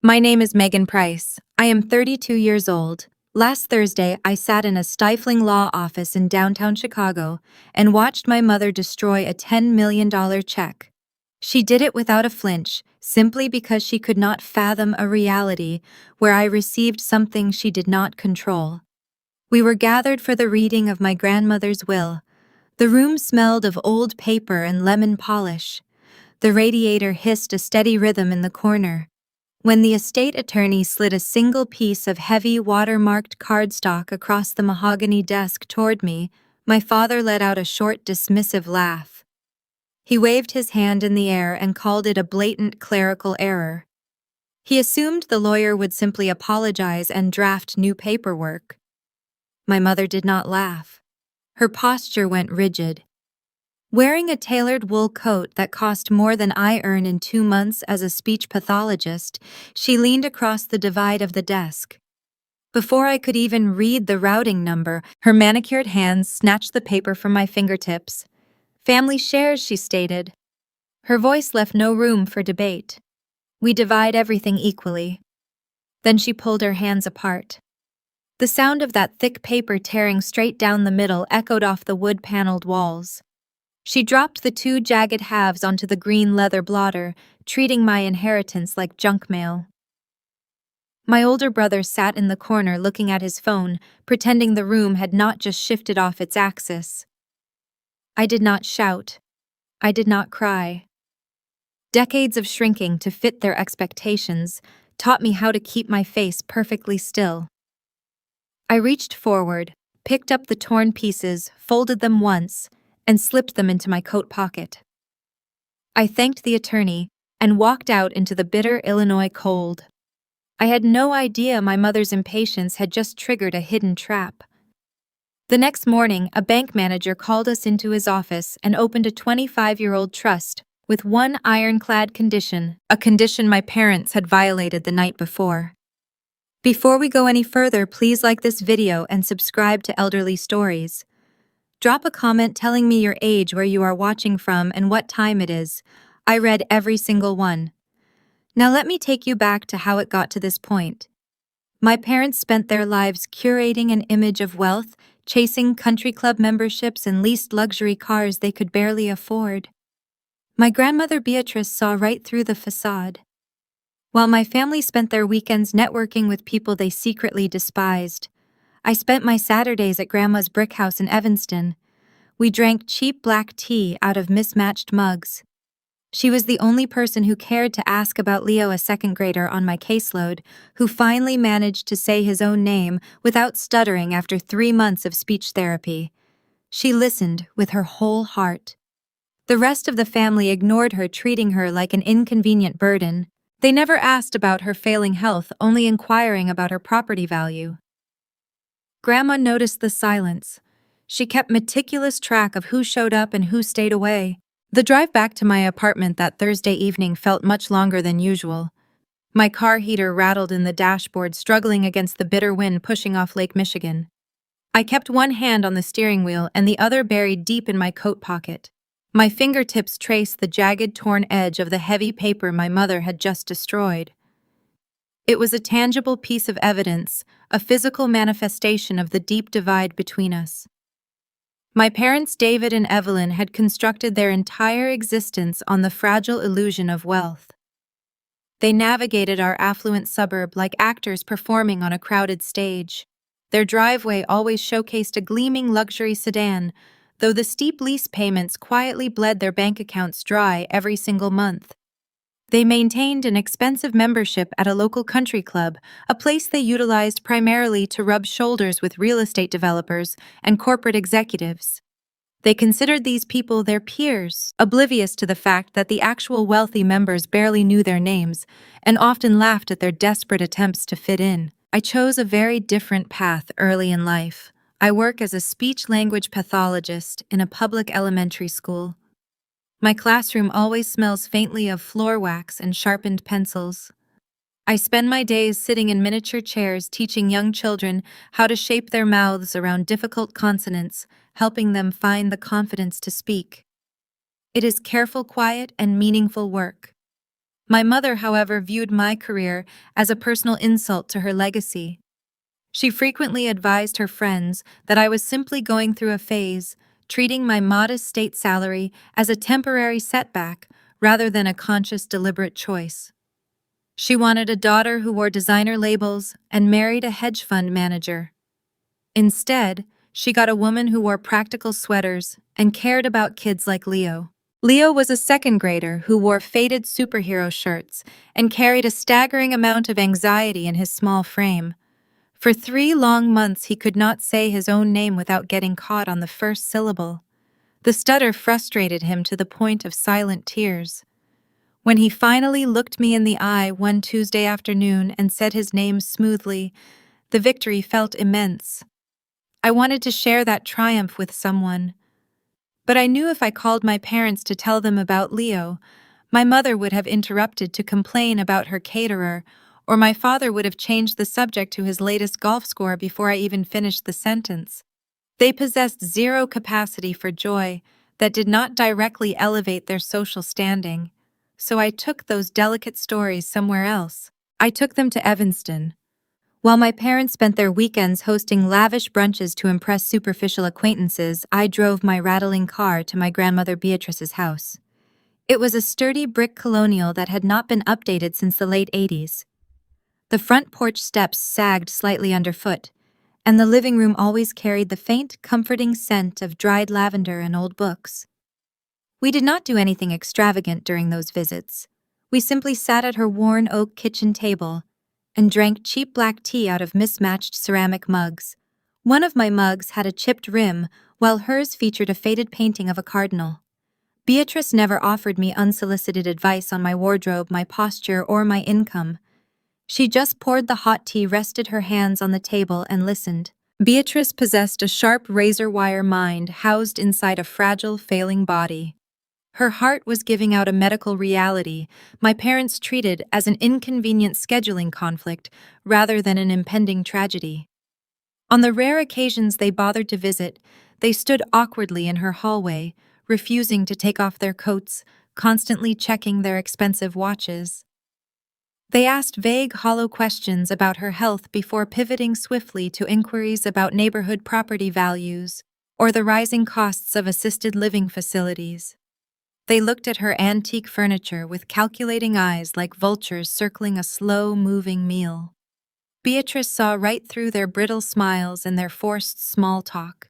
My name is Megan Price. I am 32 years old. Last Thursday, I sat in a stifling law office in downtown Chicago and watched my mother destroy a $10 million check. She did it without a flinch, simply because she could not fathom a reality where I received something she did not control. We were gathered for the reading of my grandmother's will. The room smelled of old paper and lemon polish. The radiator hissed a steady rhythm in the corner. When the estate attorney slid a single piece of heavy watermarked cardstock across the mahogany desk toward me, my father let out a short, dismissive laugh. He waved his hand in the air and called it a blatant clerical error. He assumed the lawyer would simply apologize and draft new paperwork. My mother did not laugh. Her posture went rigid. Wearing a tailored wool coat that cost more than I earn in 2 months as a speech pathologist, she leaned across the divide of the desk. Before I could even read the routing number, her manicured hands snatched the paper from my fingertips. "Family shares," she stated. Her voice left no room for debate. "We divide everything equally." Then she pulled her hands apart. The sound of that thick paper tearing straight down the middle echoed off the wood-paneled walls. She dropped the 2 jagged halves onto the green leather blotter, treating my inheritance like junk mail. My older brother sat in the corner looking at his phone, pretending the room had not just shifted off its axis. I did not shout. I did not cry. Decades of shrinking to fit their expectations taught me how to keep my face perfectly still. I reached forward, picked up the torn pieces, folded them once, and slipped them into my coat pocket. I thanked the attorney and walked out into the bitter Illinois cold. I had no idea my mother's impatience had just triggered a hidden trap. The next morning, a bank manager called us into his office and opened a 25-year-old trust with one ironclad condition, a condition my parents had violated the night before. Before we go any further, please like this video and subscribe to Elderly Stories. Drop a comment telling me your age, where you are watching from, and what time it is. I read every single one. Now let me take you back to how it got to this point. My parents spent their lives curating an image of wealth, chasing country club memberships and leased luxury cars they could barely afford. My grandmother Beatrice saw right through the facade. While my family spent their weekends networking with people they secretly despised, I spent my Saturdays at Grandma's brick house in Evanston. We drank cheap black tea out of mismatched mugs. She was the only person who cared to ask about Leo, a second grader on my caseload, who finally managed to say his own name without stuttering after 3 months of speech therapy. She listened with her whole heart. The rest of the family ignored her, treating her like an inconvenient burden. They never asked about her failing health, only inquiring about her property value. Grandma noticed the silence. She kept meticulous track of who showed up and who stayed away. The drive back to my apartment that Thursday evening felt much longer than usual. My car heater rattled in the dashboard, struggling against the bitter wind pushing off Lake Michigan. I kept one hand on the steering wheel and the other buried deep in my coat pocket. My fingertips traced the jagged, torn edge of the heavy paper my mother had just destroyed. It was a tangible piece of evidence, a physical manifestation of the deep divide between us. My parents, David and Evelyn, had constructed their entire existence on the fragile illusion of wealth. They navigated our affluent suburb like actors performing on a crowded stage. Their driveway always showcased a gleaming luxury sedan, though the steep lease payments quietly bled their bank accounts dry every single month. They maintained an expensive membership at a local country club, a place they utilized primarily to rub shoulders with real estate developers and corporate executives. They considered these people their peers, oblivious to the fact that the actual wealthy members barely knew their names and often laughed at their desperate attempts to fit in. I chose a very different path early in life. I work as a speech-language pathologist in a public elementary school. My classroom always smells faintly of floor wax and sharpened pencils. I spend my days sitting in miniature chairs teaching young children how to shape their mouths around difficult consonants, helping them find the confidence to speak. It is careful, quiet, and meaningful work. My mother, however, viewed my career as a personal insult to her legacy. She frequently advised her friends that I was simply going through a phase, treating my modest state salary as a temporary setback rather than a conscious, deliberate choice. She wanted a daughter who wore designer labels and married a hedge fund manager. Instead, she got a woman who wore practical sweaters and cared about kids like Leo. Leo was a second grader who wore faded superhero shirts and carried a staggering amount of anxiety in his small frame. For 3 long months he could not say his own name without getting caught on the first syllable. The stutter frustrated him to the point of silent tears. When he finally looked me in the eye one Tuesday afternoon and said his name smoothly, the victory felt immense. I wanted to share that triumph with someone. But I knew if I called my parents to tell them about Leo, my mother would have interrupted to complain about her caterer, or my father would have changed the subject to his latest golf score before I even finished the sentence. They possessed zero capacity for joy that did not directly elevate their social standing, so I took those delicate stories somewhere else. I took them to Evanston. While my parents spent their weekends hosting lavish brunches to impress superficial acquaintances, I drove my rattling car to my grandmother Beatrice's house. It was a sturdy brick colonial that had not been updated since the late 80s. The front porch steps sagged slightly underfoot, and the living room always carried the faint, comforting scent of dried lavender and old books. We did not do anything extravagant during those visits. We simply sat at her worn oak kitchen table and drank cheap black tea out of mismatched ceramic mugs. One of my mugs had a chipped rim, while hers featured a faded painting of a cardinal. Beatrice never offered me unsolicited advice on my wardrobe, my posture, or my income. She just poured the hot tea, rested her hands on the table, and listened. Beatrice possessed a sharp razor-wire mind housed inside a fragile, failing body. Her heart was giving out a medical reality my parents treated as an inconvenient scheduling conflict rather than an impending tragedy. On the rare occasions they bothered to visit, they stood awkwardly in her hallway, refusing to take off their coats, constantly checking their expensive watches. They asked vague, hollow questions about her health before pivoting swiftly to inquiries about neighborhood property values or the rising costs of assisted living facilities. They looked at her antique furniture with calculating eyes like vultures circling a slow-moving meal. Beatrice saw right through their brittle smiles and their forced small talk.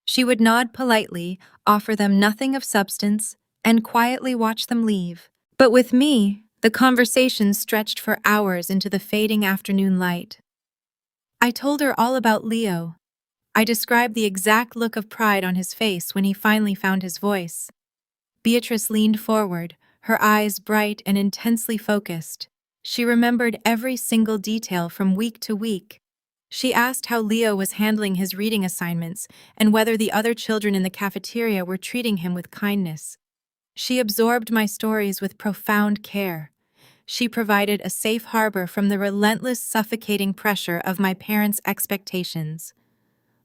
She would nod politely, offer them nothing of substance, and quietly watch them leave. But with me, the conversation stretched for hours into the fading afternoon light. I told her all about Leo. I described the exact look of pride on his face when he finally found his voice. Beatrice leaned forward, her eyes bright and intensely focused. She remembered every single detail from week to week. She asked how Leo was handling his reading assignments and whether the other children in the cafeteria were treating him with kindness. She absorbed my stories with profound care. She provided a safe harbor from the relentless, suffocating pressure of my parents' expectations.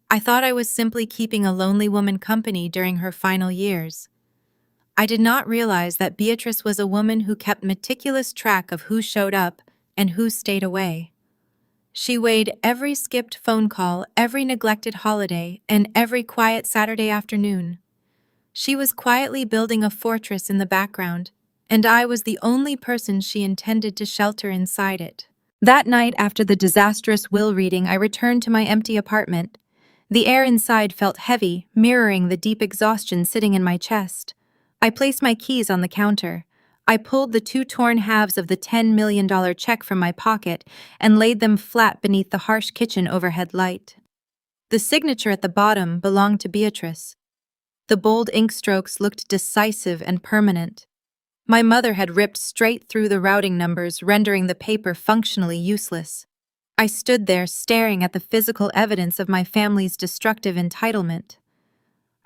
I thought I was simply keeping a lonely woman company during her final years. I did not realize that Beatrice was a woman who kept meticulous track of who showed up and who stayed away. She weighed every skipped phone call, every neglected holiday, and every quiet Saturday afternoon. She was quietly building a fortress in the background, and I was the only person she intended to shelter inside it. That night, after the disastrous will reading, I returned to my empty apartment. The air inside felt heavy, mirroring the deep exhaustion sitting in my chest. I placed my keys on the counter. I pulled the 2 torn halves of the $10 million check from my pocket and laid them flat beneath the harsh kitchen overhead light. The signature at the bottom belonged to Beatrice. The bold ink strokes looked decisive and permanent. My mother had ripped straight through the routing numbers, rendering the paper functionally useless. I stood there staring at the physical evidence of my family's destructive entitlement.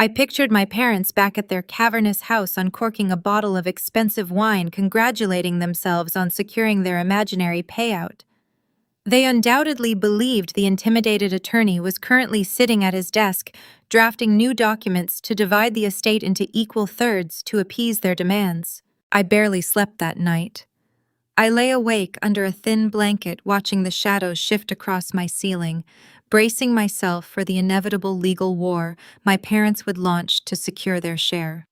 I pictured my parents back at their cavernous house uncorking a bottle of expensive wine, congratulating themselves on securing their imaginary payout. They undoubtedly believed the intimidated attorney was currently sitting at his desk, drafting new documents to divide the estate into equal thirds to appease their demands. I barely slept that night. I lay awake under a thin blanket watching the shadows shift across my ceiling, bracing myself for the inevitable legal war my parents would launch to secure their share.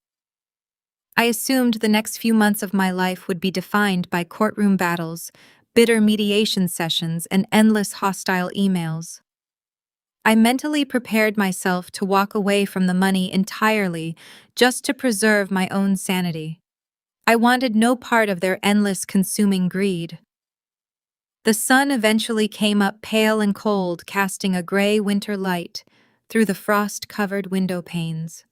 I assumed the next few months of my life would be defined by courtroom battles, bitter mediation sessions, and endless hostile emails. I mentally prepared myself to walk away from the money entirely just to preserve my own sanity. I wanted no part of their endless consuming greed. The sun eventually came up pale and cold, casting a gray winter light through the frost-covered window panes.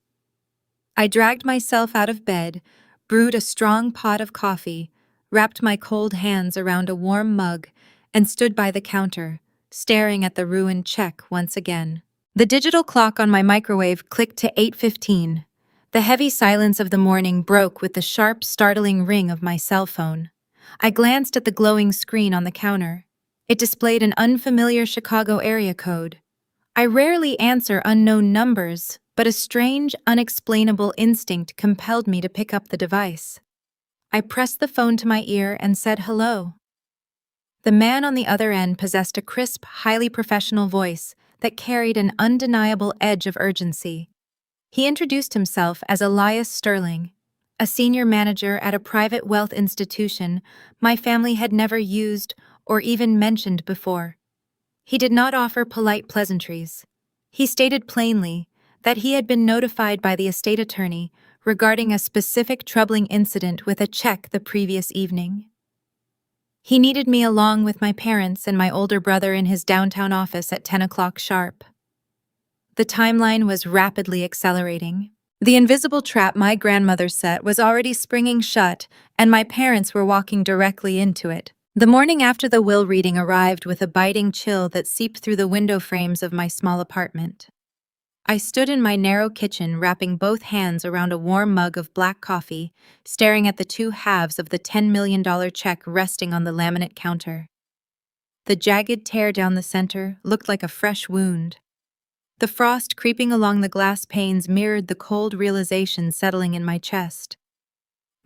I dragged myself out of bed, brewed a strong pot of coffee, wrapped my cold hands around a warm mug, and stood by the counter, staring at the ruined check once again. The digital clock on my microwave clicked to 8:15. The heavy silence of the morning broke with the sharp, startling ring of my cell phone. I glanced at the glowing screen on the counter. It displayed an unfamiliar Chicago area code. I rarely answer unknown numbers, but a strange, unexplainable instinct compelled me to pick up the device. I pressed the phone to my ear and said hello. The man on the other end possessed a crisp, highly professional voice that carried an undeniable edge of urgency. He introduced himself as Elias Sterling, a senior manager at a private wealth institution my family had never used or even mentioned before. He did not offer polite pleasantries. He stated plainly that he had been notified by the estate attorney regarding a specific troubling incident with a check the previous evening. He needed me along with my parents and my older brother in his downtown office at 10 o'clock sharp. The timeline was rapidly accelerating. The invisible trap my grandmother set was already springing shut, and my parents were walking directly into it. The morning after the will reading arrived with a biting chill that seeped through the window frames of my small apartment. I stood in my narrow kitchen, wrapping both hands around a warm mug of black coffee, staring at the two halves of the $10 million check resting on the laminate counter. The jagged tear down the center looked like a fresh wound. The frost creeping along the glass panes mirrored the cold realization settling in my chest.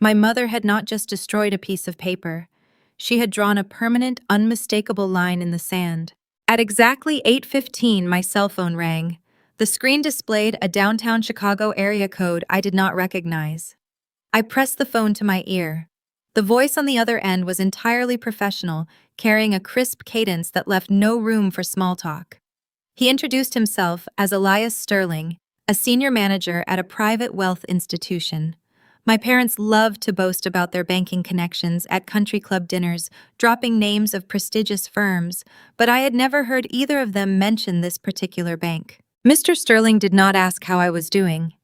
My mother had not just destroyed a piece of paper. She had drawn a permanent, unmistakable line in the sand. At exactly 8:15, my cell phone rang. The screen displayed a downtown Chicago area code I did not recognize. I pressed the phone to my ear. The voice on the other end was entirely professional, carrying a crisp cadence that left no room for small talk. He introduced himself as Elias Sterling, a senior manager at a private wealth institution. My parents loved to boast about their banking connections at country club dinners, dropping names of prestigious firms, but I had never heard either of them mention this particular bank. Mr. Sterling did not ask how I was doing.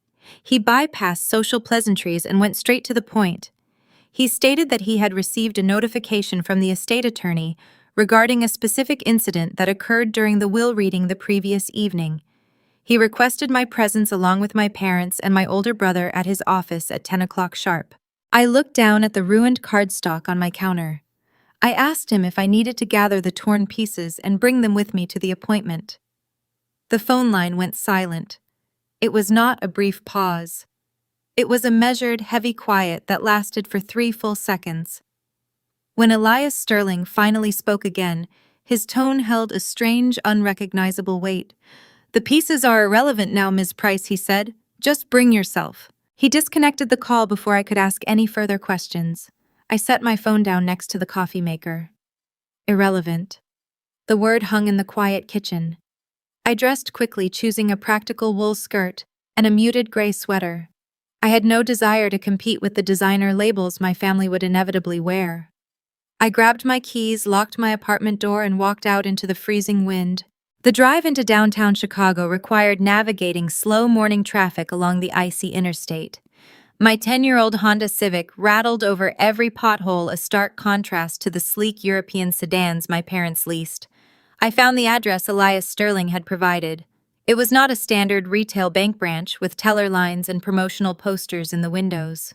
He bypassed social pleasantries and went straight to the point. He stated that he had received a notification from the estate attorney regarding a specific incident that occurred during the will reading the previous evening. He requested my presence along with my parents and my older brother at his office at 10 o'clock sharp. I looked down at the ruined cardstock on my counter. I asked him if I needed to gather the torn pieces and bring them with me to the appointment. The phone line went silent. It was not a brief pause. It was a measured, heavy quiet that lasted for 3 full seconds. When Elias Sterling finally spoke again, his tone held a strange, unrecognizable weight. "The pieces are irrelevant now, Ms. Price," he said. "Just bring yourself." He disconnected the call before I could ask any further questions. I set my phone down next to the coffee maker. Irrelevant. The word hung in the quiet kitchen. I dressed quickly, choosing a practical wool skirt and a muted gray sweater. I had no desire to compete with the designer labels my family would inevitably wear. I grabbed my keys, locked my apartment door, and walked out into the freezing wind. The drive into downtown Chicago required navigating slow morning traffic along the icy interstate. My 10-year-old Honda Civic rattled over every pothole, a stark contrast to the sleek European sedans my parents leased. I found the address Elias Sterling had provided. It was not a standard retail bank branch with teller lines and promotional posters in the windows.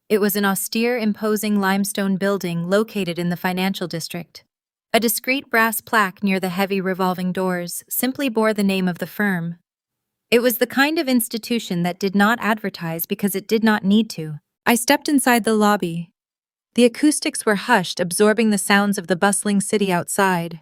It was an austere, imposing limestone building located in the financial district. A discreet brass plaque near the heavy revolving doors simply bore the name of the firm. It was the kind of institution that did not advertise because it did not need to. I stepped inside the lobby. The acoustics were hushed, absorbing the sounds of the bustling city outside.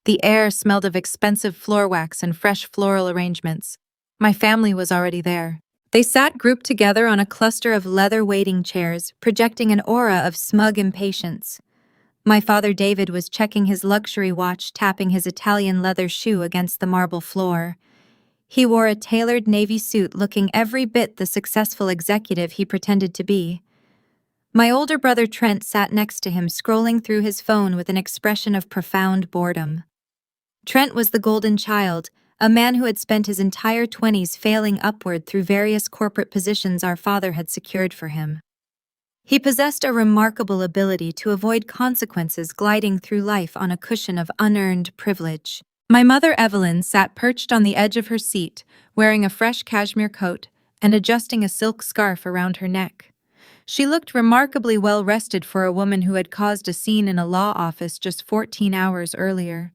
The air smelled of expensive floor wax and fresh floral arrangements. My family was already there. They sat grouped together on a cluster of leather waiting chairs, projecting an aura of smug impatience. My father David was checking his luxury watch, tapping his Italian leather shoe against the marble floor. He wore a tailored navy suit, looking every bit the successful executive he pretended to be. My older brother Trent sat next to him, scrolling through his phone with an expression of profound boredom. Trent was the golden child, a man who had spent his entire 20s failing upward through various corporate positions our father had secured for him. He possessed a remarkable ability to avoid consequences, gliding through life on a cushion of unearned privilege. My mother Evelyn sat perched on the edge of her seat, wearing a fresh cashmere coat and adjusting a silk scarf around her neck. She looked remarkably well rested for a woman who had caused a scene in a law office just 14 hours earlier.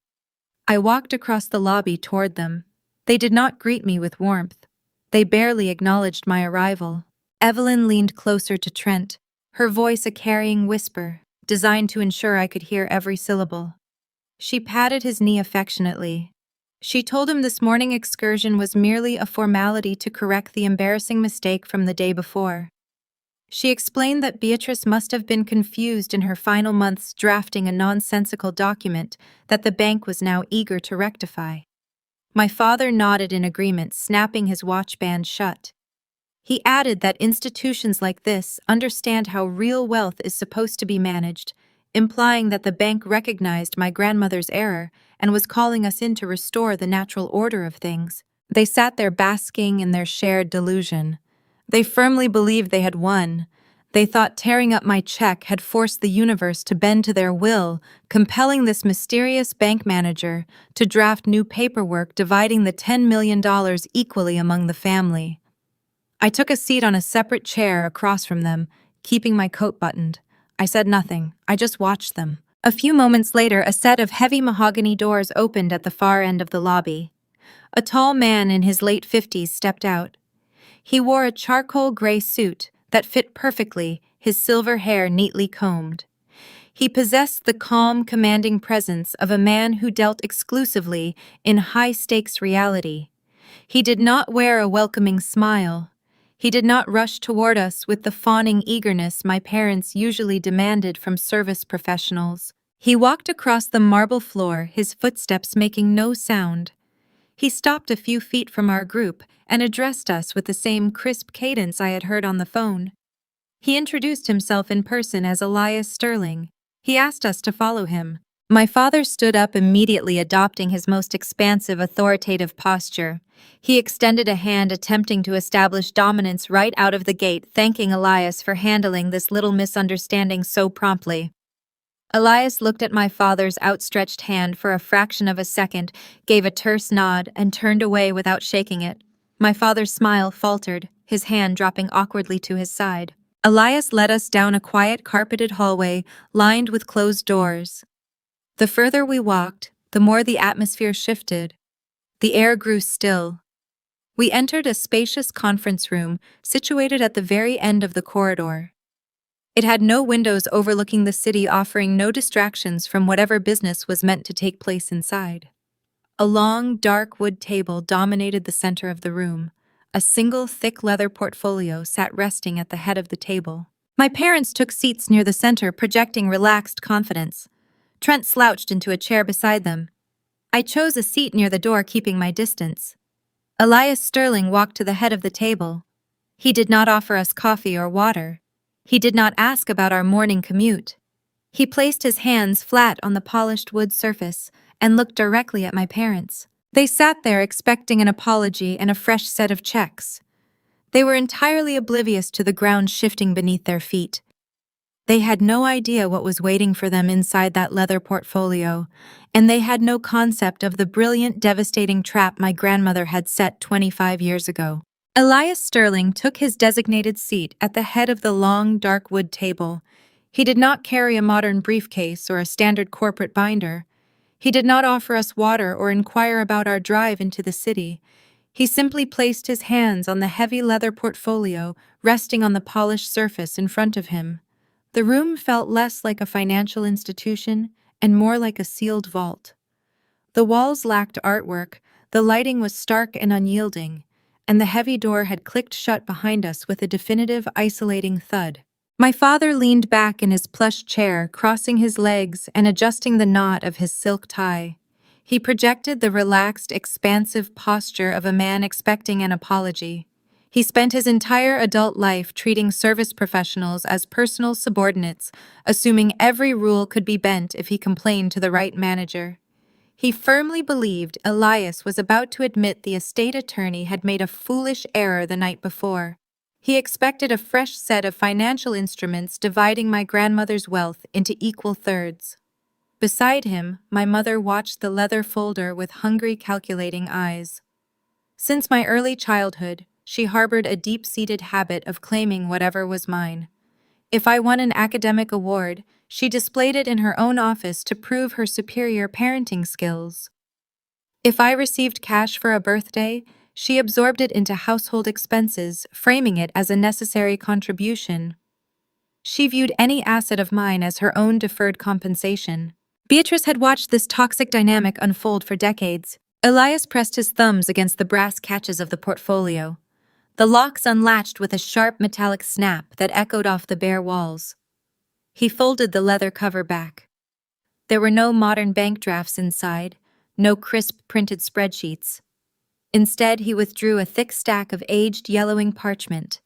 I walked across the lobby toward them. They did not greet me with warmth. They barely acknowledged my arrival. Evelyn leaned closer to Trent, her voice a carrying whisper, designed to ensure I could hear every syllable. She patted his knee affectionately. She told him this morning excursion was merely a formality to correct the embarrassing mistake from the day before. She explained that Beatrice must have been confused in her final months drafting a nonsensical document that the bank was now eager to rectify. My father nodded in agreement, snapping his watch band shut. He added that institutions like this understand how real wealth is supposed to be managed, implying that the bank recognized my grandmother's error and was calling us in to restore the natural order of things. They sat there basking in their shared delusion. They firmly believed they had won. They thought tearing up my check had forced the universe to bend to their will, compelling this mysterious bank manager to draft new paperwork dividing the $10 million equally among the family. I took a seat on a separate chair across from them, keeping my coat buttoned. I said nothing. I just watched them. A few moments later, a set of heavy mahogany doors opened at the far end of the lobby. A tall man in his late 50s stepped out. He wore a charcoal gray suit that fit perfectly, his silver hair neatly combed. He possessed the calm, commanding presence of a man who dealt exclusively in high-stakes reality. He did not wear a welcoming smile. He did not rush toward us with the fawning eagerness my parents usually demanded from service professionals. He walked across the marble floor, his footsteps making no sound. He stopped a few feet from our group and addressed us with the same crisp cadence I had heard on the phone. He introduced himself in person as Elias Sterling. He asked us to follow him. My father stood up immediately, adopting his most expansive, authoritative posture. He extended a hand, attempting to establish dominance right out of the gate, thanking Elias for handling this little misunderstanding so promptly. Elias looked at my father's outstretched hand for a fraction of a second, gave a terse nod, and turned away without shaking it. My father's smile faltered, his hand dropping awkwardly to his side. Elias led us down a quiet carpeted hallway lined with closed doors. The further we walked, the more the atmosphere shifted. The air grew still. We entered a spacious conference room situated at the very end of the corridor. It had no windows overlooking the city, offering no distractions from whatever business was meant to take place inside. A long, dark wood table dominated the center of the room. A single thick leather portfolio sat resting at the head of the table. My parents took seats near the center, projecting relaxed confidence. Trent slouched into a chair beside them. I chose a seat near the door, keeping my distance. Elias Sterling walked to the head of the table. He did not offer us coffee or water. He did not ask about our morning commute. He placed his hands flat on the polished wood surface and looked directly at my parents. They sat there expecting an apology and a fresh set of checks. They were entirely oblivious to the ground shifting beneath their feet. They had no idea what was waiting for them inside that leather portfolio, and they had no concept of the brilliant, devastating trap my grandmother had set 25 years ago. Elias Sterling took his designated seat at the head of the long, dark wood table. He did not carry a modern briefcase or a standard corporate binder. He did not offer us water or inquire about our drive into the city. He simply placed his hands on the heavy leather portfolio resting on the polished surface in front of him. The room felt less like a financial institution and more like a sealed vault. The walls lacked artwork, the lighting was stark and unyielding, and the heavy door had clicked shut behind us with a definitive, isolating thud. My father leaned back in his plush chair, crossing his legs and adjusting the knot of his silk tie. He projected the relaxed, expansive posture of a man expecting an apology. He spent his entire adult life treating service professionals as personal subordinates, assuming every rule could be bent if he complained to the right manager. He firmly believed Elias was about to admit the estate attorney had made a foolish error the night before. He expected a fresh set of financial instruments dividing my grandmother's wealth into equal thirds. Beside him, my mother watched the leather folder with hungry, calculating eyes. Since my early childhood, she harbored a deep-seated habit of claiming whatever was mine. If I won an academic award, she displayed it in her own office to prove her superior parenting skills. If I received cash for a birthday, she absorbed it into household expenses, framing it as a necessary contribution. She viewed any asset of mine as her own deferred compensation. Beatrice had watched this toxic dynamic unfold for decades. Elias pressed his thumbs against the brass catches of the portfolio. The locks unlatched with a sharp metallic snap that echoed off the bare walls. He folded the leather cover back. There were no modern bank drafts inside, no crisp printed spreadsheets. Instead, he withdrew a thick stack of aged, yellowing parchment.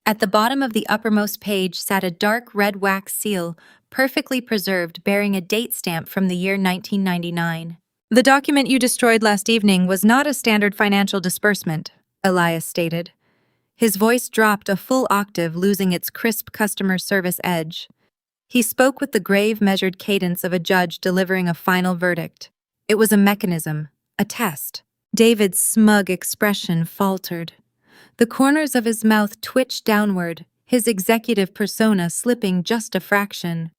At the bottom of the uppermost page sat a dark red wax seal, perfectly preserved, bearing a date stamp from the year 1999. "The document you destroyed last evening was not a standard financial disbursement," Elias stated. His voice dropped a full octave, losing its crisp customer service edge. He spoke with the grave, measured cadence of a judge delivering a final verdict. It was a mechanism, a test. David's smug expression faltered. The corners of his mouth twitched downward, his executive persona slipping just a fraction.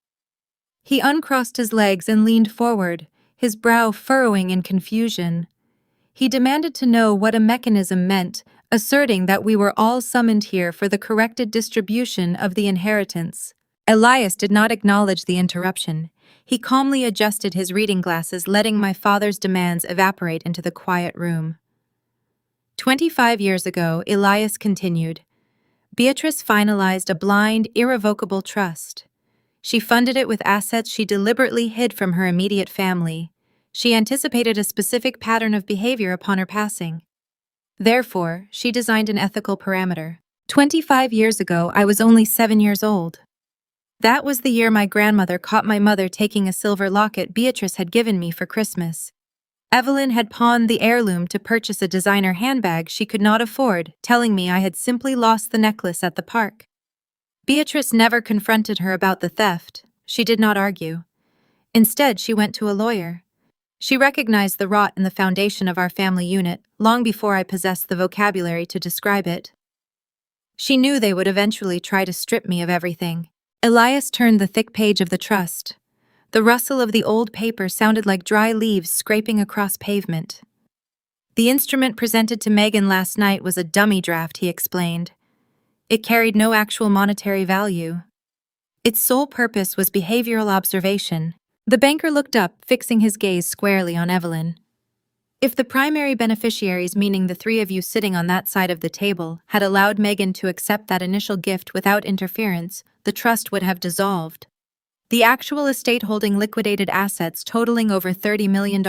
He uncrossed his legs and leaned forward, his brow furrowing in confusion. He demanded to know what a mechanism meant, asserting that we were all summoned here for the corrected distribution of the inheritance. Elias did not acknowledge the interruption. He calmly adjusted his reading glasses, letting my father's demands evaporate into the quiet room. 25 years ago, Elias continued, Beatrice finalized a blind, irrevocable trust. She funded it with assets she deliberately hid from her immediate family. She anticipated a specific pattern of behavior upon her passing. Therefore, she designed an ethical parameter. 25 years ago, I was only 7 years old. That was the year my grandmother caught my mother taking a silver locket Beatrice had given me for Christmas. Evelyn had pawned the heirloom to purchase a designer handbag she could not afford, telling me I had simply lost the necklace at the park. Beatrice never confronted her about the theft. She did not argue. Instead, she went to a lawyer. She recognized the rot in the foundation of our family unit long before I possessed the vocabulary to describe it. She knew they would eventually try to strip me of everything. Elias turned the thick page of the trust. The rustle of the old paper sounded like dry leaves scraping across pavement. The instrument presented to Megan last night was a dummy draft, he explained. It carried no actual monetary value. Its sole purpose was behavioral observation. The banker looked up, fixing his gaze squarely on Evelyn. If the primary beneficiaries, meaning the three of you sitting on that side of the table, had allowed Megan to accept that initial gift without interference, the trust would have dissolved. The actual estate holding liquidated assets totaling over $30 million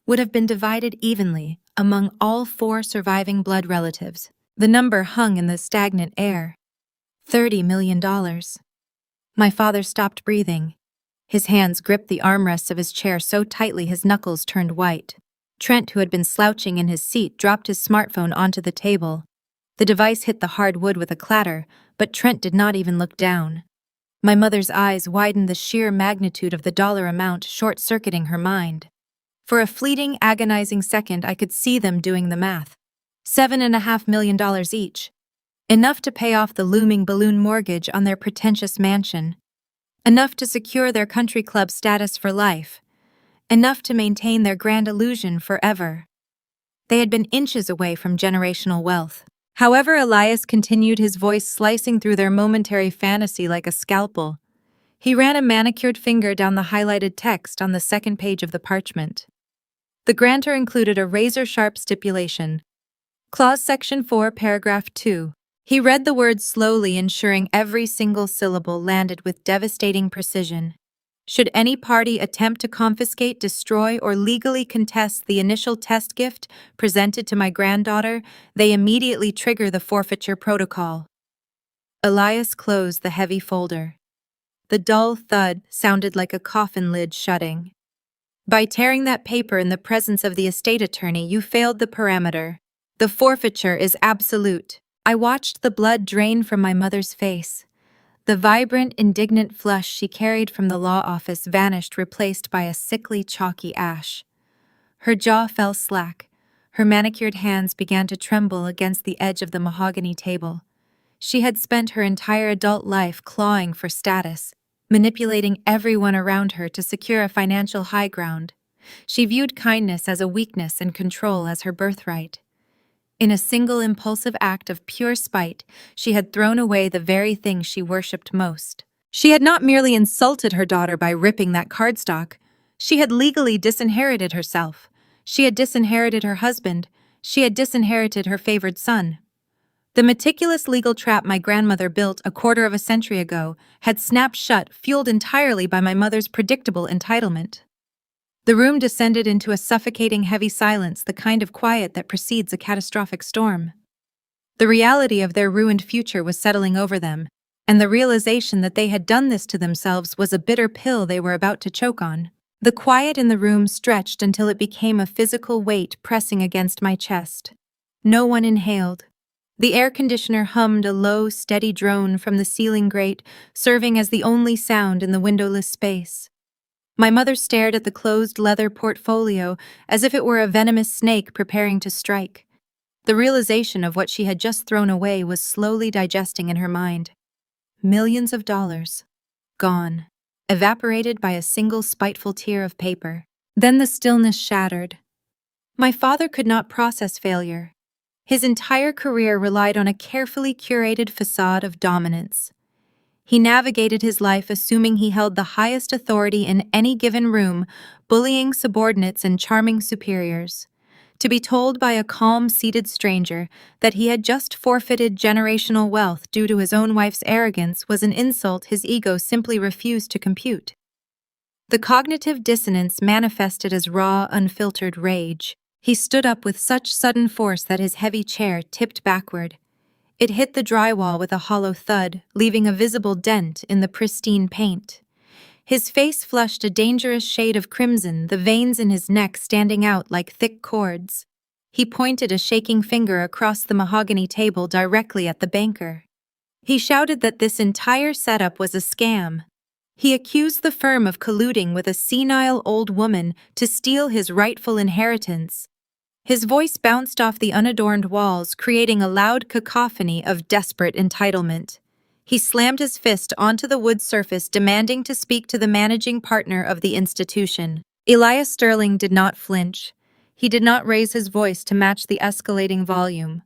would have been divided evenly among all 4 surviving blood relatives. The number hung in the stagnant air. $30 million. My father stopped breathing. His hands gripped the armrests of his chair so tightly his knuckles turned white. Trent, who had been slouching in his seat, dropped his smartphone onto the table. The device hit the hard wood with a clatter, but Trent did not even look down. My mother's eyes widened, the sheer magnitude of the dollar amount short-circuiting her mind. For a fleeting, agonizing second, I could see them doing the math. $7.5 million each. Enough to pay off the looming balloon mortgage on their pretentious mansion. Enough to secure their country club status for life. Enough to maintain their grand illusion forever. They had been inches away from generational wealth. However, Elias continued, his voice slicing through their momentary fantasy like a scalpel. He ran a manicured finger down the highlighted text on the second page of the parchment. The grantor included a razor-sharp stipulation. Clause Section 4, Paragraph 2. He read the words slowly, ensuring every single syllable landed with devastating precision. Should any party attempt to confiscate, destroy, or legally contest the initial test gift presented to my granddaughter, they immediately trigger the forfeiture protocol. Elias closed the heavy folder. The dull thud sounded like a coffin lid shutting. By tearing that paper in the presence of the estate attorney, you failed the parameter. The forfeiture is absolute. I watched the blood drain from my mother's face. The vibrant, indignant flush she carried from the law office vanished, replaced by a sickly, chalky ash. Her jaw fell slack. Her manicured hands began to tremble against the edge of the mahogany table. She had spent her entire adult life clawing for status, manipulating everyone around her to secure a financial high ground. She viewed kindness as a weakness and control as her birthright. In a single impulsive act of pure spite, she had thrown away the very thing she worshipped most. She had not merely insulted her daughter by ripping that cardstock. She had legally disinherited herself. She had disinherited her husband. She had disinherited her favored son. The meticulous legal trap my grandmother built a quarter of a century ago had snapped shut, fueled entirely by my mother's predictable entitlement. The room descended into a suffocating heavy silence, the kind of quiet that precedes a catastrophic storm. The reality of their ruined future was settling over them, and the realization that they had done this to themselves was a bitter pill they were about to choke on. The quiet in the room stretched until it became a physical weight pressing against my chest. No one inhaled. The air conditioner hummed a low, steady drone from the ceiling grate, serving as the only sound in the windowless space. My mother stared at the closed leather portfolio as if it were a venomous snake preparing to strike. The realization of what she had just thrown away was slowly digesting in her mind. Millions of dollars. Gone. Evaporated by a single spiteful tear of paper. Then the stillness shattered. My father could not process failure. His entire career relied on a carefully curated facade of dominance. He navigated his life assuming he held the highest authority in any given room, bullying subordinates and charming superiors. To be told by a calm, seated stranger that he had just forfeited generational wealth due to his own wife's arrogance was an insult his ego simply refused to compute. The cognitive dissonance manifested as raw, unfiltered rage. He stood up with such sudden force that his heavy chair tipped backward. It hit the drywall with a hollow thud, leaving a visible dent in the pristine paint. His face flushed a dangerous shade of crimson, the veins in his neck standing out like thick cords. He pointed a shaking finger across the mahogany table directly at the banker. He shouted that this entire setup was a scam. He accused the firm of colluding with a senile old woman to steal his rightful inheritance. His voice bounced off the unadorned walls, creating a loud cacophony of desperate entitlement. He slammed his fist onto the wood surface, demanding to speak to the managing partner of the institution. Elias Sterling did not flinch. He did not raise his voice to match the escalating volume.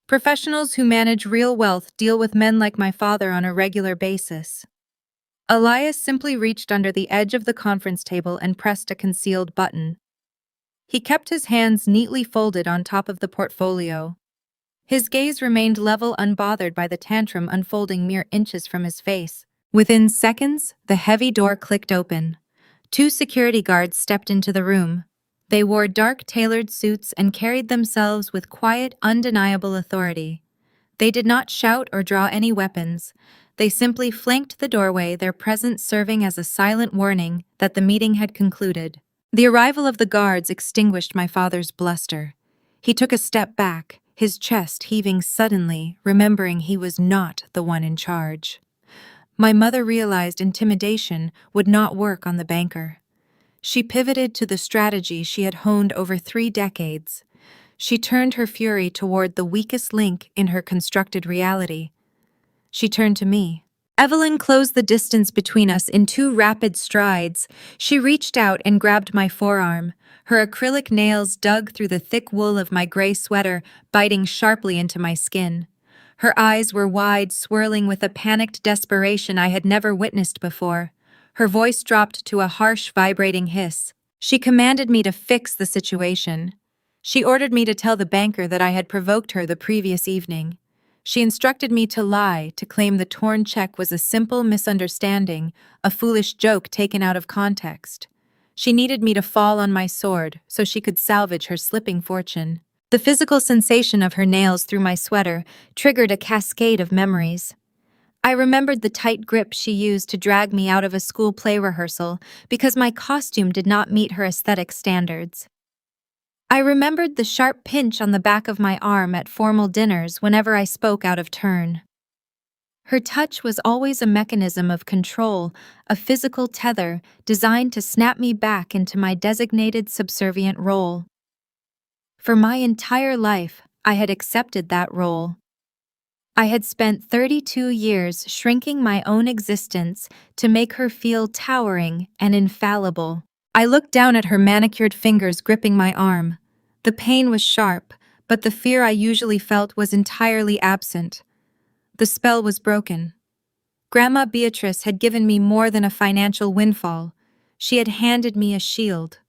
Professionals who manage real wealth deal with men like my father on a regular basis. Elias simply reached under the edge of the conference table and pressed a concealed button. He kept his hands neatly folded on top of the portfolio. His gaze remained level, unbothered by the tantrum unfolding mere inches from his face. Within seconds, the heavy door clicked open. 2 security guards stepped into the room. They wore dark, tailored suits and carried themselves with quiet, undeniable authority. They did not shout or draw any weapons. They simply flanked the doorway, their presence serving as a silent warning that the meeting had concluded. The arrival of the guards extinguished my father's bluster. He took a step back, his chest heaving suddenly, remembering he was not the one in charge. My mother realized intimidation would not work on the banker. She pivoted to the strategy she had honed over 3 decades. She turned her fury toward the weakest link in her constructed reality. She turned to me. Evelyn closed the distance between us in 2 rapid strides. She reached out and grabbed my forearm. Her acrylic nails dug through the thick wool of my gray sweater, biting sharply into my skin. Her eyes were wide, swirling with a panicked desperation I had never witnessed before. Her voice dropped to a harsh, vibrating hiss. She commanded me to fix the situation. She ordered me to tell the banker that I had provoked her the previous evening. She instructed me to lie, to claim the torn check was a simple misunderstanding, a foolish joke taken out of context. She needed me to fall on my sword so she could salvage her slipping fortune. The physical sensation of her nails through my sweater triggered a cascade of memories. I remembered the tight grip she used to drag me out of a school play rehearsal because my costume did not meet her aesthetic standards. I remembered the sharp pinch on the back of my arm at formal dinners whenever I spoke out of turn. Her touch was always a mechanism of control, a physical tether designed to snap me back into my designated subservient role. For my entire life, I had accepted that role. I had spent 32 years shrinking my own existence to make her feel towering and infallible. I looked down at her manicured fingers gripping my arm. The pain was sharp, but the fear I usually felt was entirely absent. The spell was broken. Grandma Beatrice had given me more than a financial windfall. She had handed me a shield.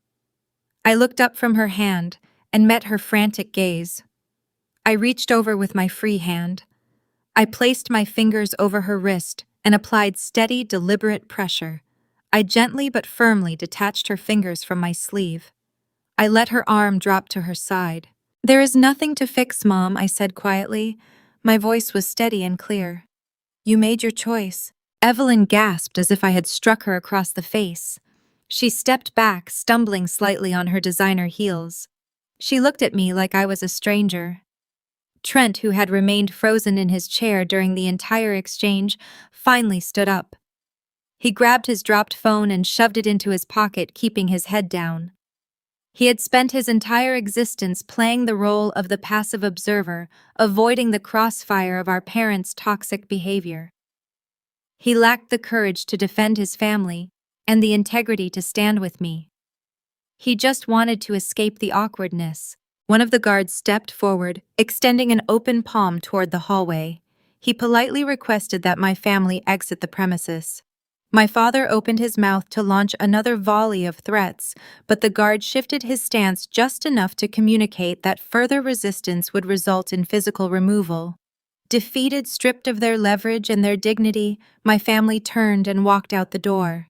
I looked up from her hand and met her frantic gaze. I reached over with my free hand. I placed my fingers over her wrist and applied steady, deliberate pressure. I gently but firmly detached her fingers from my sleeve. I let her arm drop to her side. "There is nothing to fix, Mom," I said quietly. My voice was steady and clear. "You made your choice." Evelyn gasped as if I had struck her across the face. She stepped back, stumbling slightly on her designer heels. She looked at me like I was a stranger. Trent, who had remained frozen in his chair during the entire exchange, finally stood up. He grabbed his dropped phone and shoved it into his pocket, keeping his head down. He had spent his entire existence playing the role of the passive observer, avoiding the crossfire of our parents' toxic behavior. He lacked the courage to defend his family and the integrity to stand with me. He just wanted to escape the awkwardness. One of the guards stepped forward, extending an open palm toward the hallway. He politely requested that my family exit the premises. My father opened his mouth to launch another volley of threats, but the guard shifted his stance just enough to communicate that further resistance would result in physical removal. Defeated, stripped of their leverage and their dignity, my family turned and walked out the door.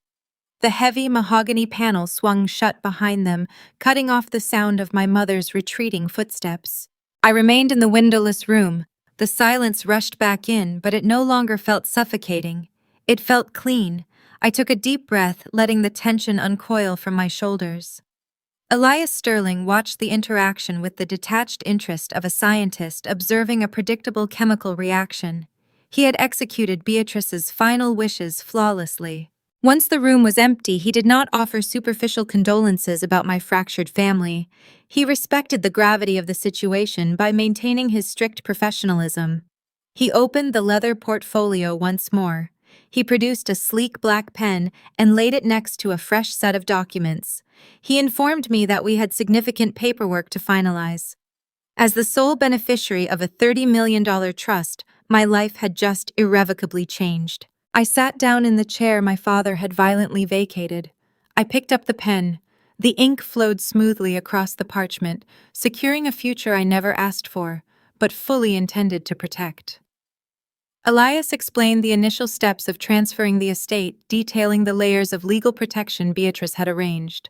The heavy mahogany panel swung shut behind them, cutting off the sound of my mother's retreating footsteps. I remained in the windowless room. The silence rushed back in, but it no longer felt suffocating. It felt clean. I took a deep breath, letting the tension uncoil from my shoulders. Elias Sterling watched the interaction with the detached interest of a scientist observing a predictable chemical reaction. He had executed Beatrice's final wishes flawlessly. Once the room was empty, he did not offer superficial condolences about my fractured family. He respected the gravity of the situation by maintaining his strict professionalism. He opened the leather portfolio once more. He produced a sleek black pen and laid it next to a fresh set of documents. He informed me that we had significant paperwork to finalize. As the sole beneficiary of a $30 million trust, my life had just irrevocably changed. I sat down in the chair my father had violently vacated. I picked up the pen. The ink flowed smoothly across the parchment, securing a future I never asked for, but fully intended to protect. Elias explained the initial steps of transferring the estate, detailing the layers of legal protection Beatrice had arranged.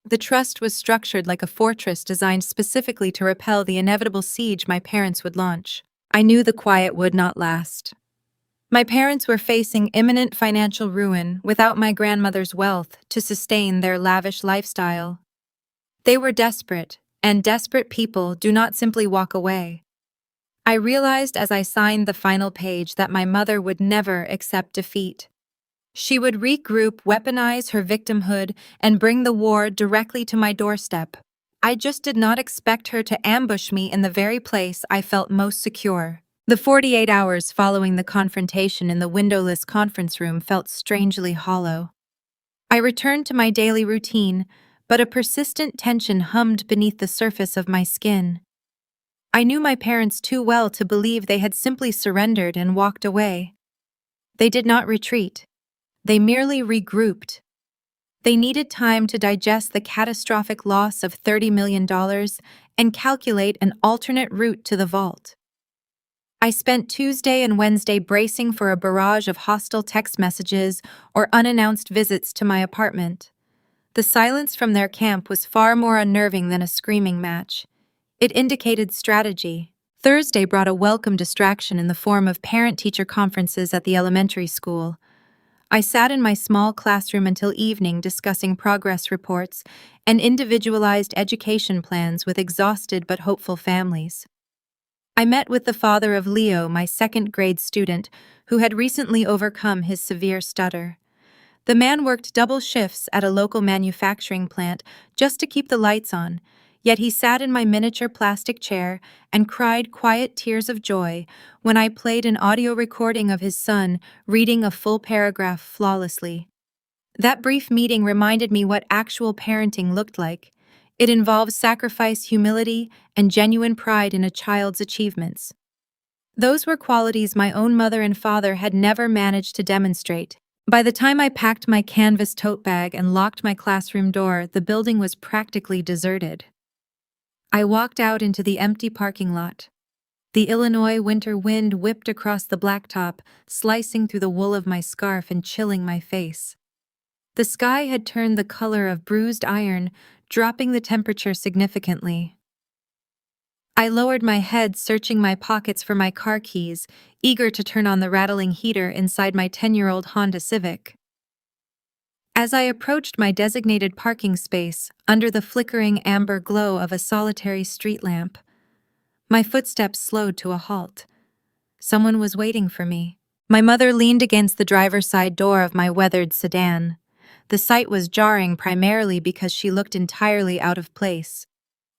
The trust was structured like a fortress designed specifically to repel the inevitable siege my parents would launch. I knew the quiet would not last. My parents were facing imminent financial ruin without my grandmother's wealth to sustain their lavish lifestyle. They were desperate, and desperate people do not simply walk away. I realized as I signed the final page that my mother would never accept defeat. She would regroup, weaponize her victimhood, and bring the war directly to my doorstep. I just did not expect her to ambush me in the very place I felt most secure. The 48 hours following the confrontation in the windowless conference room felt strangely hollow. I returned to my daily routine, but a persistent tension hummed beneath the surface of my skin. I knew my parents too well to believe they had simply surrendered and walked away. They did not retreat. They merely regrouped. They needed time to digest the catastrophic loss of $30 million and calculate an alternate route to the vault. I spent Tuesday and Wednesday bracing for a barrage of hostile text messages or unannounced visits to my apartment. The silence from their camp was far more unnerving than a screaming match. It indicated strategy. Thursday brought a welcome distraction in the form of parent-teacher conferences at the elementary school. I sat in my small classroom until evening discussing progress reports and individualized education plans with exhausted but hopeful families. I met with the father of Leo, my second-grade student, who had recently overcome his severe stutter. The man worked double shifts at a local manufacturing plant just to keep the lights on, yet he sat in my miniature plastic chair and cried quiet tears of joy when I played an audio recording of his son reading a full paragraph flawlessly. That brief meeting reminded me what actual parenting looked like. It involves sacrifice, humility, and genuine pride in a child's achievements. Those were qualities my own mother and father had never managed to demonstrate. By the time I packed my canvas tote bag and locked my classroom door, the building was practically deserted. I walked out into the empty parking lot. The Illinois winter wind whipped across the blacktop, slicing through the wool of my scarf and chilling my face. The sky had turned the color of bruised iron, dropping the temperature significantly. I lowered my head, searching my pockets for my car keys, eager to turn on the rattling heater inside my 10-year-old Honda Civic. As I approached my designated parking space, under the flickering amber glow of a solitary street lamp, my footsteps slowed to a halt. Someone was waiting for me. My mother leaned against the driver's side door of my weathered sedan. The sight was jarring primarily because she looked entirely out of place.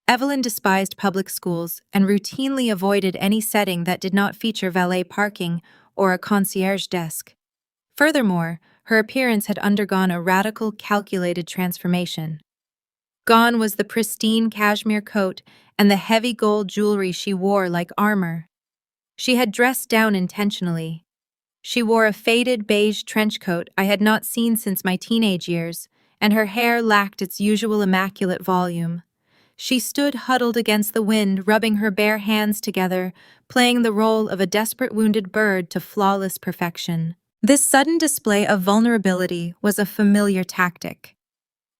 Evelyn despised public schools and routinely avoided any setting that did not feature valet parking or a concierge desk. Furthermore, her appearance had undergone a radical, calculated transformation. Gone was the pristine cashmere coat and the heavy gold jewelry she wore like armor. She had dressed down intentionally. She wore a faded beige trench coat I had not seen since my teenage years, and her hair lacked its usual immaculate volume. She stood huddled against the wind, rubbing her bare hands together, playing the role of a desperate wounded bird to flawless perfection. This sudden display of vulnerability was a familiar tactic.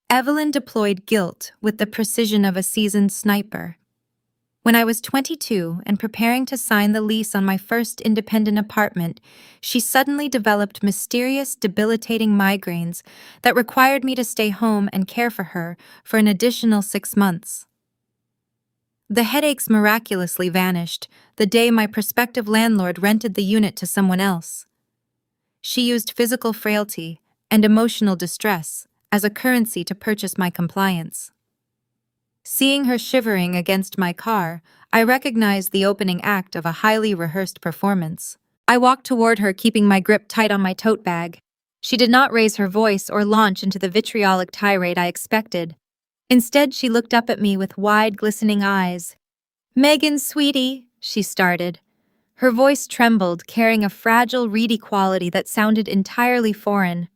Evelyn deployed guilt with the precision of a seasoned sniper. When I was 22 and preparing to sign the lease on my first independent apartment, she suddenly developed mysterious, debilitating migraines that required me to stay home and care for her for an additional 6 months. The headaches miraculously vanished the day my prospective landlord rented the unit to someone else. She used physical frailty and emotional distress as a currency to purchase my compliance. Seeing her shivering against my car, I recognized the opening act of a highly rehearsed performance. I walked toward her, keeping my grip tight on my tote bag. She did not raise her voice or launch into the vitriolic tirade I expected. Instead, she looked up at me with wide, glistening eyes. "Megan, sweetie," she started. Her voice trembled, carrying a fragile, reedy quality that sounded entirely foreign.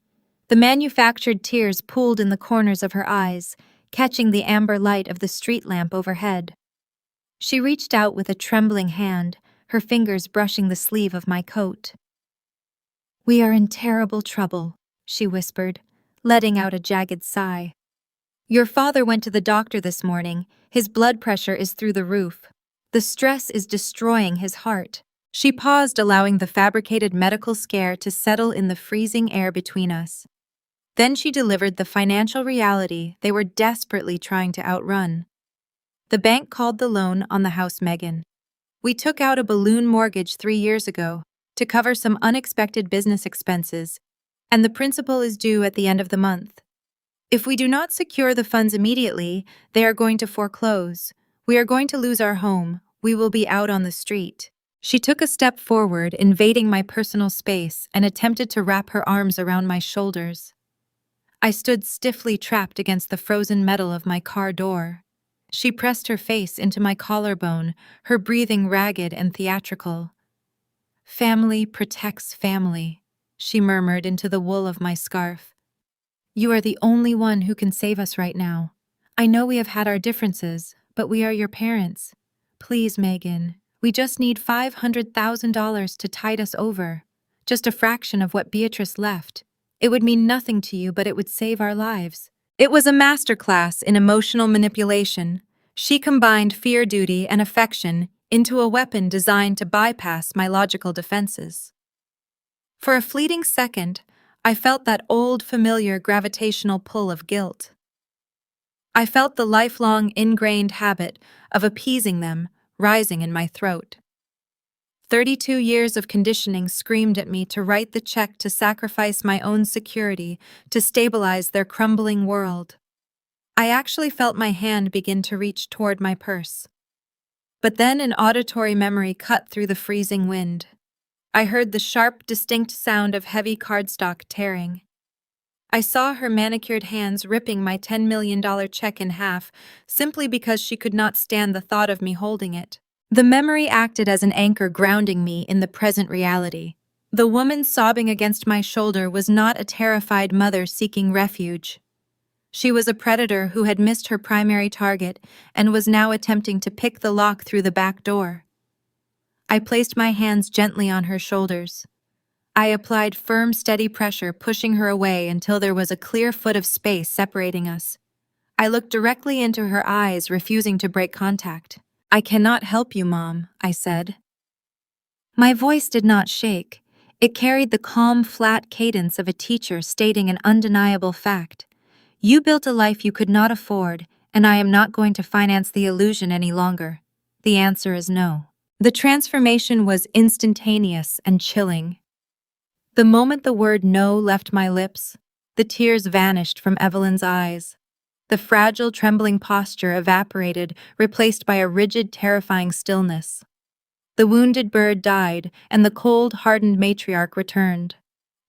The manufactured tears pooled in the corners of her eyes, catching the amber light of the street lamp overhead. She reached out with a trembling hand, her fingers brushing the sleeve of my coat. "We are in terrible trouble," she whispered, letting out a jagged sigh. "Your father went to the doctor this morning. His blood pressure is through the roof. The stress is destroying his heart." She paused, allowing the fabricated medical scare to settle in the freezing air between us. Then she delivered the financial reality they were desperately trying to outrun. The bank called the loan on the house Megan. We took out a balloon mortgage 3 years ago to cover some unexpected business expenses, and the principal is due at the end of the month. If we do not secure the funds immediately, they are going to foreclose. We are going to lose our home. We will be out on the street. She took a step forward, invading my personal space, and attempted to wrap her arms around my shoulders. I stood stiffly trapped against the frozen metal of my car door. She pressed her face into my collarbone, her breathing ragged and theatrical. "Family protects family," she murmured into the wool of my scarf. "You are the only one who can save us right now. I know we have had our differences, but we are your parents. Please, Megan, we just need $500,000 to tide us over. Just a fraction of what Beatrice left. It would mean nothing to you, but it would save our lives." It was a masterclass in emotional manipulation. She combined fear, duty, and affection into a weapon designed to bypass my logical defenses. For a fleeting second, I felt that old, familiar gravitational pull of guilt. I felt the lifelong, ingrained habit of appeasing them rising in my throat. 32 years of conditioning screamed at me to write the check to sacrifice my own security to stabilize their crumbling world. I actually felt my hand begin to reach toward my purse. But then an auditory memory cut through the freezing wind. I heard the sharp, distinct sound of heavy cardstock tearing. I saw her manicured hands ripping my $10 million check in half simply because she could not stand the thought of me holding it. The memory acted as an anchor grounding me in the present reality. The woman sobbing against my shoulder was not a terrified mother seeking refuge. She was a predator who had missed her primary target and was now attempting to pick the lock through the back door. I placed my hands gently on her shoulders. I applied firm, steady pressure, pushing her away until there was a clear foot of space separating us. I looked directly into her eyes, refusing to break contact. "I cannot help you, Mom," I said. My voice did not shake. It carried the calm, flat cadence of a teacher stating an undeniable fact. "You built a life you could not afford, and I am not going to finance the illusion any longer." The answer is no. The transformation was instantaneous and chilling. The moment the word no left my lips, the tears vanished from Evelyn's eyes. The fragile, trembling posture evaporated, replaced by a rigid, terrifying stillness. The wounded bird died, and the cold, hardened matriarch returned.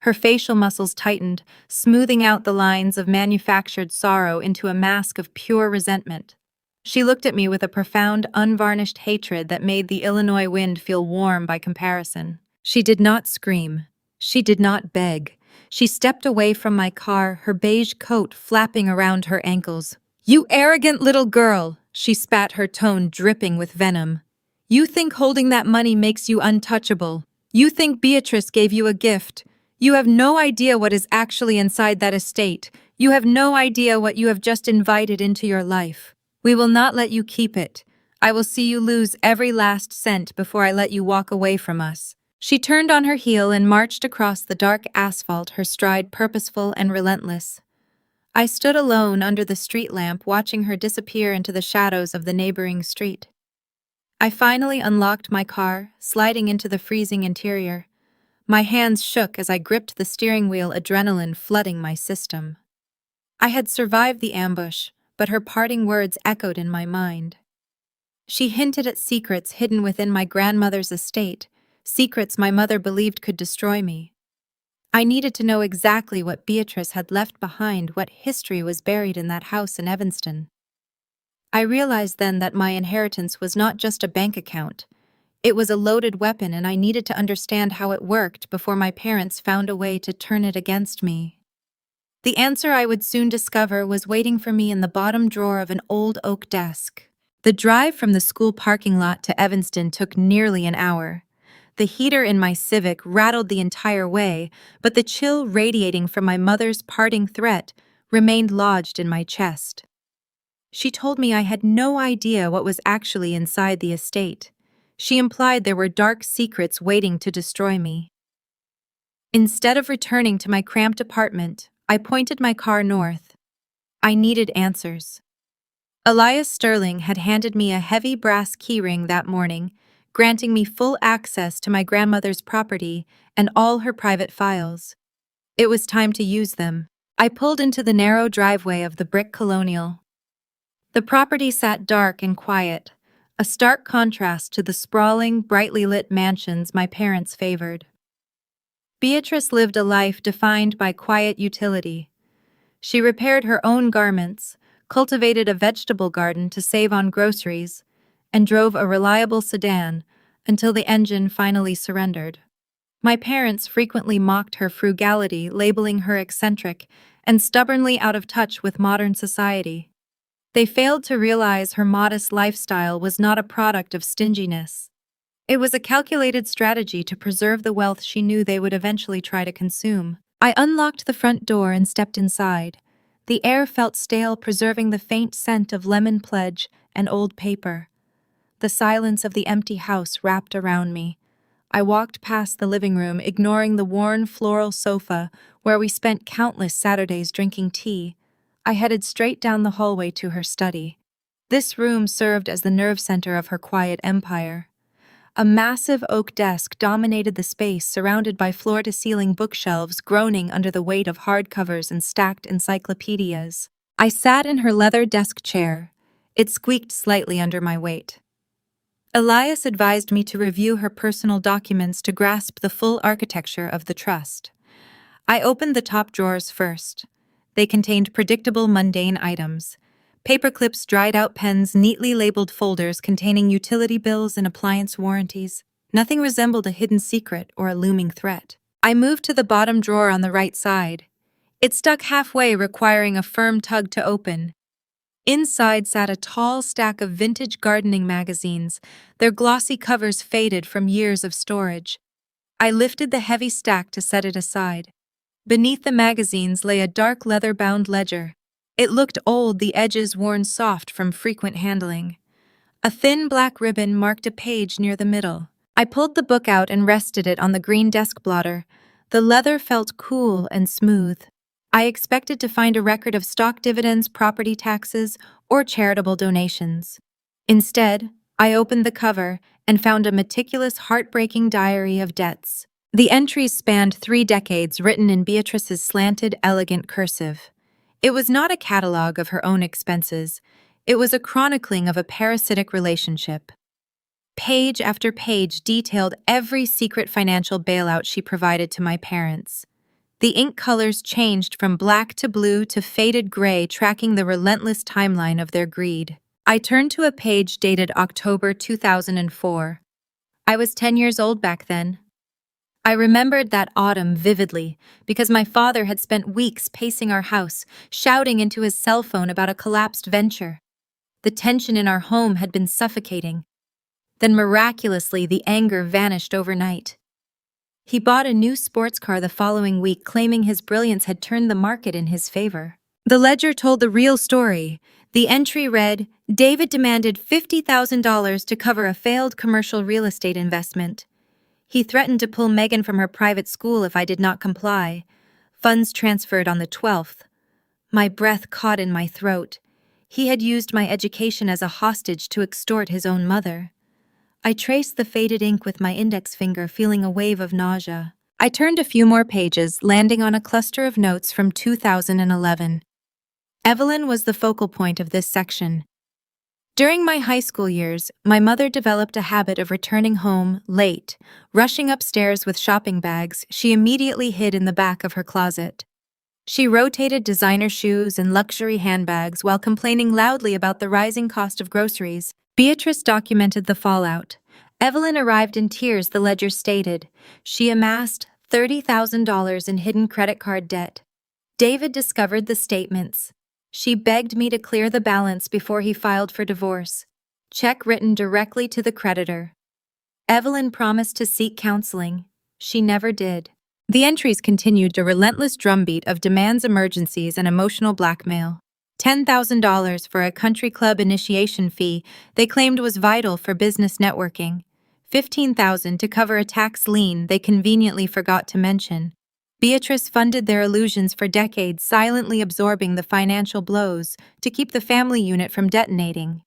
Her facial muscles tightened, smoothing out the lines of manufactured sorrow into a mask of pure resentment. She looked at me with a profound, unvarnished hatred that made the Illinois wind feel warm by comparison. She did not scream. She did not beg. She stepped away from my car, her beige coat flapping around her ankles. "You arrogant little girl!" She spat, her tone dripping with venom. "You think holding that money makes you untouchable. You think Beatrice gave you a gift. You have no idea what is actually inside that estate. You have no idea what you have just invited into your life. We will not let you keep it. I will see you lose every last cent before I let you walk away from us." She turned on her heel and marched across the dark asphalt, her stride purposeful and relentless. I stood alone under the street lamp, watching her disappear into the shadows of the neighboring street. I finally unlocked my car, sliding into the freezing interior. My hands shook as I gripped the steering wheel, adrenaline flooding my system. I had survived the ambush, but her parting words echoed in my mind. She hinted at secrets hidden within my grandmother's estate, secrets my mother believed could destroy me. I needed to know exactly what Beatrice had left behind, what history was buried in that house in Evanston. I realized then that my inheritance was not just a bank account. It was a loaded weapon, and I needed to understand how it worked before my parents found a way to turn it against me. The answer I would soon discover was waiting for me in the bottom drawer of an old oak desk. The drive from the school parking lot to Evanston took nearly an hour. The heater in my Civic rattled the entire way, but the chill radiating from my mother's parting threat remained lodged in my chest. She told me I had no idea what was actually inside the estate. She implied there were dark secrets waiting to destroy me. Instead of returning to my cramped apartment, I pointed my car north. I needed answers. Elias Sterling had handed me a heavy brass keyring that morning, granting me full access to my grandmother's property and all her private files. It was time to use them. I pulled into the narrow driveway of the brick colonial. The property sat dark and quiet, a stark contrast to the sprawling, brightly lit mansions my parents favored. Beatrice lived a life defined by quiet utility. She repaired her own garments, cultivated a vegetable garden to save on groceries, and drove a reliable sedan until the engine finally surrendered. My parents frequently mocked her frugality, labeling her eccentric and stubbornly out of touch with modern society. They failed to realize her modest lifestyle was not a product of stinginess. It was a calculated strategy to preserve the wealth she knew they would eventually try to consume. I unlocked the front door and stepped inside. The air felt stale, preserving the faint scent of lemon pledge and old paper. The silence of the empty house wrapped around me. I walked past the living room, ignoring the worn floral sofa where we spent countless Saturdays drinking tea. I headed straight down the hallway to her study. This room served as the nerve center of her quiet empire. A massive oak desk dominated the space, surrounded by floor-to-ceiling bookshelves groaning under the weight of hardcovers and stacked encyclopedias. I sat in her leather desk chair. It squeaked slightly under my weight. Elias advised me to review her personal documents to grasp the full architecture of the trust. I opened the top drawers first. They contained predictable, mundane items: paperclips, dried-out pens, neatly labeled folders containing utility bills and appliance warranties. Nothing resembled a hidden secret or a looming threat. I moved to the bottom drawer on the right side. It stuck halfway, requiring a firm tug to open. Inside sat a tall stack of vintage gardening magazines, their glossy covers faded from years of storage. I lifted the heavy stack to set it aside. Beneath the magazines lay a dark leather-bound ledger. It looked old, the edges worn soft from frequent handling. A thin black ribbon marked a page near the middle. I pulled the book out and rested it on the green desk blotter. The leather felt cool and smooth. I expected to find a record of stock dividends, property taxes, or charitable donations. Instead, I opened the cover and found a meticulous, heartbreaking diary of debts. The entries spanned 3 decades, written in Beatrice's slanted, elegant cursive. It was not a catalog of her own expenses. It was a chronicling of a parasitic relationship. Page after page detailed every secret financial bailout she provided to my parents. The ink colors changed from black to blue to faded gray, tracking the relentless timeline of their greed. I turned to a page dated October 2004. I was 10 years old back then. I remembered that autumn vividly because my father had spent weeks pacing our house, shouting into his cell phone about a collapsed venture. The tension in our home had been suffocating. Then miraculously, the anger vanished overnight. He bought a new sports car the following week, claiming his brilliance had turned the market in his favor. The ledger told the real story. The entry read, "David demanded $50,000 to cover a failed commercial real estate investment. He threatened to pull Megan from her private school if I did not comply. Funds transferred on the 12th. My breath caught in my throat. He had used my education as a hostage to extort his own mother. I traced the faded ink with my index finger, feeling a wave of nausea. I turned a few more pages, landing on a cluster of notes from 2011. Evelyn was the focal point of this section. During my high school years, my mother developed a habit of returning home late. Rushing upstairs with shopping bags she immediately hid in the back of her closet. She rotated designer shoes and luxury handbags while complaining loudly about the rising cost of groceries. Beatrice documented the fallout. Evelyn arrived in tears, the ledger stated. She amassed $30,000 in hidden credit card debt. David discovered the statements. She begged me to clear the balance before he filed for divorce. Check written directly to the creditor. Evelyn promised to seek counseling. She never did. The entries continued a relentless drumbeat of demands, emergencies, and emotional blackmail. $10,000 for a country club initiation fee they claimed was vital for business networking. $15,000 to cover a tax lien they conveniently forgot to mention. Beatrice funded their illusions for decades, silently absorbing the financial blows to keep the family unit from detonating.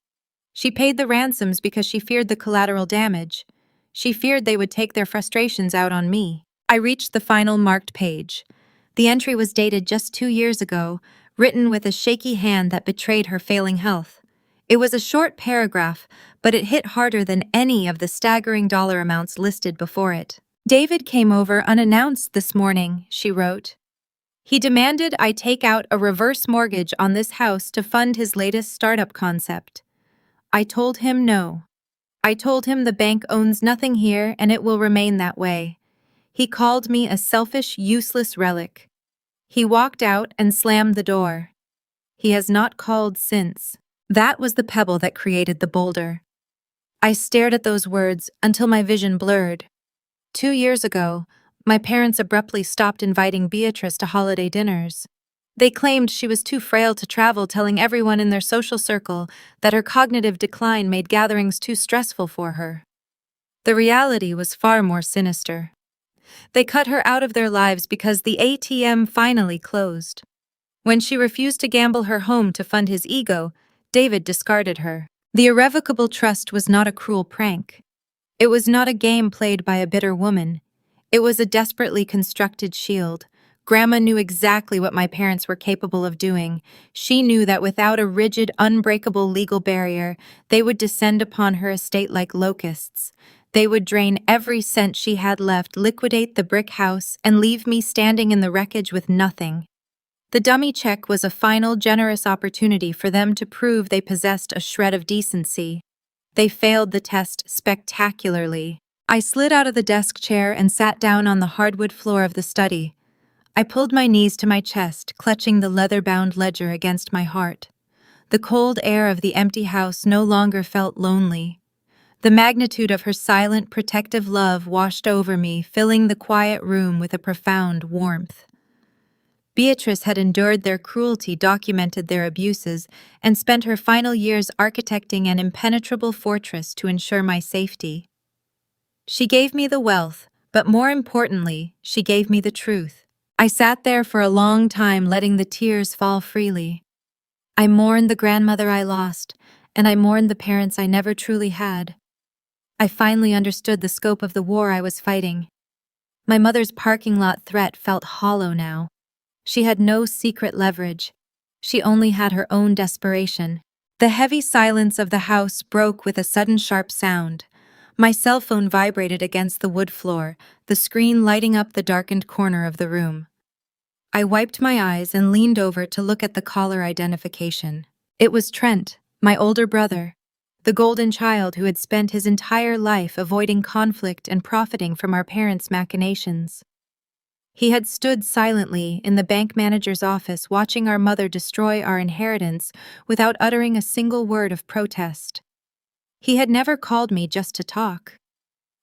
She paid the ransoms because she feared the collateral damage. She feared they would take their frustrations out on me. I reached the final marked page. The entry was dated just 2 years ago, written with a shaky hand that betrayed her failing health. It was a short paragraph, but it hit harder than any of the staggering dollar amounts listed before it. David came over unannounced this morning, she wrote. He demanded I take out a reverse mortgage on this house to fund his latest startup concept. I told him no. I told him the bank owns nothing here and it will remain that way. He called me a selfish, useless relic. He walked out and slammed the door. He has not called since. That was the pebble that created the boulder. I stared at those words until my vision blurred. 2 years ago, my parents abruptly stopped inviting Beatrice to holiday dinners. They claimed she was too frail to travel, telling everyone in their social circle that her cognitive decline made gatherings too stressful for her. The reality was far more sinister. They cut her out of their lives because the ATM finally closed. When she refused to gamble her home to fund his ego, David discarded her. The irrevocable trust was not a cruel prank. It was not a game played by a bitter woman. It was a desperately constructed shield. Grandma knew exactly what my parents were capable of doing. She knew that without a rigid, unbreakable legal barrier, they would descend upon her estate like locusts. They would drain every cent she had left, liquidate the brick house, and leave me standing in the wreckage with nothing. The dummy check was a final, generous opportunity for them to prove they possessed a shred of decency. They failed the test spectacularly. I slid out of the desk chair and sat down on the hardwood floor of the study. I pulled my knees to my chest, clutching the leather-bound ledger against my heart. The cold air of the empty house no longer felt lonely. The magnitude of her silent, protective love washed over me, filling the quiet room with a profound warmth. Beatrice had endured their cruelty, documented their abuses, and spent her final years architecting an impenetrable fortress to ensure my safety. She gave me the wealth, but more importantly, she gave me the truth. I sat there for a long time, letting the tears fall freely. I mourned the grandmother I lost, and I mourned the parents I never truly had. I finally understood the scope of the war I was fighting. My mother's parking lot threat felt hollow now. She had no secret leverage. She only had her own desperation. The heavy silence of the house broke with a sudden sharp sound. My cell phone vibrated against the wood floor, the screen lighting up the darkened corner of the room. I wiped my eyes and leaned over to look at the caller identification. It was Trent, my older brother, the golden child who had spent his entire life avoiding conflict and profiting from our parents' machinations. He had stood silently in the bank manager's office watching our mother destroy our inheritance without uttering a single word of protest. He had never called me just to talk.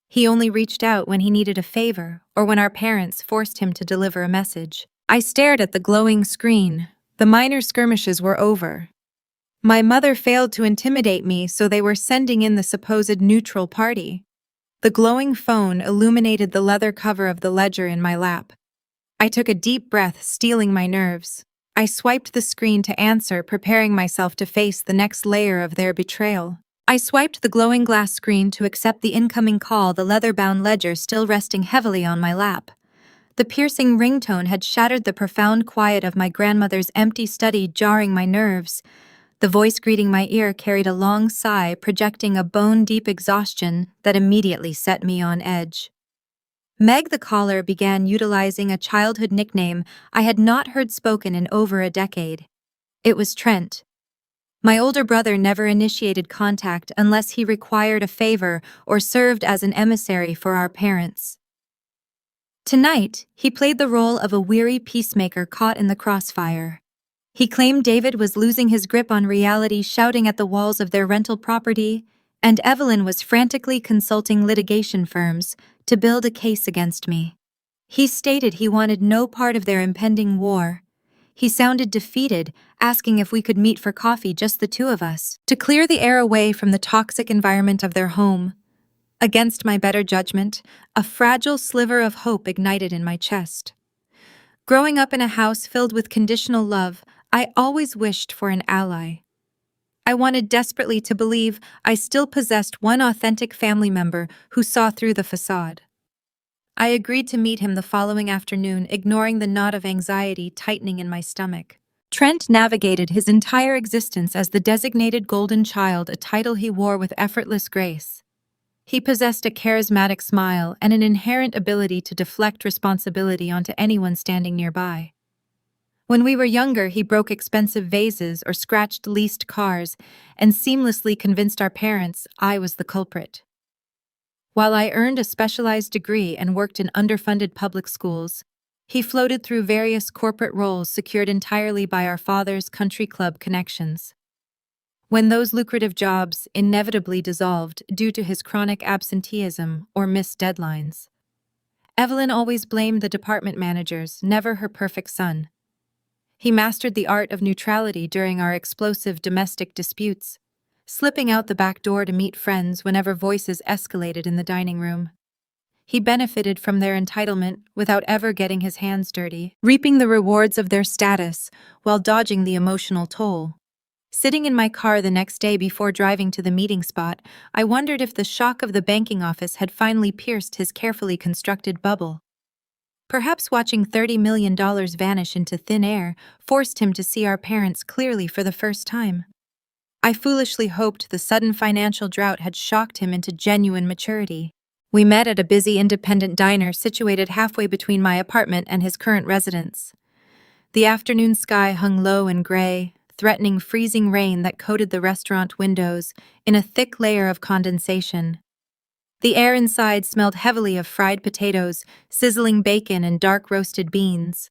He only reached out when he needed a favor or when our parents forced him to deliver a message. I stared at the glowing screen. The minor skirmishes were over. My mother failed to intimidate me, so they were sending in the supposed neutral party. The glowing phone illuminated the leather cover of the ledger in my lap. I took a deep breath, steeling my nerves. I swiped the screen to answer, preparing myself to face the next layer of their betrayal. I swiped the glowing glass screen to accept the incoming call, the leather-bound ledger still resting heavily on my lap. The piercing ringtone had shattered the profound quiet of my grandmother's empty study, jarring my nerves. The voice greeting my ear carried a long sigh, projecting a bone-deep exhaustion that immediately set me on edge. Meg, the caller, began utilizing a childhood nickname I had not heard spoken in over a decade. It was Trent. My older brother never initiated contact unless he required a favor or served as an emissary for our parents. Tonight, he played the role of a weary peacemaker caught in the crossfire. He claimed David was losing his grip on reality, shouting at the walls of their rental property, and Evelyn was frantically consulting litigation firms to build a case against me. He stated he wanted no part of their impending war. He sounded defeated, asking if we could meet for coffee, just the two of us, to clear the air away from the toxic environment of their home. Against my better judgment, a fragile sliver of hope ignited in my chest. Growing up in a house filled with conditional love, I always wished for an ally. I wanted desperately to believe I still possessed one authentic family member who saw through the facade. I agreed to meet him the following afternoon, ignoring the knot of anxiety tightening in my stomach. Trent navigated his entire existence as the designated golden child, a title he wore with effortless grace. He possessed a charismatic smile and an inherent ability to deflect responsibility onto anyone standing nearby. When we were younger, he broke expensive vases or scratched leased cars and seamlessly convinced our parents I was the culprit. While I earned a specialized degree and worked in underfunded public schools, he floated through various corporate roles secured entirely by our father's country club connections. When those lucrative jobs inevitably dissolved due to his chronic absenteeism or missed deadlines, Evelyn always blamed the department managers, never her perfect son. He mastered the art of neutrality during our explosive domestic disputes, slipping out the back door to meet friends whenever voices escalated in the dining room. He benefited from their entitlement without ever getting his hands dirty, reaping the rewards of their status while dodging the emotional toll. Sitting in my car the next day before driving to the meeting spot, I wondered if the shock of the banking office had finally pierced his carefully constructed bubble. Perhaps watching $30 million vanish into thin air forced him to see our parents clearly for the first time. I foolishly hoped the sudden financial drought had shocked him into genuine maturity. We met at a busy independent diner situated halfway between my apartment and his current residence. The afternoon sky hung low and gray, threatening freezing rain that coated the restaurant windows in a thick layer of condensation. The air inside smelled heavily of fried potatoes, sizzling bacon, and dark roasted beans.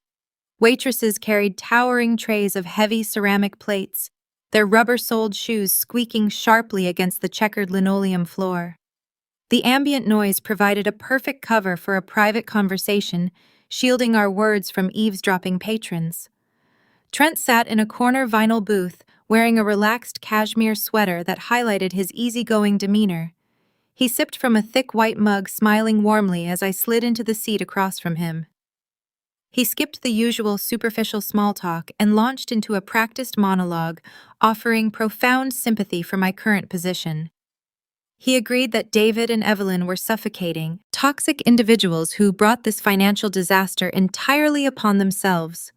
Waitresses carried towering trays of heavy ceramic plates, their rubber-soled shoes squeaking sharply against the checkered linoleum floor. The ambient noise provided a perfect cover for a private conversation, shielding our words from eavesdropping patrons. Trent sat in a corner vinyl booth, wearing a relaxed cashmere sweater that highlighted his easygoing demeanor. He sipped from a thick white mug, smiling warmly as I slid into the seat across from him. He skipped the usual superficial small talk and launched into a practiced monologue, offering profound sympathy for my current position. He agreed that David and Evelyn were suffocating, toxic individuals who brought this financial disaster entirely upon themselves.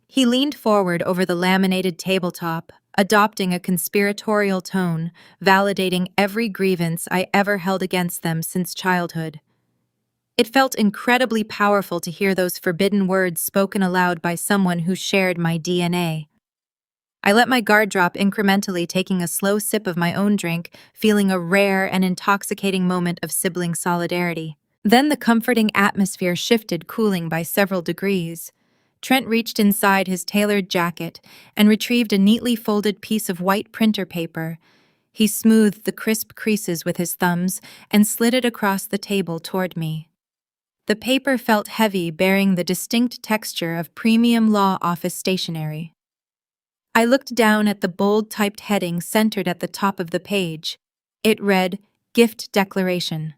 He leaned forward over the laminated tabletop, adopting a conspiratorial tone, validating every grievance I ever held against them since childhood. It felt incredibly powerful to hear those forbidden words spoken aloud by someone who shared my DNA. I let my guard drop incrementally, taking a slow sip of my own drink, feeling a rare and intoxicating moment of sibling solidarity. Then the comforting atmosphere shifted, cooling by several degrees. Trent reached inside his tailored jacket and retrieved a neatly folded piece of white printer paper. He smoothed the crisp creases with his thumbs and slid it across the table toward me. The paper felt heavy, bearing the distinct texture of premium law office stationery. I looked down at the bold typed heading centered at the top of the page. It read, "Gift Declaration."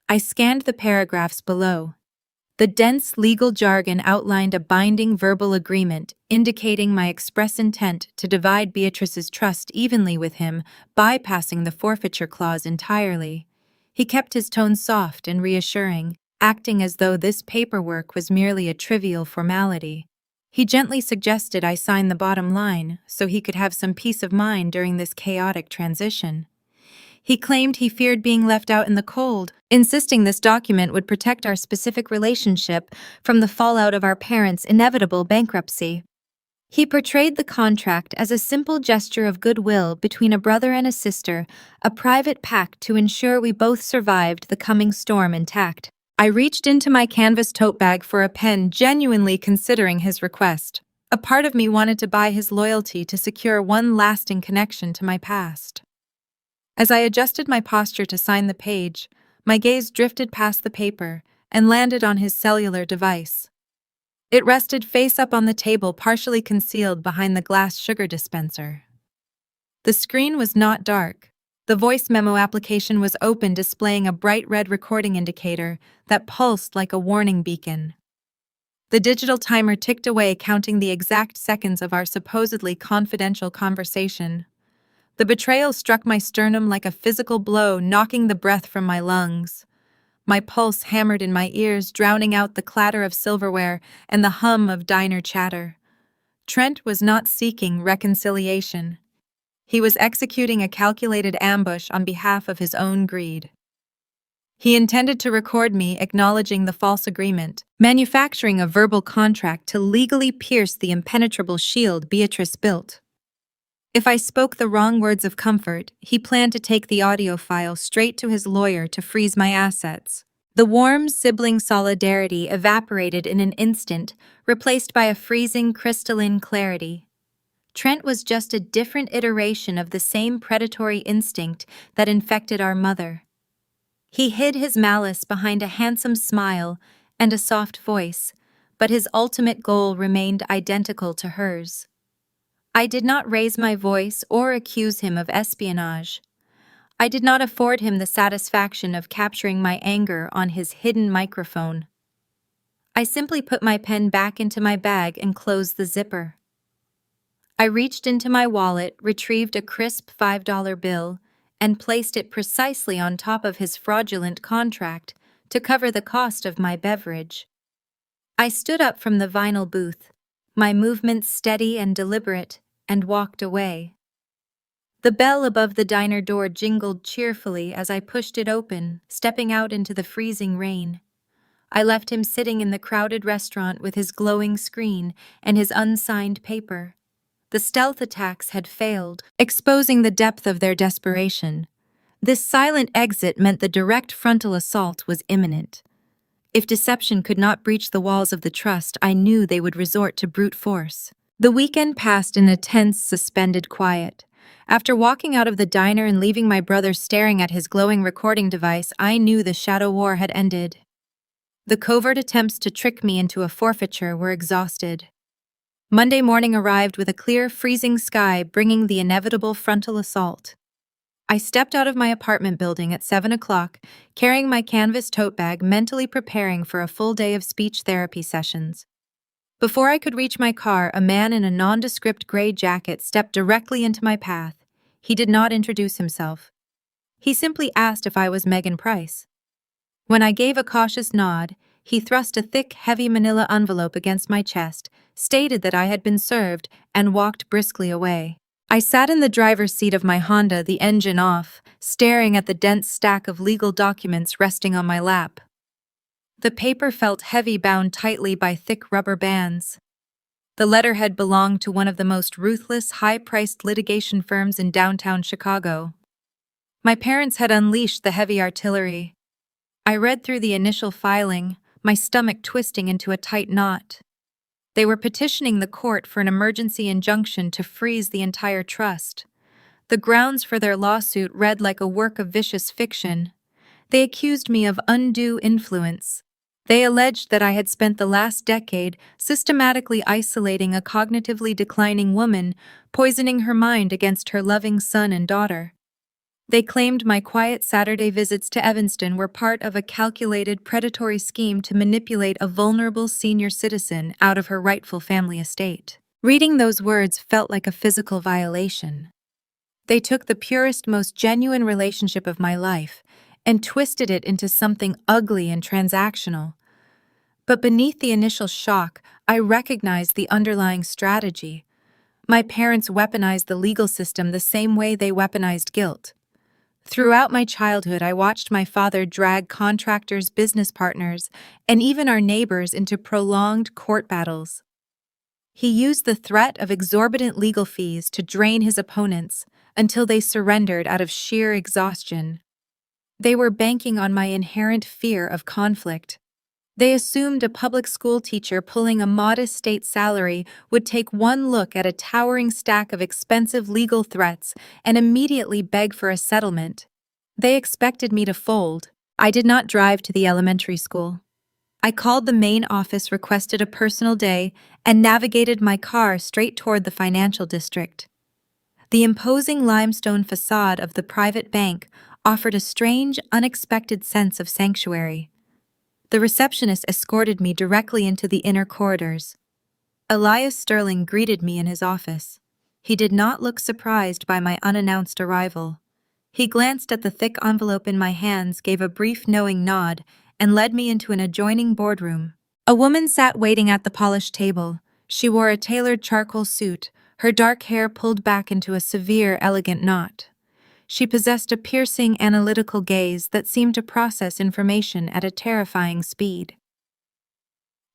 I scanned the paragraphs below. The dense legal jargon outlined a binding verbal agreement indicating my express intent to divide Beatrice's trust evenly with him, bypassing the forfeiture clause entirely. He kept his tone soft and reassuring, acting as though this paperwork was merely a trivial formality. He gently suggested I sign the bottom line so he could have some peace of mind during this chaotic transition. He claimed he feared being left out in the cold, insisting this document would protect our specific relationship from the fallout of our parents' inevitable bankruptcy. He portrayed the contract as a simple gesture of goodwill between a brother and a sister, a private pact to ensure we both survived the coming storm intact. I reached into my canvas tote bag for a pen, genuinely considering his request. A part of me wanted to buy his loyalty to secure one lasting connection to my past. As I adjusted my posture to sign the page, my gaze drifted past the paper and landed on his cellular device. It rested face up on the table, partially concealed behind the glass sugar dispenser. The screen was not dark. The voice memo application was open, displaying a bright red recording indicator that pulsed like a warning beacon. The digital timer ticked away, counting the exact seconds of our supposedly confidential conversation. The betrayal struck my sternum like a physical blow, knocking the breath from my lungs. My pulse hammered in my ears, drowning out the clatter of silverware and the hum of diner chatter. Trent was not seeking reconciliation. He was executing a calculated ambush on behalf of his own greed. He intended to record me acknowledging the false agreement, manufacturing a verbal contract to legally pierce the impenetrable shield Beatrice built. If I spoke the wrong words of comfort, he planned to take the audio file straight to his lawyer to freeze my assets. The warm sibling solidarity evaporated in an instant, replaced by a freezing crystalline clarity. Trent was just a different iteration of the same predatory instinct that infected our mother. He hid his malice behind a handsome smile and a soft voice, but his ultimate goal remained identical to hers. I did not raise my voice or accuse him of espionage. I did not afford him the satisfaction of capturing my anger on his hidden microphone. I simply put my pen back into my bag and closed the zipper. I reached into my wallet, retrieved a crisp $5 bill, and placed it precisely on top of his fraudulent contract to cover the cost of my beverage. I stood up from the vinyl booth, my movements steady and deliberate, and walked away. The bell above the diner door jingled cheerfully as I pushed it open, stepping out into the freezing rain. I left him sitting in the crowded restaurant with his glowing screen and his unsigned paper. The stealth attacks had failed, exposing the depth of their desperation. This silent exit meant the direct frontal assault was imminent. If deception could not breach the walls of the trust, I knew they would resort to brute force. The weekend passed in a tense, suspended quiet. After walking out of the diner and leaving my brother staring at his glowing recording device, I knew the shadow war had ended. The covert attempts to trick me into a forfeiture were exhausted. Monday morning arrived with a clear, freezing sky, bringing the inevitable frontal assault. I stepped out of my apartment building at 7 o'clock, carrying my canvas tote bag, mentally preparing for a full day of speech therapy sessions. Before I could reach my car, a man in a nondescript gray jacket stepped directly into my path. He did not introduce himself. He simply asked if I was Megan Price. When I gave a cautious nod, he thrust a thick, heavy manila envelope against my chest, stated that I had been served, and walked briskly away. I sat in the driver's seat of my Honda, the engine off, staring at the dense stack of legal documents resting on my lap. The paper felt heavy, bound tightly by thick rubber bands. The letterhead belonged to one of the most ruthless, high-priced litigation firms in downtown Chicago. My parents had unleashed the heavy artillery. I read through the initial filing, my stomach twisting into a tight knot. They were petitioning the court for an emergency injunction to freeze the entire trust. The grounds for their lawsuit read like a work of vicious fiction. They accused me of undue influence. They alleged that I had spent the last decade systematically isolating a cognitively declining woman, poisoning her mind against her loving son and daughter. They claimed my quiet Saturday visits to Evanston were part of a calculated predatory scheme to manipulate a vulnerable senior citizen out of her rightful family estate. Reading those words felt like a physical violation. They took the purest, most genuine relationship of my life and twisted it into something ugly and transactional. But beneath the initial shock, I recognized the underlying strategy. My parents weaponized the legal system the same way they weaponized guilt. Throughout my childhood, I watched my father drag contractors, business partners, and even our neighbors into prolonged court battles. He used the threat of exorbitant legal fees to drain his opponents until they surrendered out of sheer exhaustion. They were banking on my inherent fear of conflict. They assumed a public school teacher pulling a modest state salary would take one look at a towering stack of expensive legal threats and immediately beg for a settlement. They expected me to fold. I did not drive to the elementary school. I called the main office, requested a personal day, and navigated my car straight toward the financial district. The imposing limestone facade of the private bank offered a strange, unexpected sense of sanctuary. The receptionist escorted me directly into the inner corridors. Elias Sterling greeted me in his office. He did not look surprised by my unannounced arrival. He glanced at the thick envelope in my hands, gave a brief knowing nod, and led me into an adjoining boardroom. A woman sat waiting at the polished table. She wore a tailored charcoal suit, her dark hair pulled back into a severe, elegant knot. She possessed a piercing, analytical gaze that seemed to process information at a terrifying speed.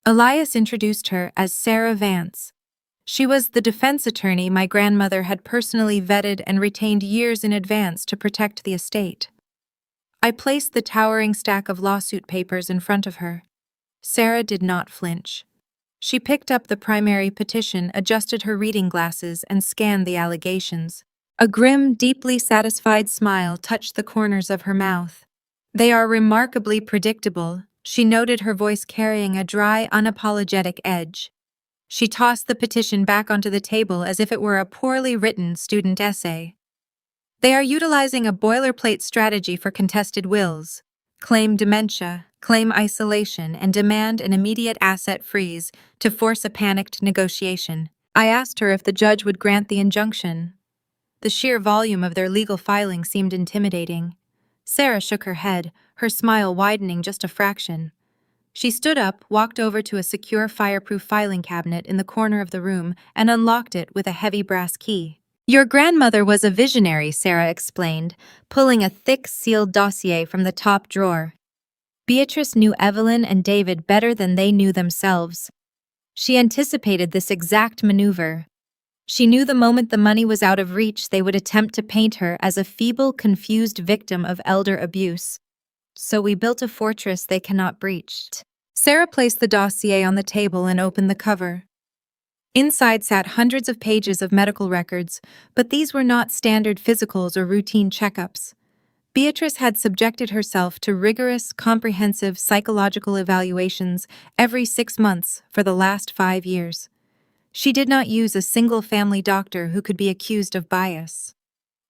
Elias introduced her as Sarah Vance. She was the defense attorney my grandmother had personally vetted and retained years in advance to protect the estate. I placed the towering stack of lawsuit papers in front of her. Sarah did not flinch. She picked up the primary petition, adjusted her reading glasses, and scanned the allegations. A grim, deeply satisfied smile touched the corners of her mouth. "They are remarkably predictable," she noted, her voice carrying a dry, unapologetic edge. She tossed the petition back onto the table as if it were a poorly written student essay. "They are utilizing a boilerplate strategy for contested wills. Claim dementia, claim isolation, and demand an immediate asset freeze to force a panicked negotiation." I asked her if the judge would grant the injunction. The sheer volume of their legal filing seemed intimidating. Sarah shook her head, her smile widening just a fraction. She stood up, walked over to a secure fireproof filing cabinet in the corner of the room, and unlocked it with a heavy brass key. "Your grandmother was a visionary," Sarah explained, pulling a thick, sealed dossier from the top drawer. "Beatrice knew Evelyn and David better than they knew themselves. She anticipated this exact maneuver. She knew the moment the money was out of reach, they would attempt to paint her as a feeble, confused victim of elder abuse. So we built a fortress they cannot breach." Sarah placed the dossier on the table and opened the cover. Inside sat hundreds of pages of medical records, but these were not standard physicals or routine checkups. Beatrice had subjected herself to rigorous, comprehensive psychological evaluations every 6 months for the last 5 years. She did not use a single family doctor who could be accused of bias.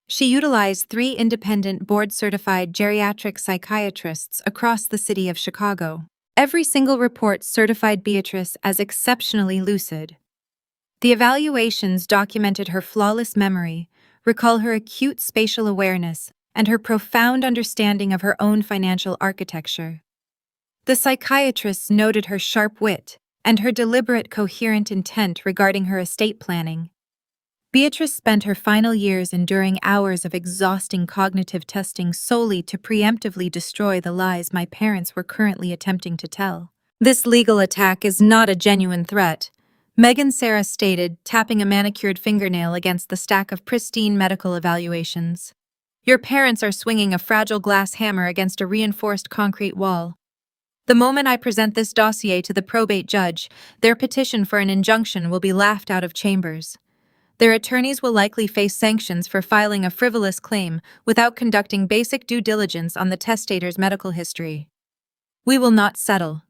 She utilized 3 independent board-certified geriatric psychiatrists across the city of Chicago. Every single report certified Beatrice as exceptionally lucid. The evaluations documented her flawless memory, recall her acute spatial awareness, and her profound understanding of her own financial architecture. The psychiatrists noted her sharp wit and her deliberate, coherent intent regarding her estate planning. Beatrice spent her final years enduring hours of exhausting cognitive testing solely to preemptively destroy the lies my parents were currently attempting to tell. "This legal attack is not a genuine threat," Megan Sarah stated, tapping a manicured fingernail against the stack of pristine medical evaluations. "Your parents are swinging a fragile glass hammer against a reinforced concrete wall. The moment I present this dossier to the probate judge, their petition for an injunction will be laughed out of chambers. Their attorneys will likely face sanctions for filing a frivolous claim without conducting basic due diligence on the testator's medical history. We will not settle.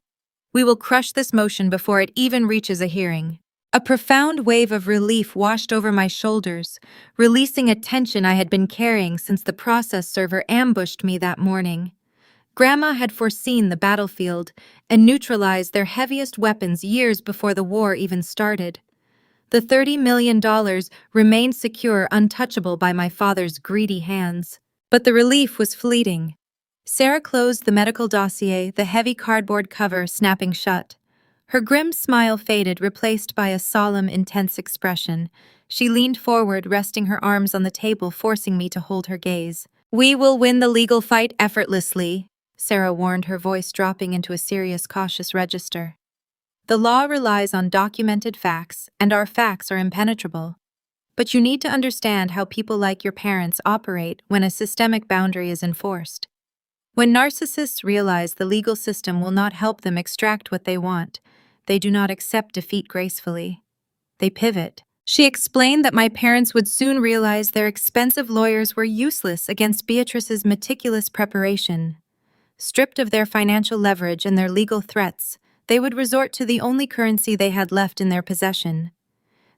We will crush this motion before it even reaches a hearing." A profound wave of relief washed over my shoulders, releasing a tension I had been carrying since the process server ambushed me that morning. Grandma had foreseen the battlefield and neutralized their heaviest weapons years before the war even started. The $30 million remained secure, untouchable by my father's greedy hands. But the relief was fleeting. Sarah closed the medical dossier, the heavy cardboard cover snapping shut. Her grim smile faded, replaced by a solemn, intense expression. She leaned forward, resting her arms on the table, forcing me to hold her gaze. "We will win the legal fight effortlessly," Sarah warned, her voice dropping into a serious, cautious register. "The law relies on documented facts, and our facts are impenetrable. But you need to understand how people like your parents operate when a systemic boundary is enforced. When narcissists realize the legal system will not help them extract what they want, they do not accept defeat gracefully. They pivot." She explained that my parents would soon realize their expensive lawyers were useless against Beatrice's meticulous preparation. Stripped of their financial leverage and their legal threats, they would resort to the only currency they had left in their possession.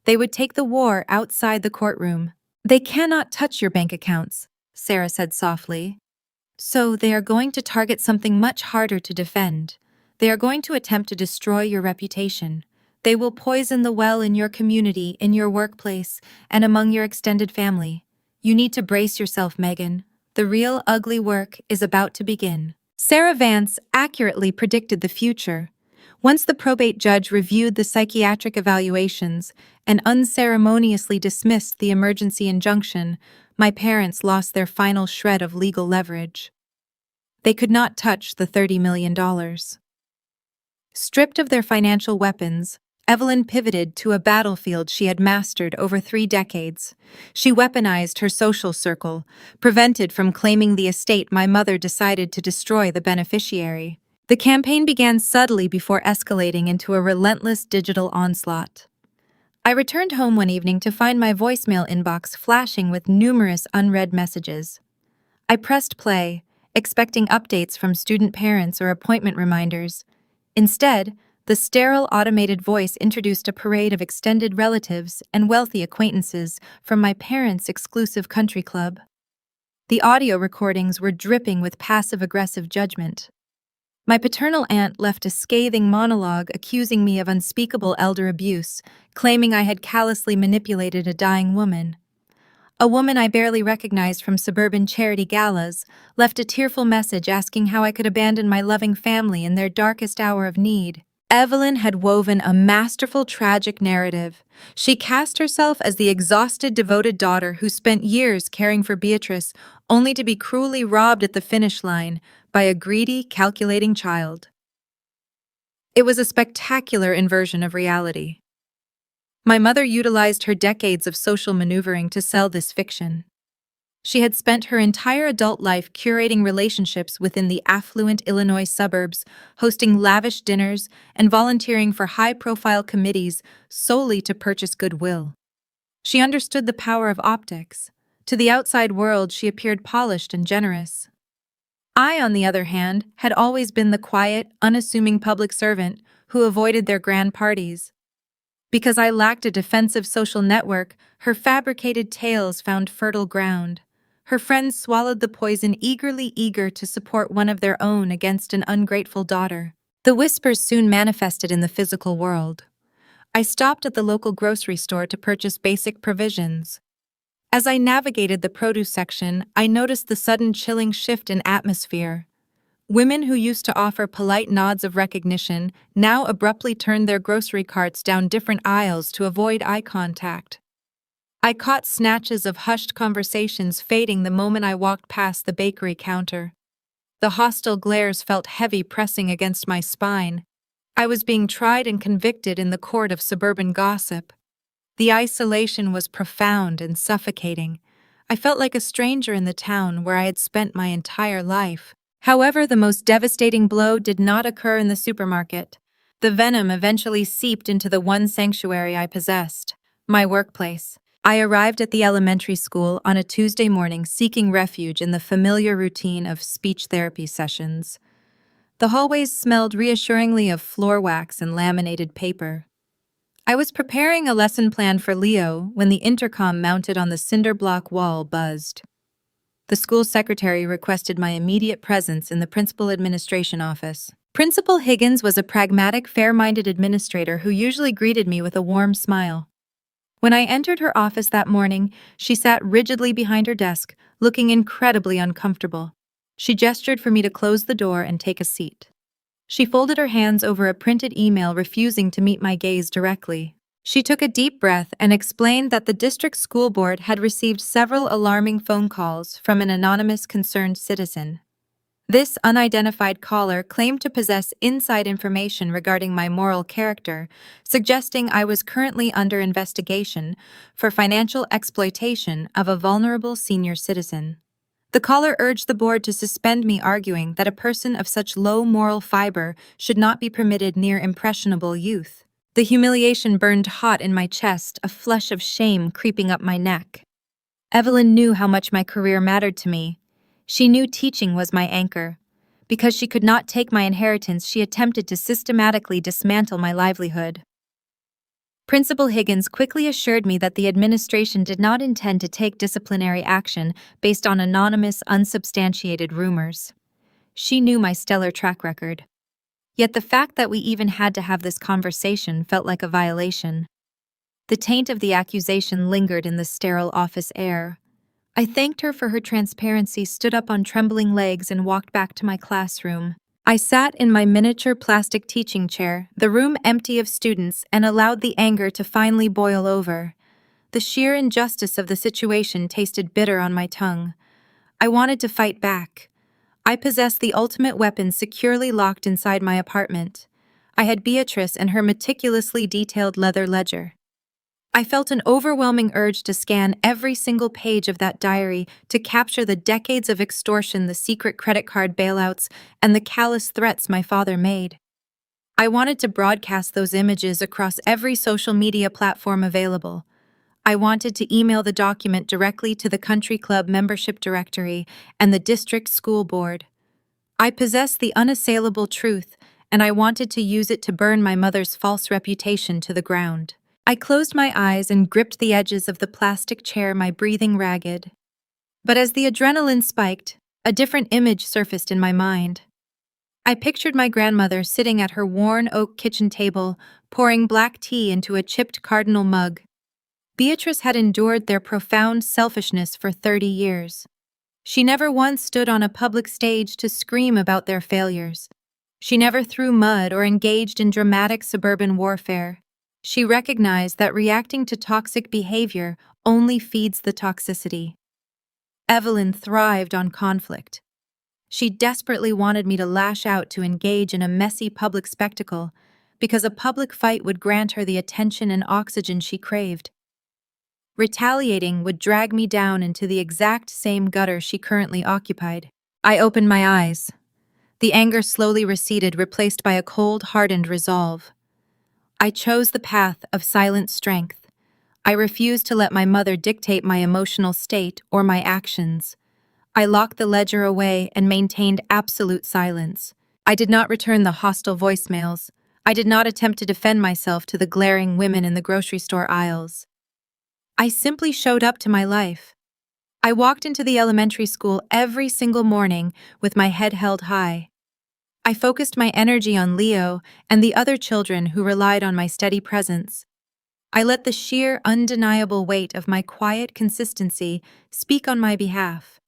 They would take the war outside the courtroom. "They cannot touch your bank accounts," Sarah said softly. "So they are going to target something much harder to defend. They are going to attempt to destroy your reputation. They will poison the well in your community, in your workplace, and among your extended family. You need to brace yourself, Megan. The real ugly work is about to begin." Sarah Vance accurately predicted the future. Once the probate judge reviewed the psychiatric evaluations and unceremoniously dismissed the emergency injunction, my parents lost their final shred of legal leverage. They could not touch the $30 million. Stripped of their financial weapons, Evelyn pivoted to a battlefield she had mastered over 3 decades. She weaponized her social circle, prevented from claiming the estate my mother decided to destroy the beneficiary. The campaign began subtly before escalating into a relentless digital onslaught. I returned home one evening to find my voicemail inbox flashing with numerous unread messages. I pressed play, expecting updates from student parents or appointment reminders. Instead, the sterile automated voice introduced a parade of extended relatives and wealthy acquaintances from my parents' exclusive country club. The audio recordings were dripping with passive-aggressive judgment. My paternal aunt left a scathing monologue accusing me of unspeakable elder abuse, claiming I had callously manipulated a dying woman. A woman I barely recognized from suburban charity galas left a tearful message asking how I could abandon my loving family in their darkest hour of need. Evelyn had woven a masterful tragic narrative. She cast herself as the exhausted, devoted daughter who spent years caring for Beatrice, only to be cruelly robbed at the finish line by a greedy, calculating child. It was a spectacular inversion of reality. My mother utilized her decades of social maneuvering to sell this fiction. She had spent her entire adult life curating relationships within the affluent Illinois suburbs, hosting lavish dinners, and volunteering for high-profile committees solely to purchase goodwill. She understood the power of optics. To the outside world, she appeared polished and generous. I, on the other hand, had always been the quiet, unassuming public servant who avoided their grand parties. Because I lacked a defensive social network, her fabricated tales found fertile ground. Her friends swallowed the poison, eager to support one of their own against an ungrateful daughter. The whispers soon manifested in the physical world. I stopped at the local grocery store to purchase basic provisions. As I navigated the produce section, I noticed the sudden chilling shift in atmosphere. Women who used to offer polite nods of recognition now abruptly turned their grocery carts down different aisles to avoid eye contact. I caught snatches of hushed conversations fading the moment I walked past the bakery counter. The hostile glares felt heavy pressing against my spine. I was being tried and convicted in the court of suburban gossip. The isolation was profound and suffocating. I felt like a stranger in the town where I had spent my entire life. However, the most devastating blow did not occur in the supermarket. The venom eventually seeped into the one sanctuary I possessed, my workplace. I arrived at the elementary school on a Tuesday morning seeking refuge in the familiar routine of speech therapy sessions. The hallways smelled reassuringly of floor wax and laminated paper. I was preparing a lesson plan for Leo when the intercom mounted on the cinder block wall buzzed. The school secretary requested my immediate presence in the principal administration office. Principal Higgins was a pragmatic, fair-minded administrator who usually greeted me with a warm smile. When I entered her office that morning, she sat rigidly behind her desk, looking incredibly uncomfortable. She gestured for me to close the door and take a seat. She folded her hands over a printed email, refusing to meet my gaze directly. She took a deep breath and explained that the district school board had received several alarming phone calls from an anonymous concerned citizen. This unidentified caller claimed to possess inside information regarding my moral character, suggesting I was currently under investigation for financial exploitation of a vulnerable senior citizen. The caller urged the board to suspend me, arguing that a person of such low moral fiber should not be permitted near impressionable youth. The humiliation burned hot in my chest, a flush of shame creeping up my neck. Evelyn knew how much my career mattered to me. She knew teaching was my anchor. Because she could not take my inheritance, she attempted to systematically dismantle my livelihood. Principal Higgins quickly assured me that the administration did not intend to take disciplinary action based on anonymous, unsubstantiated rumors. She knew my stellar track record. Yet the fact that we even had to have this conversation felt like a violation. The taint of the accusation lingered in the sterile office air. I thanked her for her transparency, stood up on trembling legs, and walked back to my classroom. I sat in my miniature plastic teaching chair, the room empty of students, and allowed the anger to finally boil over. The sheer injustice of the situation tasted bitter on my tongue. I wanted to fight back. I possessed the ultimate weapon securely locked inside my apartment. I had Beatrice and her meticulously detailed leather ledger. I felt an overwhelming urge to scan every single page of that diary to capture the decades of extortion, the secret credit card bailouts, and the callous threats my father made. I wanted to broadcast those images across every social media platform available. I wanted to email the document directly to the country club membership directory and the district school board. I possessed the unassailable truth, and I wanted to use it to burn my mother's false reputation to the ground. I closed my eyes and gripped the edges of the plastic chair, my breathing ragged. But as the adrenaline spiked, a different image surfaced in my mind. I pictured my grandmother sitting at her worn oak kitchen table, pouring black tea into a chipped cardinal mug. Beatrice had endured their profound selfishness for 30 years. She never once stood on a public stage to scream about their failures. She never threw mud or engaged in dramatic suburban warfare. She recognized that reacting to toxic behavior only feeds the toxicity. Evelyn thrived on conflict. She desperately wanted me to lash out to engage in a messy public spectacle because a public fight would grant her the attention and oxygen she craved. Retaliating would drag me down into the exact same gutter she currently occupied. I opened my eyes. The anger slowly receded, replaced by a cold, hardened resolve. I chose the path of silent strength. I refused to let my mother dictate my emotional state or my actions. I locked the ledger away and maintained absolute silence. I did not return the hostile voicemails. I did not attempt to defend myself to the glaring women in the grocery store aisles. I simply showed up to my life. I walked into the elementary school every single morning with my head held high. I focused my energy on Leo and the other children who relied on my steady presence. I let the sheer, undeniable weight of my quiet consistency speak on my behalf.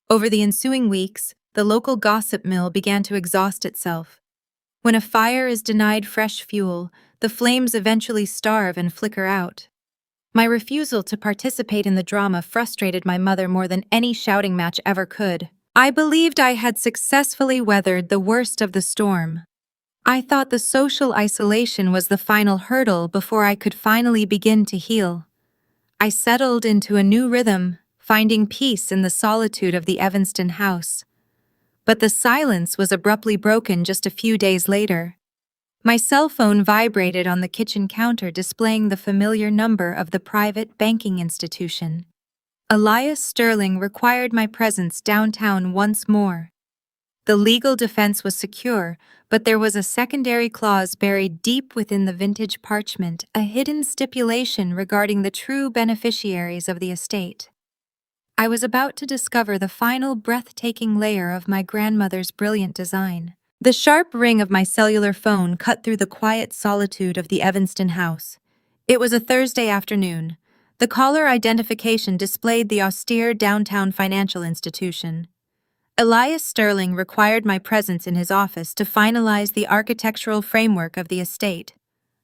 Over the ensuing weeks, the local gossip mill began to exhaust itself. When a fire is denied fresh fuel, the flames eventually starve and flicker out. My refusal to participate in the drama frustrated my mother more than any shouting match ever could. I believed I had successfully weathered the worst of the storm. I thought the social isolation was the final hurdle before I could finally begin to heal. I settled into a new rhythm, finding peace in the solitude of the Evanston house. But the silence was abruptly broken just a few days later. My cell phone vibrated on the kitchen counter, displaying the familiar number of the private banking institution. Elias Sterling required my presence downtown once more. The legal defense was secure, but there was a secondary clause buried deep within the vintage parchment, a hidden stipulation regarding the true beneficiaries of the estate. I was about to discover the final breathtaking layer of my grandmother's brilliant design. The sharp ring of my cellular phone cut through the quiet solitude of the Evanston house. It was a Thursday afternoon. The caller identification displayed the austere downtown financial institution. Elias Sterling required my presence in his office to finalize the architectural framework of the estate.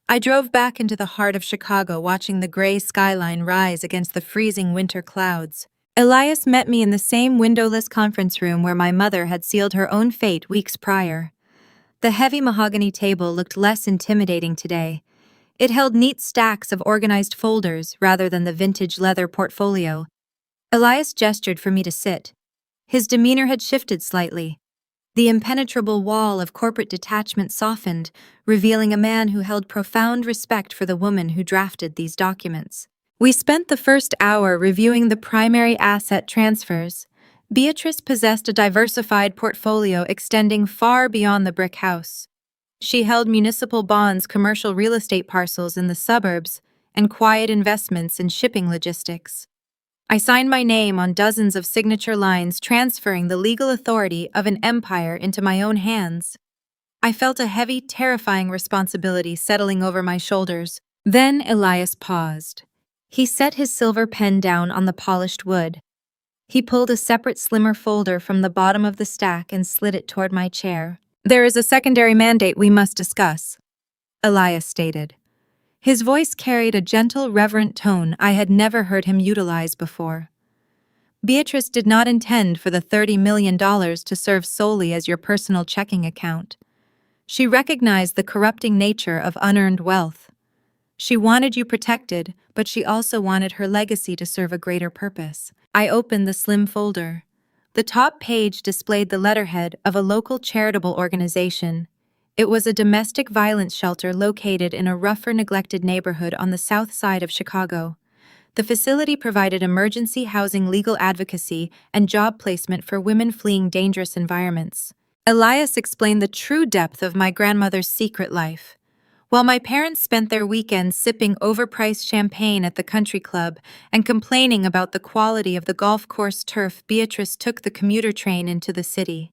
I drove back into the heart of Chicago, watching the gray skyline rise against the freezing winter clouds. Elias met me in the same windowless conference room where my mother had sealed her own fate weeks prior. The heavy mahogany table looked less intimidating today. It held neat stacks of organized folders rather than the vintage leather portfolio. Elias gestured for me to sit. His demeanor had shifted slightly. The impenetrable wall of corporate detachment softened, revealing a man who held profound respect for the woman who drafted these documents. We spent the first hour reviewing the primary asset transfers. Beatrice possessed a diversified portfolio extending far beyond the brick house. She held municipal bonds, commercial real estate parcels in the suburbs, and quiet investments in shipping logistics. I signed my name on dozens of signature lines, transferring the legal authority of an empire into my own hands. I felt a heavy, terrifying responsibility settling over my shoulders. Then Elias paused. He set his silver pen down on the polished wood. He pulled a separate slimmer folder from the bottom of the stack and slid it toward my chair. "There is a secondary mandate we must discuss," Elias stated. His voice carried a gentle, reverent tone I had never heard him utilize before. "Beatrice did not intend for the $30 million to serve solely as your personal checking account. She recognized the corrupting nature of unearned wealth. She wanted you protected, but she also wanted her legacy to serve a greater purpose." I opened the slim folder. The top page displayed the letterhead of a local charitable organization. It was a domestic violence shelter located in a rougher, neglected neighborhood on the south side of Chicago. The facility provided emergency housing, legal advocacy, and job placement for women fleeing dangerous environments. Elias explained the true depth of my grandmother's secret life. While my parents spent their weekends sipping overpriced champagne at the country club and complaining about the quality of the golf course turf, Beatrice took the commuter train into the city.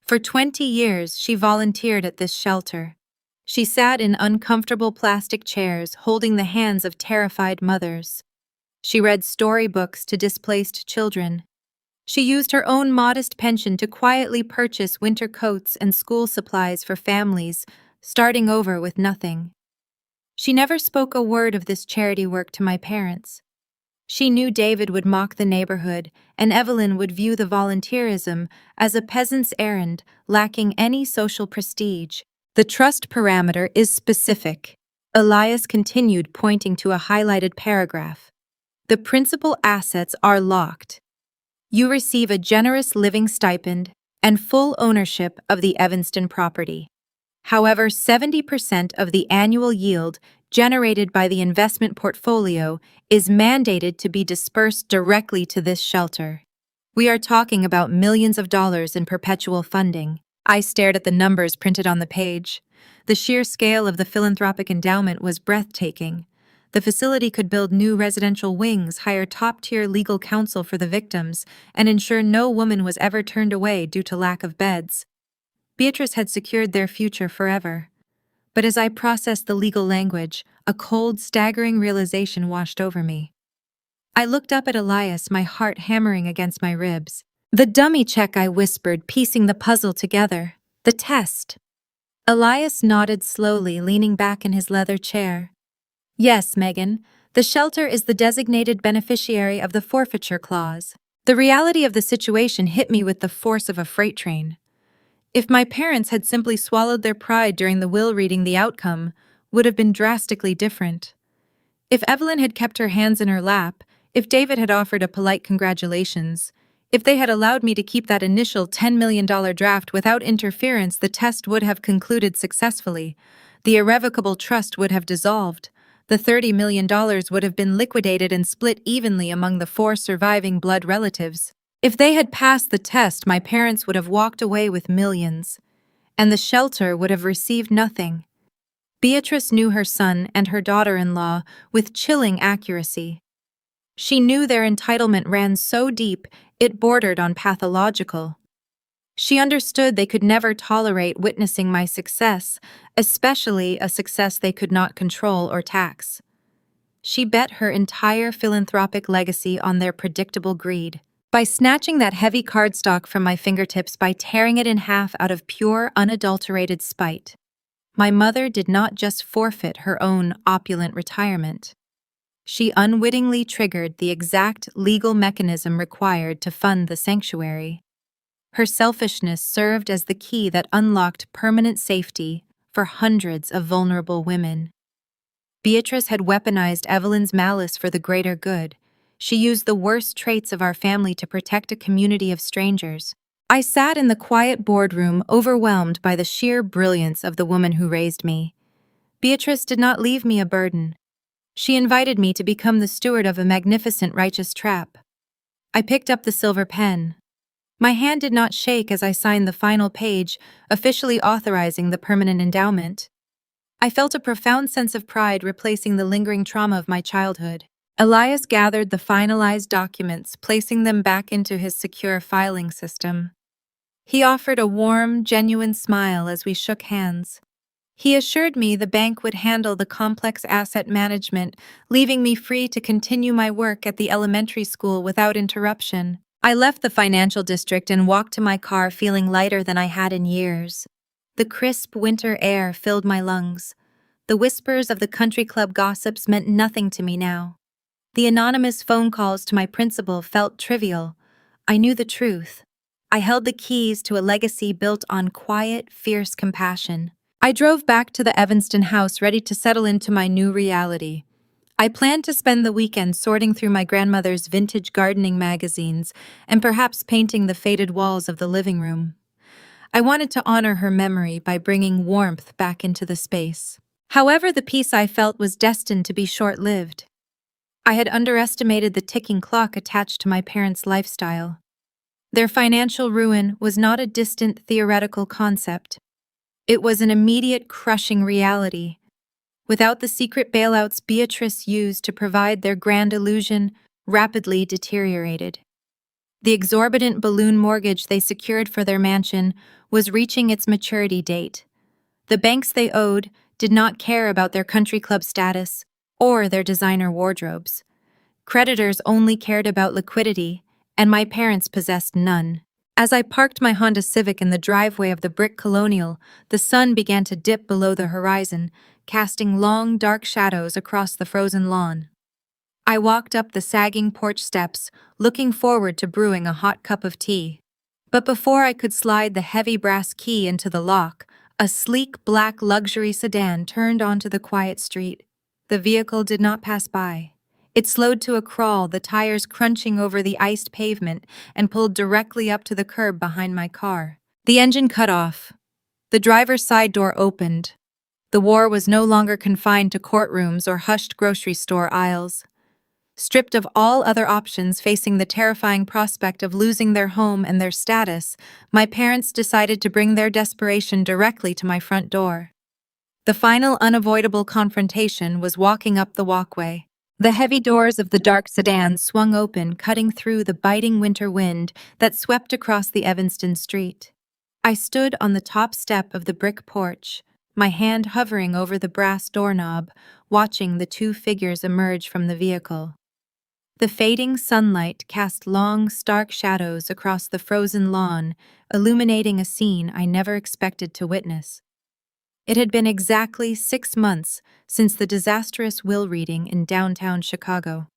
For 20 years, she volunteered at this shelter. She sat in uncomfortable plastic chairs, holding the hands of terrified mothers. She read storybooks to displaced children. She used her own modest pension to quietly purchase winter coats and school supplies for families, starting over with nothing. She never spoke a word of this charity work to my parents. She knew David would mock the neighborhood, and Evelyn would view the volunteerism as a peasant's errand, lacking any social prestige. "The trust parameter is specific," Elias continued, pointing to a highlighted paragraph. "The principal assets are locked. You receive a generous living stipend and full ownership of the Evanston property. However, 70% of the annual yield generated by the investment portfolio is mandated to be dispersed directly to this shelter. We are talking about millions of dollars in perpetual funding." I stared at the numbers printed on the page. The sheer scale of the philanthropic endowment was breathtaking. The facility could build new residential wings, hire top-tier legal counsel for the victims, and ensure no woman was ever turned away due to lack of beds. Beatrice had secured their future forever. But as I processed the legal language, a cold, staggering realization washed over me. I looked up at Elias, my heart hammering against my ribs. "The dummy check," I whispered, piecing the puzzle together. "The test." Elias nodded slowly, leaning back in his leather chair. "Yes, Megan, the shelter is the designated beneficiary of the forfeiture clause." The reality of the situation hit me with the force of a freight train. If my parents had simply swallowed their pride during the will reading, the outcome would have been drastically different. If Evelyn had kept her hands in her lap, if David had offered a polite congratulations, if they had allowed me to keep that initial $10 million draft without interference, the test would have concluded successfully. The irrevocable trust would have dissolved. The $30 million would have been liquidated and split evenly among the 4 surviving blood relatives. If they had passed the test, my parents would have walked away with millions, and the shelter would have received nothing. Beatrice knew her son and her daughter-in-law with chilling accuracy. She knew their entitlement ran so deep it bordered on pathological. She understood they could never tolerate witnessing my success, especially a success they could not control or tax. She bet her entire philanthropic legacy on their predictable greed. By snatching that heavy cardstock from my fingertips, by tearing it in half out of pure, unadulterated spite, my mother did not just forfeit her own opulent retirement. She unwittingly triggered the exact legal mechanism required to fund the sanctuary. Her selfishness served as the key that unlocked permanent safety for hundreds of vulnerable women. Beatrice had weaponized Evelyn's malice for the greater good. She used the worst traits of our family to protect a community of strangers. I sat in the quiet boardroom, overwhelmed by the sheer brilliance of the woman who raised me. Beatrice did not leave me a burden. She invited me to become the steward of a magnificent righteous trap. I picked up the silver pen. My hand did not shake as I signed the final page, officially authorizing the permanent endowment. I felt a profound sense of pride, replacing the lingering trauma of my childhood. Elias gathered the finalized documents, placing them back into his secure filing system. He offered a warm, genuine smile as we shook hands. He assured me the bank would handle the complex asset management, leaving me free to continue my work at the elementary school without interruption. I left the financial district and walked to my car feeling lighter than I had in years. The crisp winter air filled my lungs. The whispers of the country club gossips meant nothing to me now. The anonymous phone calls to my principal felt trivial. I knew the truth. I held the keys to a legacy built on quiet, fierce compassion. I drove back to the Evanston house ready to settle into my new reality. I planned to spend the weekend sorting through my grandmother's vintage gardening magazines and perhaps painting the faded walls of the living room. I wanted to honor her memory by bringing warmth back into the space. However, the peace I felt was destined to be short-lived. I had underestimated the ticking clock attached to my parents' lifestyle. Their financial ruin was not a distant theoretical concept. It was an immediate, crushing reality. Without the secret bailouts Beatrice used to provide their grand illusion, rapidly deteriorated. The exorbitant balloon mortgage they secured for their mansion was reaching its maturity date. The banks they owed did not care about their country club status or their designer wardrobes. Creditors only cared about liquidity, and my parents possessed none. As I parked my Honda Civic in the driveway of the brick colonial, the sun began to dip below the horizon, casting long, dark shadows across the frozen lawn. I walked up the sagging porch steps, looking forward to brewing a hot cup of tea. But before I could slide the heavy brass key into the lock, a sleek black luxury sedan turned onto the quiet street. The vehicle did not pass by. It slowed to a crawl, the tires crunching over the iced pavement, and pulled directly up to the curb behind my car. The engine cut off. The driver's side door opened. The war was no longer confined to courtrooms or hushed grocery store aisles. Stripped of all other options facing the terrifying prospect of losing their home and their status, my parents decided to bring their desperation directly to my front door. The final unavoidable confrontation was walking up the walkway. The heavy doors of the dark sedan swung open, cutting through the biting winter wind that swept across the Evanston street. I stood on the top step of the brick porch, my hand hovering over the brass doorknob, watching the two figures emerge from the vehicle. The fading sunlight cast long, stark shadows across the frozen lawn, illuminating a scene I never expected to witness. It had been exactly 6 months since the disastrous will reading in downtown Chicago.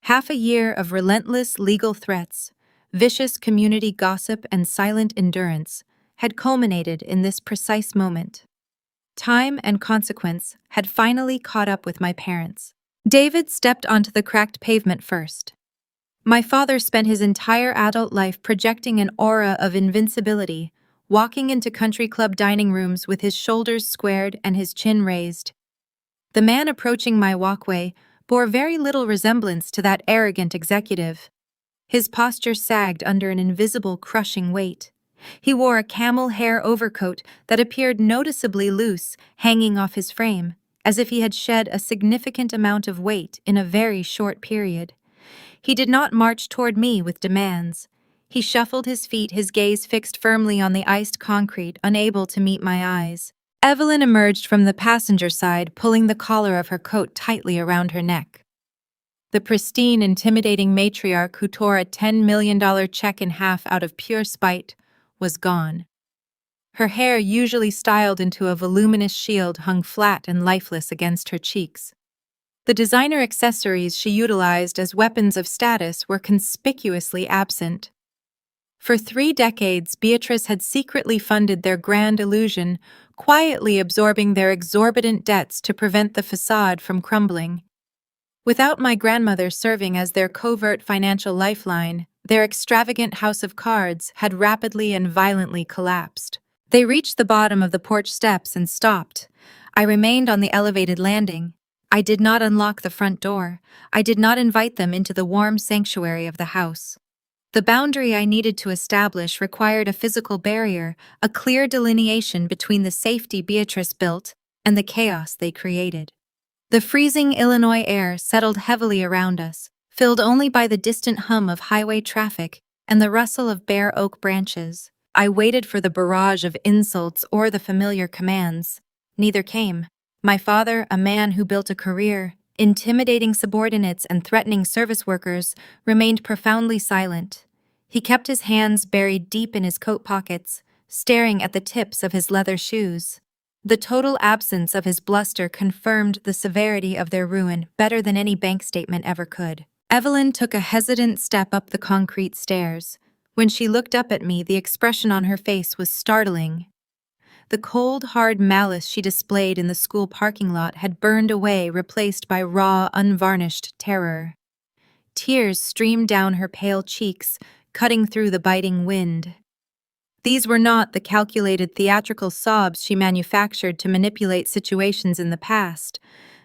Half a year of relentless legal threats, vicious community gossip, and silent endurance had culminated in this precise moment. Time and consequence had finally caught up with my parents. David stepped onto the cracked pavement first. My father spent his entire adult life projecting an aura of invincibility, walking into country club dining rooms with his shoulders squared and his chin raised. The man approaching my walkway bore very little resemblance to that arrogant executive. His posture sagged under an invisible, crushing weight. He wore a camel hair overcoat that appeared noticeably loose, hanging off his frame, as if he had shed a significant amount of weight in a very short period. He did not march toward me with demands. He shuffled his feet, his gaze fixed firmly on the iced concrete, unable to meet my eyes. Evelyn emerged from the passenger side, pulling the collar of her coat tightly around her neck. The pristine, intimidating matriarch who tore a $10 million check in half out of pure spite was gone. Her hair, usually styled into a voluminous shield, hung flat and lifeless against her cheeks. The designer accessories she utilized as weapons of status were conspicuously absent. For 3 decades, Beatrice had secretly funded their grand illusion, quietly absorbing their exorbitant debts to prevent the facade from crumbling. Without my grandmother serving as their covert financial lifeline, their extravagant house of cards had rapidly and violently collapsed. They reached the bottom of the porch steps and stopped. I remained on the elevated landing. I did not unlock the front door. I did not invite them into the warm sanctuary of the house. The boundary I needed to establish required a physical barrier, a clear delineation between the safety Beatrice built and the chaos they created. The freezing Illinois air settled heavily around us, filled only by the distant hum of highway traffic and the rustle of bare oak branches. I waited for the barrage of insults or the familiar commands. Neither came. My father, a man who built a career intimidating subordinates and threatening service workers, remained profoundly silent. He kept his hands buried deep in his coat pockets, staring at the tips of his leather shoes. The total absence of his bluster confirmed the severity of their ruin better than any bank statement ever could. Evelyn took a hesitant step up the concrete stairs. When she looked up at me, the expression on her face was startling. The cold, hard malice she displayed in the school parking lot had burned away, replaced by raw, unvarnished terror. Tears streamed down her pale cheeks, cutting through the biting wind. These were not the calculated theatrical sobs she manufactured to manipulate situations in the past.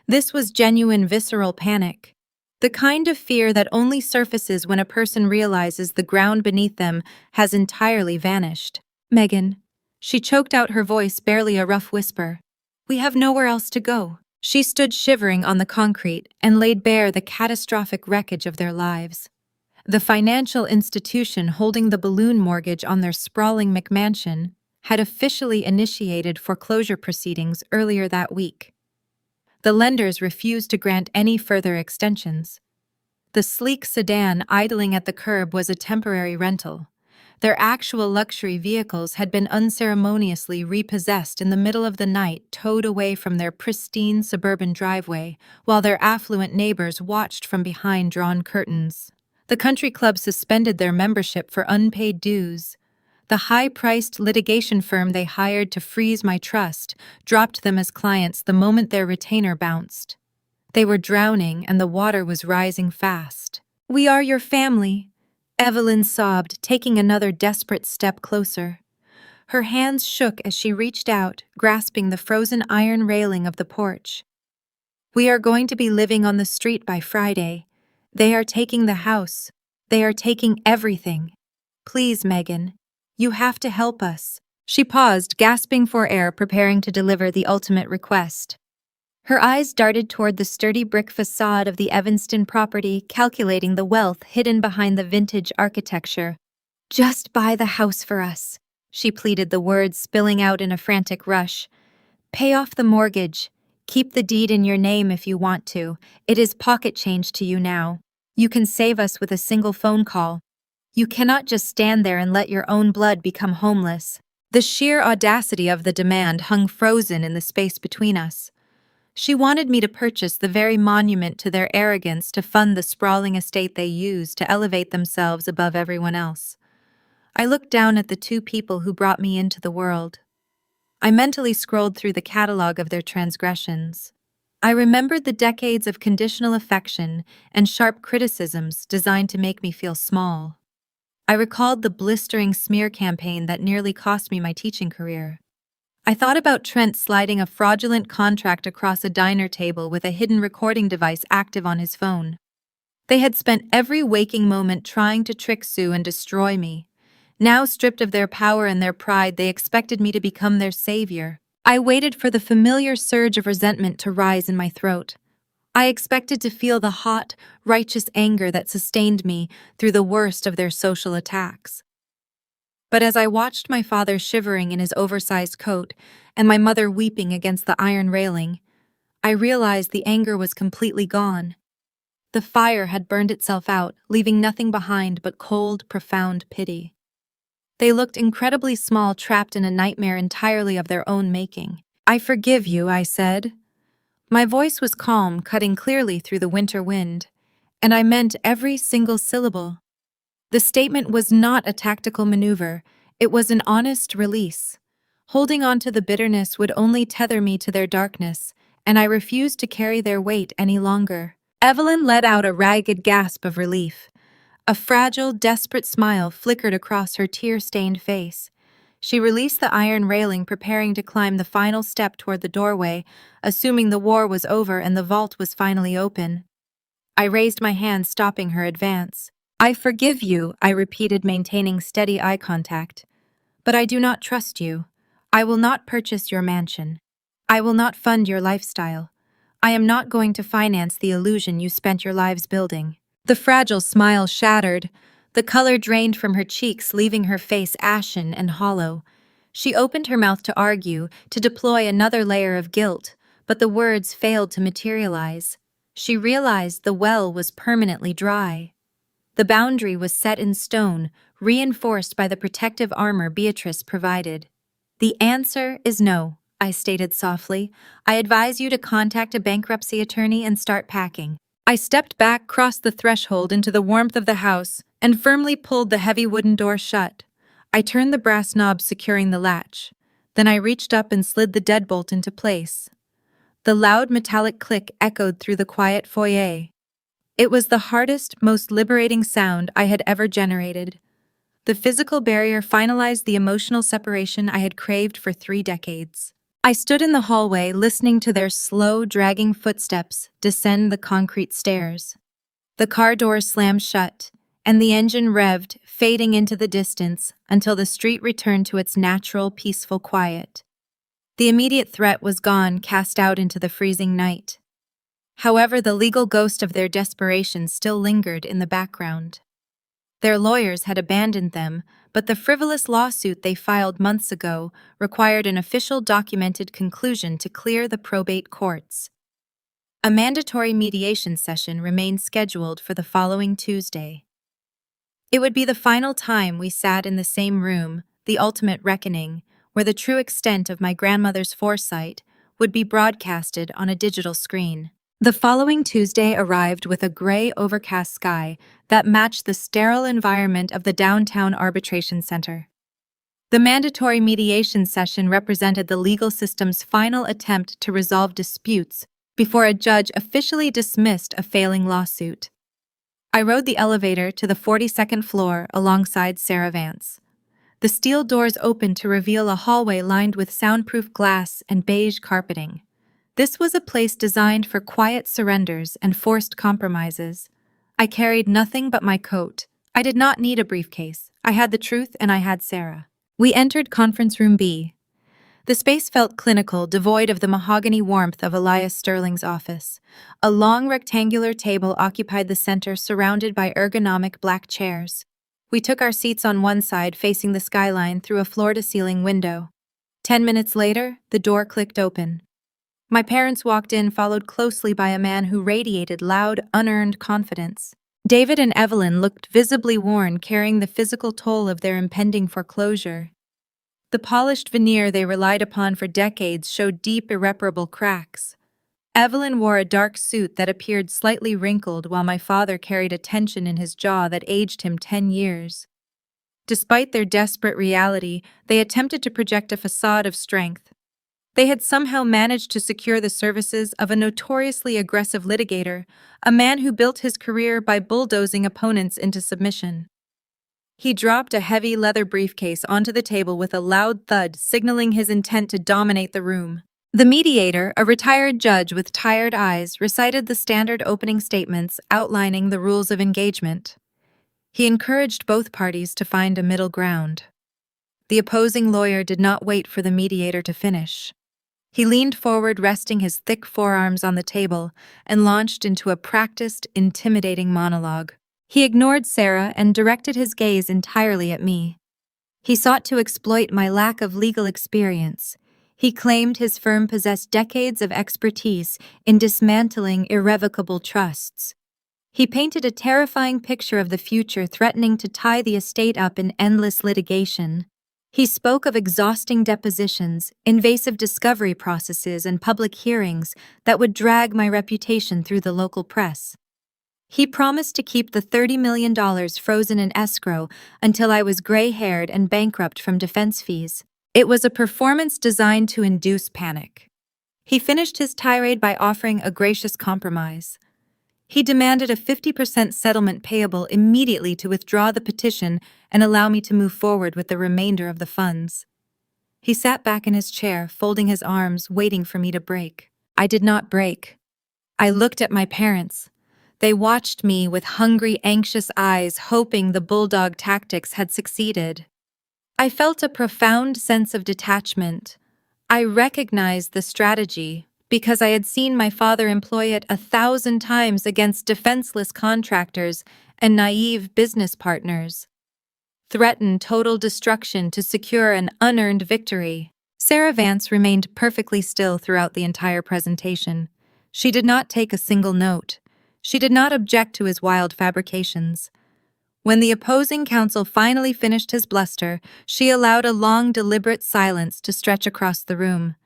This was genuine visceral panic. The kind of fear that only surfaces when a person realizes the ground beneath them has entirely vanished. Megan. She choked out, her voice barely a rough whisper. We have nowhere else to go. She stood shivering on the concrete and laid bare the catastrophic wreckage of their lives. The financial institution holding the balloon mortgage on their sprawling McMansion had officially initiated foreclosure proceedings earlier that week. The lenders refused to grant any further extensions. The sleek sedan idling at the curb was a temporary rental. Their actual luxury vehicles had been unceremoniously repossessed in the middle of the night, towed away from their pristine suburban driveway, while their affluent neighbors watched from behind drawn curtains. The country club suspended their membership for unpaid dues. The high-priced litigation firm they hired to freeze my trust dropped them as clients the moment their retainer bounced. They were drowning, and the water was rising fast. "We are your family," Evelyn sobbed, taking another desperate step closer. Her hands shook as she reached out, grasping the frozen iron railing of the porch. "We are going to be living on the street by Friday. They are taking the house. They are taking everything. Please, Megan, you have to help us." She paused, gasping for air, preparing to deliver the ultimate request. Her eyes darted toward the sturdy brick facade of the Evanston property, calculating the wealth hidden behind the vintage architecture. "Just buy the house for us," she pleaded, the words spilling out in a frantic rush. "Pay off the mortgage. Keep the deed in your name if you want to. It is pocket change to you now. You can save us with a single phone call. You cannot just stand there and let your own blood become homeless." The sheer audacity of the demand hung frozen in the space between us. She wanted me to purchase the very monument to their arrogance to fund the sprawling estate they used to elevate themselves above everyone else. I looked down at the two people who brought me into the world. I mentally scrolled through the catalog of their transgressions. I remembered the decades of conditional affection and sharp criticisms designed to make me feel small. I recalled the blistering smear campaign that nearly cost me my teaching career. I thought about Trent sliding a fraudulent contract across a diner table with a hidden recording device active on his phone. They had spent every waking moment trying to trick Sue and destroy me. Now, stripped of their power and their pride, they expected me to become their savior. I waited for the familiar surge of resentment to rise in my throat. I expected to feel the hot, righteous anger that sustained me through the worst of their social attacks. But as I watched my father shivering in his oversized coat and my mother weeping against the iron railing, I realized the anger was completely gone. The fire had burned itself out, leaving nothing behind but cold, profound pity. They looked incredibly small, trapped in a nightmare entirely of their own making. "I forgive you," I said. My voice was calm, cutting clearly through the winter wind, and I meant every single syllable. The statement was not a tactical maneuver, it was an honest release. Holding on to the bitterness would only tether me to their darkness, and I refused to carry their weight any longer. Evelyn let out a ragged gasp of relief. A fragile, desperate smile flickered across her tear-stained face. She released the iron railing, preparing to climb the final step toward the doorway, assuming the war was over and the vault was finally open. I raised my hand, stopping her advance. "I forgive you," I repeated, maintaining steady eye contact. "But I do not trust you. I will not purchase your mansion. I will not fund your lifestyle. I am not going to finance the illusion you spent your lives building." The fragile smile shattered. The color drained from her cheeks, leaving her face ashen and hollow. She opened her mouth to argue, to deploy another layer of guilt, but the words failed to materialize. She realized the well was permanently dry. The boundary was set in stone, reinforced by the protective armor Beatrice provided. "The answer is no," I stated softly. "I advise you to contact a bankruptcy attorney and start packing." I stepped back, crossed the threshold into the warmth of the house, and firmly pulled the heavy wooden door shut. I turned the brass knob securing the latch. Then I reached up and slid the deadbolt into place. The loud metallic click echoed through the quiet foyer. It was the hardest, most liberating sound I had ever generated. The physical barrier finalized the emotional separation I had craved for 3 decades. I stood in the hallway, listening to their slow, dragging footsteps descend the concrete stairs. The car doors slammed shut, and the engine revved, fading into the distance until the street returned to its natural, peaceful quiet. The immediate threat was gone, cast out into the freezing night. However, the legal ghost of their desperation still lingered in the background. Their lawyers had abandoned them, but the frivolous lawsuit they filed months ago required an official documented conclusion to clear the probate courts. A mandatory mediation session remained scheduled for the following Tuesday. It would be the final time we sat in the same room, the ultimate reckoning, where the true extent of my grandmother's foresight would be broadcasted on a digital screen. The following Tuesday arrived with a gray, overcast sky that matched the sterile environment of the downtown arbitration center. The mandatory mediation session represented the legal system's final attempt to resolve disputes before a judge officially dismissed a failing lawsuit. I rode the elevator to the 42nd floor alongside Sarah Vance. The steel doors opened to reveal a hallway lined with soundproof glass and beige carpeting. This was a place designed for quiet surrenders and forced compromises. I carried nothing but my coat. I did not need a briefcase. I had the truth and I had Sarah. We entered conference room B. The space felt clinical, devoid of the mahogany warmth of Elias Sterling's office. A long rectangular table occupied the center, surrounded by ergonomic black chairs. We took our seats on one side, facing the skyline through a floor-to-ceiling window. 10 minutes later, the door clicked open. My parents walked in, followed closely by a man who radiated loud, unearned confidence. David and Evelyn looked visibly worn, carrying the physical toll of their impending foreclosure. The polished veneer they relied upon for decades showed deep, irreparable cracks. Evelyn wore a dark suit that appeared slightly wrinkled, while my father carried a tension in his jaw that aged him 10 years. Despite their desperate reality, they attempted to project a facade of strength. They had somehow managed to secure the services of a notoriously aggressive litigator, a man who built his career by bulldozing opponents into submission. He dropped a heavy leather briefcase onto the table with a loud thud, signaling his intent to dominate the room. The mediator, a retired judge with tired eyes, recited the standard opening statements outlining the rules of engagement. He encouraged both parties to find a middle ground. The opposing lawyer did not wait for the mediator to finish. He leaned forward, resting his thick forearms on the table, and launched into a practiced, intimidating monologue. He ignored Sarah and directed his gaze entirely at me. He sought to exploit my lack of legal experience. He claimed his firm possessed decades of expertise in dismantling irrevocable trusts. He painted a terrifying picture of the future, threatening to tie the estate up in endless litigation. He spoke of exhausting depositions, invasive discovery processes, and public hearings that would drag my reputation through the local press. He promised to keep the $30 million frozen in escrow until I was gray-haired and bankrupt from defense fees. It was a performance designed to induce panic. He finished his tirade by offering a gracious compromise. He demanded a 50% settlement payable immediately to withdraw the petition and allow me to move forward with the remainder of the funds. He sat back in his chair, folding his arms, waiting for me to break. I did not break. I looked at my parents. They watched me with hungry, anxious eyes, hoping the bulldog tactics had succeeded. I felt a profound sense of detachment. I recognized the strategy because I had seen my father employ it 1,000 times against defenseless contractors and naive business partners. Threaten total destruction to secure an unearned victory. Sarah Vance remained perfectly still throughout the entire presentation. She did not take a single note. She did not object to his wild fabrications. When the opposing counsel finally finished his bluster, she allowed a long, deliberate silence to stretch across the room.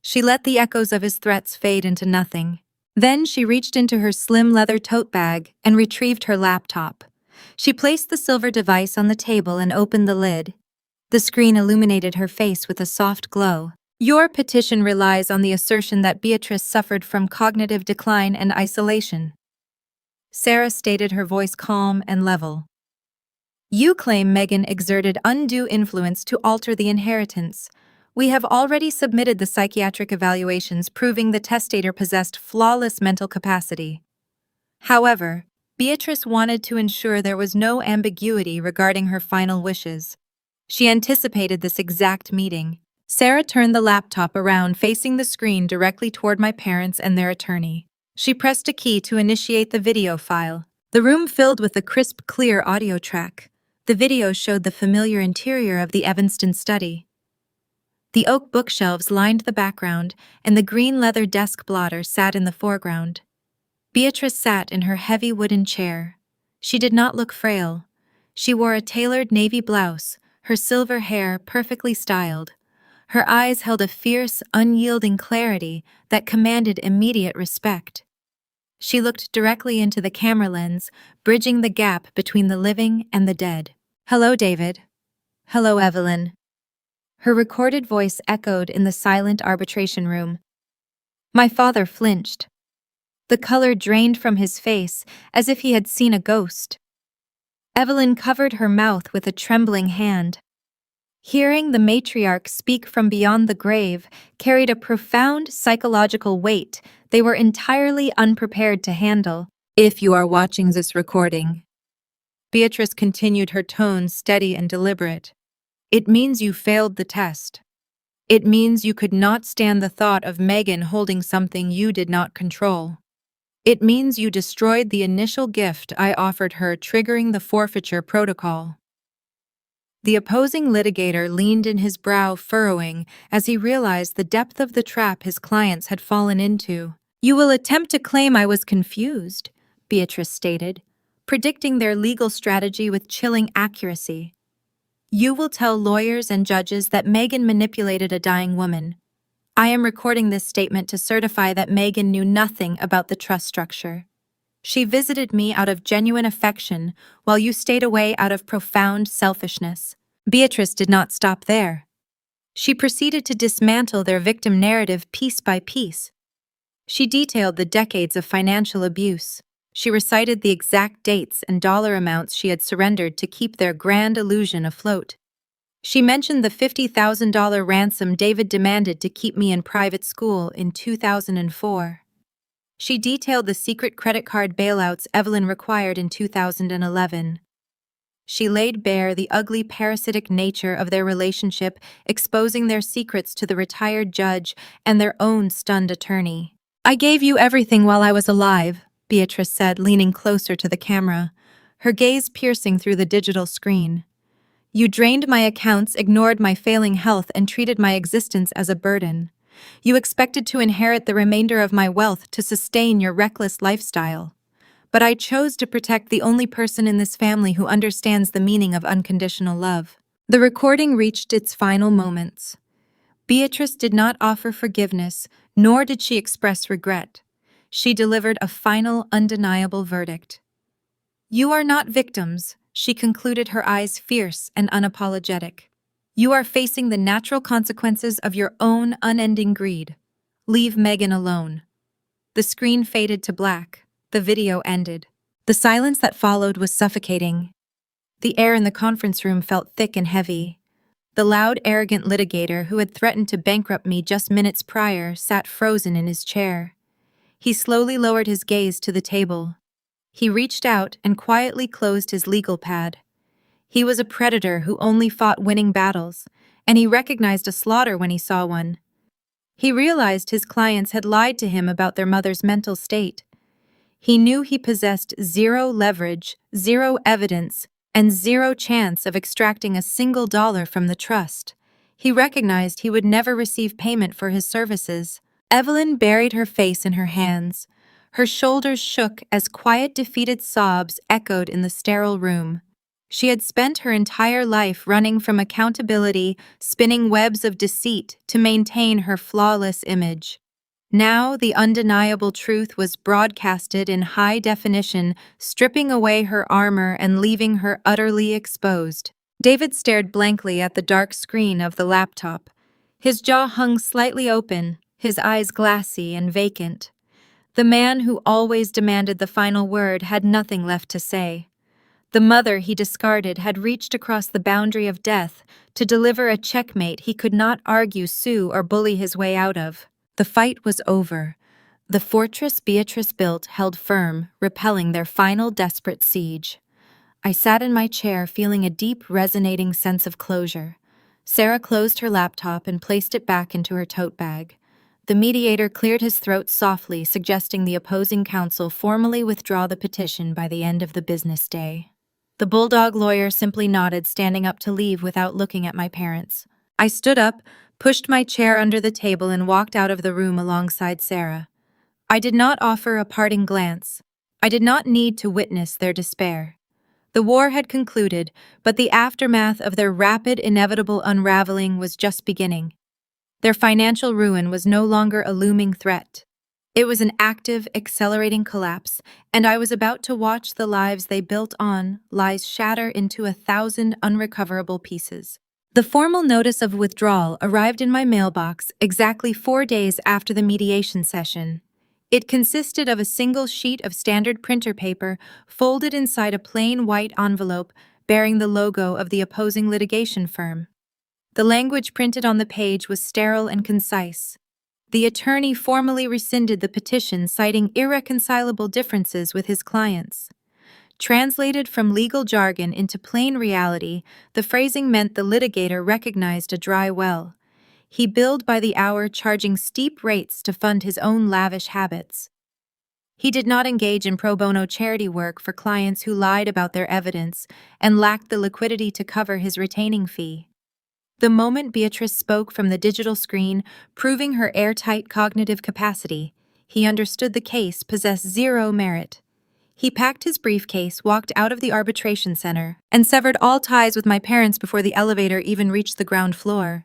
She let the echoes of his threats fade into nothing. Then she reached into her slim leather tote bag and retrieved her laptop. She placed the silver device on the table and opened the lid. The screen illuminated her face with a soft glow. Your petition relies on the assertion that Beatrice suffered from cognitive decline and isolation. Sarah stated, her voice calm and level. You claim Megan exerted undue influence to alter the inheritance. We have already submitted the psychiatric evaluations proving the testator possessed flawless mental capacity. However, Beatrice wanted to ensure there was no ambiguity regarding her final wishes. She anticipated this exact meeting. Sarah turned the laptop around, facing the screen directly toward my parents and their attorney. She pressed a key to initiate the video file. The room filled with a crisp, clear audio track. The video showed the familiar interior of the Evanston study. The oak bookshelves lined the background, and the green leather desk blotter sat in the foreground. Beatrice sat in her heavy wooden chair. She did not look frail. She wore a tailored navy blouse, her silver hair perfectly styled. Her eyes held a fierce, unyielding clarity that commanded immediate respect. She looked directly into the camera lens, bridging the gap between the living and the dead. Hello, David. Hello, Evelyn. Her recorded voice echoed in the silent arbitration room. My father flinched. The color drained from his face as if he had seen a ghost. Evelyn covered her mouth with a trembling hand. Hearing the matriarch speak from beyond the grave carried a profound psychological weight they were entirely unprepared to handle. If you are watching this recording, Beatrice continued, her tone steady and deliberate. It means you failed the test. It means you could not stand the thought of Megan holding something you did not control. It means you destroyed the initial gift I offered her, triggering the forfeiture protocol. The opposing litigator leaned in, his brow furrowing as he realized the depth of the trap his clients had fallen into. You will attempt to claim I was confused, Beatrice stated, predicting their legal strategy with chilling accuracy. You will tell lawyers and judges that Megan manipulated a dying woman. I am recording this statement to certify that Megan knew nothing about the trust structure. She visited me out of genuine affection, while you stayed away out of profound selfishness. Beatrice did not stop there. She proceeded to dismantle their victim narrative piece by piece. She detailed the decades of financial abuse. She recited the exact dates and dollar amounts she had surrendered to keep their grand illusion afloat. She mentioned the $50,000 ransom David demanded to keep me in private school in 2004. She detailed the secret credit card bailouts Evelyn required in 2011. She laid bare the ugly, parasitic nature of their relationship, exposing their secrets to the retired judge and their own stunned attorney. I gave you everything while I was alive, Beatrice said, leaning closer to the camera, her gaze piercing through the digital screen. You drained my accounts, ignored my failing health, and treated my existence as a burden. You expected to inherit the remainder of my wealth to sustain your reckless lifestyle. But I chose to protect the only person in this family who understands the meaning of unconditional love. The recording reached its final moments. Beatrice did not offer forgiveness, nor did she express regret. She delivered a final, undeniable verdict. You are not victims, she concluded, her eyes fierce and unapologetic. You are facing the natural consequences of your own unending greed. Leave Megan alone. The screen faded to black. The video ended. The silence that followed was suffocating. The air in the conference room felt thick and heavy. The loud, arrogant litigator who had threatened to bankrupt me just minutes prior sat frozen in his chair. He slowly lowered his gaze to the table. He reached out and quietly closed his legal pad. He was a predator who only fought winning battles, and he recognized a slaughter when he saw one. He realized his clients had lied to him about their mother's mental state. He knew he possessed zero leverage, zero evidence, and zero chance of extracting a single dollar from the trust. He recognized he would never receive payment for his services. Evelyn buried her face in her hands. Her shoulders shook as quiet, defeated sobs echoed in the sterile room. She had spent her entire life running from accountability, spinning webs of deceit to maintain her flawless image. Now the undeniable truth was broadcasted in high definition, stripping away her armor and leaving her utterly exposed. David stared blankly at the dark screen of the laptop. His jaw hung slightly open, his eyes glassy and vacant. The man who always demanded the final word had nothing left to say. The mother he discarded had reached across the boundary of death to deliver a checkmate he could not argue, sue, or bully his way out of. The fight was over. The fortress Beatrice built held firm, repelling their final desperate siege. I sat in my chair feeling a deep, resonating sense of closure. Sarah closed her laptop and placed it back into her tote bag. The mediator cleared his throat softly, suggesting the opposing counsel formally withdraw the petition by the end of the business day. The bulldog lawyer simply nodded, standing up to leave without looking at my parents. I stood up, pushed my chair under the table, and walked out of the room alongside Sarah. I did not offer a parting glance. I did not need to witness their despair. The war had concluded, but the aftermath of their rapid, inevitable unraveling was just beginning. Their financial ruin was no longer a looming threat. It was an active, accelerating collapse, and I was about to watch the lives they built on lies shatter into 1,000 unrecoverable pieces. The formal notice of withdrawal arrived in my mailbox exactly 4 days after the mediation session. It consisted of a single sheet of standard printer paper folded inside a plain white envelope bearing the logo of the opposing litigation firm. The language printed on the page was sterile and concise. The attorney formally rescinded the petition, citing irreconcilable differences with his clients. Translated from legal jargon into plain reality, the phrasing meant the litigator recognized a dry well. He billed by the hour, charging steep rates to fund his own lavish habits. He did not engage in pro bono charity work for clients who lied about their evidence and lacked the liquidity to cover his retaining fee. The moment Beatrice spoke from the digital screen, proving her airtight cognitive capacity, he understood the case possessed zero merit. He packed his briefcase, walked out of the arbitration center, and severed all ties with my parents before the elevator even reached the ground floor.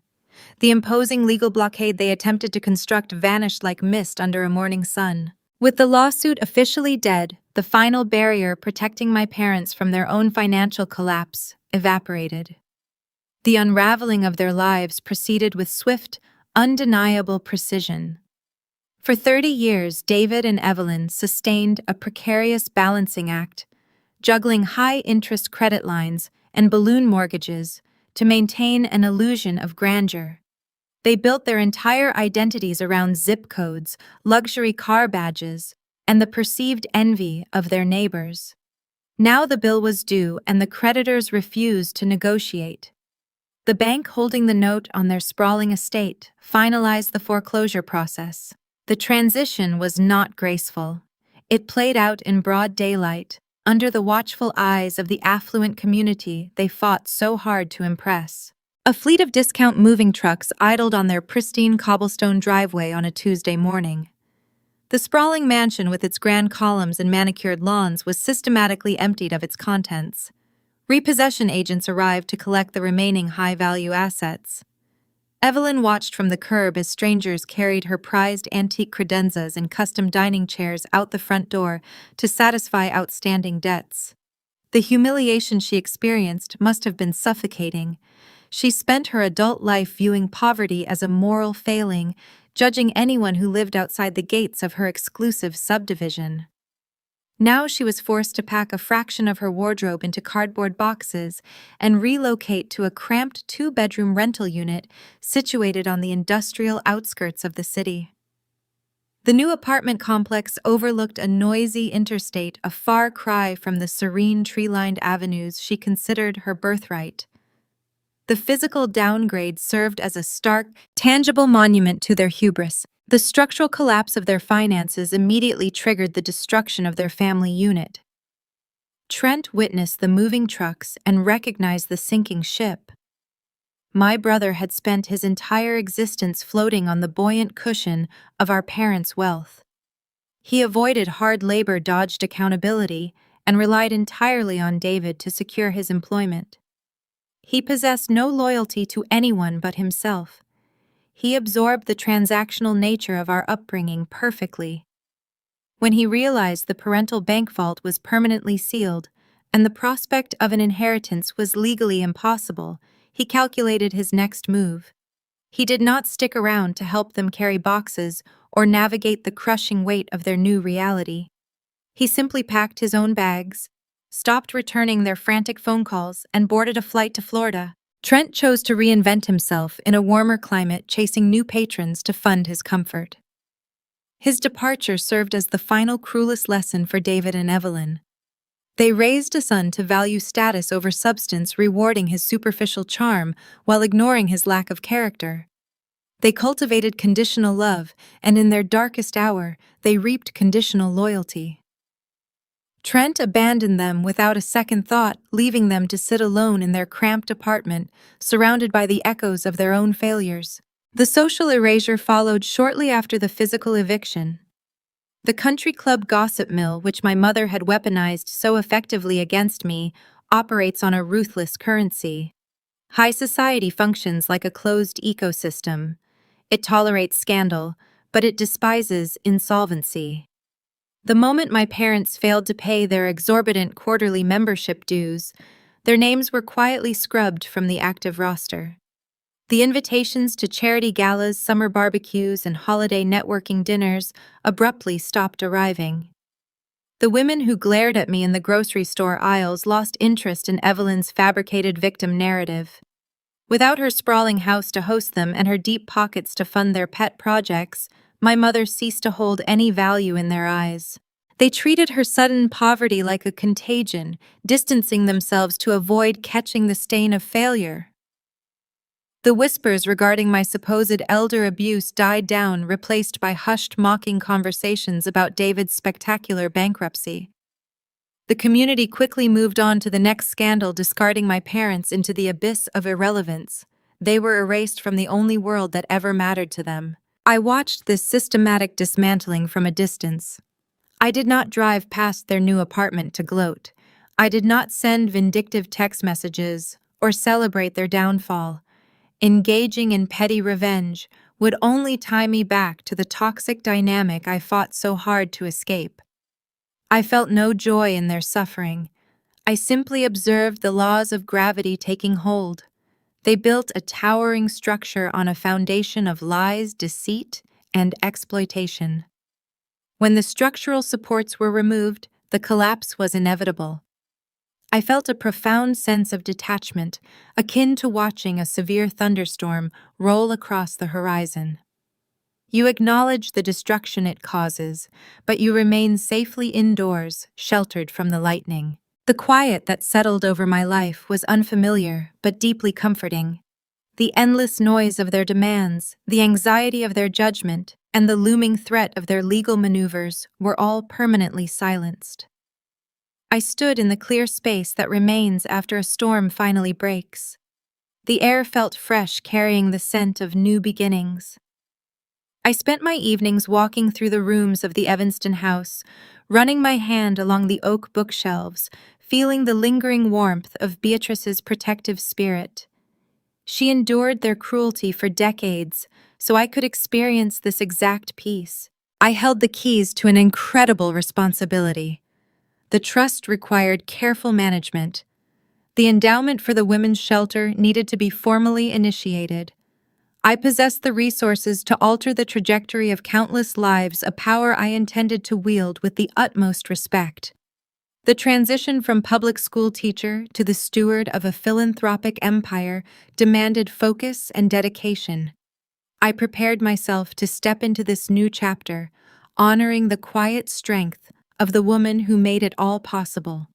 The imposing legal blockade they attempted to construct vanished like mist under a morning sun. With the lawsuit officially dead, the final barrier protecting my parents from their own financial collapse evaporated. The unraveling of their lives proceeded with swift, undeniable precision. For 30 years, David and Evelyn sustained a precarious balancing act, juggling high-interest credit lines and balloon mortgages to maintain an illusion of grandeur. They built their entire identities around zip codes, luxury car badges, and the perceived envy of their neighbors. Now the bill was due, and the creditors refused to negotiate. The bank holding the note on their sprawling estate finalized the foreclosure process. The transition was not graceful. It played out in broad daylight, under the watchful eyes of the affluent community they fought so hard to impress. A fleet of discount moving trucks idled on their pristine cobblestone driveway on a Tuesday morning. The sprawling mansion with its grand columns and manicured lawns was systematically emptied of its contents. Repossession agents arrived to collect the remaining high-value assets. Evelyn watched from the curb as strangers carried her prized antique credenzas and custom dining chairs out the front door to satisfy outstanding debts. The humiliation she experienced must have been suffocating. She spent her adult life viewing poverty as a moral failing, judging anyone who lived outside the gates of her exclusive subdivision. Now she was forced to pack a fraction of her wardrobe into cardboard boxes and relocate to a cramped 2-bedroom rental unit situated on the industrial outskirts of the city. The new apartment complex overlooked a noisy interstate, a far cry from the serene tree-lined avenues she considered her birthright. The physical downgrade served as a stark, tangible monument to their hubris. The structural collapse of their finances immediately triggered the destruction of their family unit. Trent witnessed the moving trucks and recognized the sinking ship. My brother had spent his entire existence floating on the buoyant cushion of our parents' wealth. He avoided hard labor, dodged accountability, and relied entirely on David to secure his employment. He possessed no loyalty to anyone but himself. He absorbed the transactional nature of our upbringing perfectly. When he realized the parental bank vault was permanently sealed and the prospect of an inheritance was legally impossible, he calculated his next move. He did not stick around to help them carry boxes or navigate the crushing weight of their new reality. He simply packed his own bags, stopped returning their frantic phone calls, and boarded a flight to Florida. Trent chose to reinvent himself in a warmer climate, chasing new patrons to fund his comfort. His departure served as the final cruelest lesson for David and Evelyn. They raised a son to value status over substance, rewarding his superficial charm while ignoring his lack of character. They cultivated conditional love, and in their darkest hour, they reaped conditional loyalty. Trent abandoned them without a second thought, leaving them to sit alone in their cramped apartment, surrounded by the echoes of their own failures. The social erasure followed shortly after the physical eviction. The country club gossip mill, which my mother had weaponized so effectively against me, operates on a ruthless currency. High society functions like a closed ecosystem. It tolerates scandal, but it despises insolvency. The moment my parents failed to pay their exorbitant quarterly membership dues, their names were quietly scrubbed from the active roster. The invitations to charity galas, summer barbecues, and holiday networking dinners abruptly stopped arriving. The women who glared at me in the grocery store aisles lost interest in Evelyn's fabricated victim narrative. Without her sprawling house to host them and her deep pockets to fund their pet projects, my mother ceased to hold any value in their eyes. They treated her sudden poverty like a contagion, distancing themselves to avoid catching the stain of failure. The whispers regarding my supposed elder abuse died down, replaced by hushed, mocking conversations about David's spectacular bankruptcy. The community quickly moved on to the next scandal, discarding my parents into the abyss of irrelevance. They were erased from the only world that ever mattered to them. I watched this systematic dismantling from a distance. I did not drive past their new apartment to gloat. I did not send vindictive text messages or celebrate their downfall. Engaging in petty revenge would only tie me back to the toxic dynamic I fought so hard to escape. I felt no joy in their suffering. I simply observed the laws of gravity taking hold. They built a towering structure on a foundation of lies, deceit, and exploitation. When the structural supports were removed, the collapse was inevitable. I felt a profound sense of detachment, akin to watching a severe thunderstorm roll across the horizon. You acknowledge the destruction it causes, but you remain safely indoors, sheltered from the lightning. The quiet that settled over my life was unfamiliar, but deeply comforting. The endless noise of their demands, the anxiety of their judgment, and the looming threat of their legal maneuvers were all permanently silenced. I stood in the clear space that remains after a storm finally breaks. The air felt fresh, carrying the scent of new beginnings. I spent my evenings walking through the rooms of the Evanston house, running my hand along the oak bookshelves, feeling the lingering warmth of Beatrice's protective spirit. She endured their cruelty for decades, so I could experience this exact peace. I held the keys to an incredible responsibility. The trust required careful management. The endowment for the women's shelter needed to be formally initiated. I possessed the resources to alter the trajectory of countless lives, a power I intended to wield with the utmost respect. The transition from public school teacher to the steward of a philanthropic empire demanded focus and dedication. I prepared myself to step into this new chapter, honoring the quiet strength of the woman who made it all possible.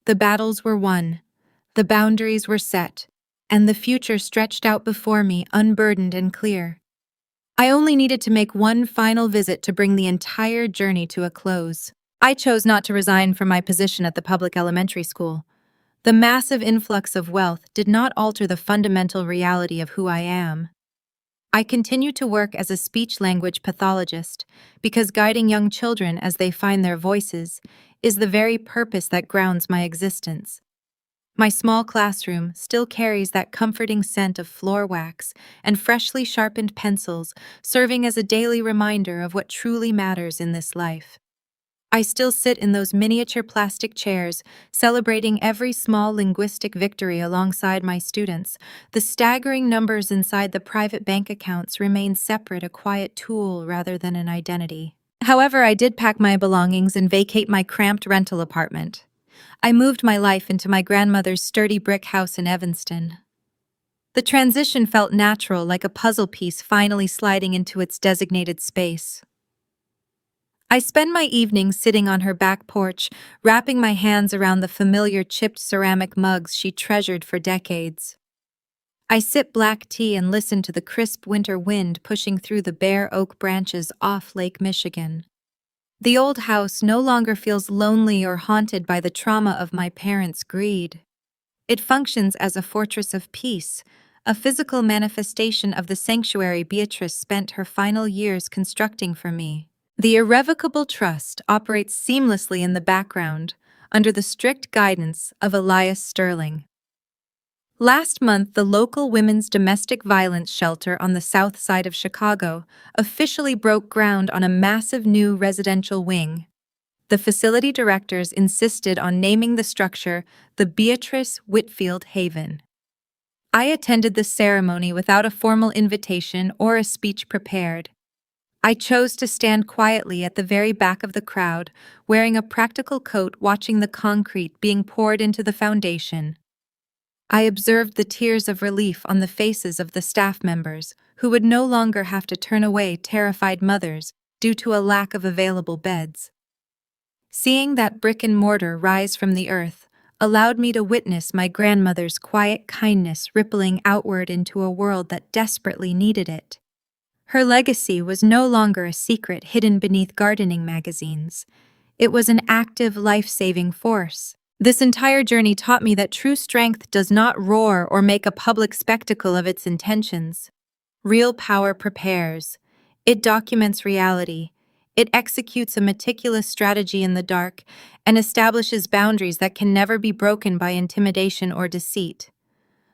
The battles were won, the boundaries were set, and the future stretched out before me, unburdened and clear. I only needed to make one final visit to bring the entire journey to a close. I chose not to resign from my position at the public elementary school. The massive influx of wealth did not alter the fundamental reality of who I am. I continue to work as a speech-language pathologist because guiding young children as they find their voices is the very purpose that grounds my existence. My small classroom still carries that comforting scent of floor wax and freshly sharpened pencils, serving as a daily reminder of what truly matters in this life. I still sit in those miniature plastic chairs, celebrating every small linguistic victory alongside my students. The staggering numbers inside the private bank accounts remain separate, a quiet tool rather than an identity. However, I did pack my belongings and vacate my cramped rental apartment. I moved my life into my grandmother's sturdy brick house in Evanston. The transition felt natural, like a puzzle piece finally sliding into its designated space. I spend my evenings sitting on her back porch, wrapping my hands around the familiar chipped ceramic mugs she treasured for decades. I sip black tea and listen to the crisp winter wind pushing through the bare oak branches off Lake Michigan. The old house no longer feels lonely or haunted by the trauma of my parents' greed. It functions as a fortress of peace, a physical manifestation of the sanctuary Beatrice spent her final years constructing for me. The irrevocable trust operates seamlessly in the background, under the strict guidance of Elias Sterling. Last month, the local women's domestic violence shelter on the south side of Chicago officially broke ground on a massive new residential wing. The facility directors insisted on naming the structure the Beatrice Whitfield Haven. I attended the ceremony without a formal invitation or a speech prepared. I chose to stand quietly at the very back of the crowd, wearing a practical coat, watching the concrete being poured into the foundation. I observed the tears of relief on the faces of the staff members, who would no longer have to turn away terrified mothers due to a lack of available beds. Seeing that brick and mortar rise from the earth allowed me to witness my grandmother's quiet kindness rippling outward into a world that desperately needed it. Her legacy was no longer a secret hidden beneath gardening magazines. It was an active, life-saving force. This entire journey taught me that true strength does not roar or make a public spectacle of its intentions. Real power prepares. It documents reality. It executes a meticulous strategy in the dark and establishes boundaries that can never be broken by intimidation or deceit.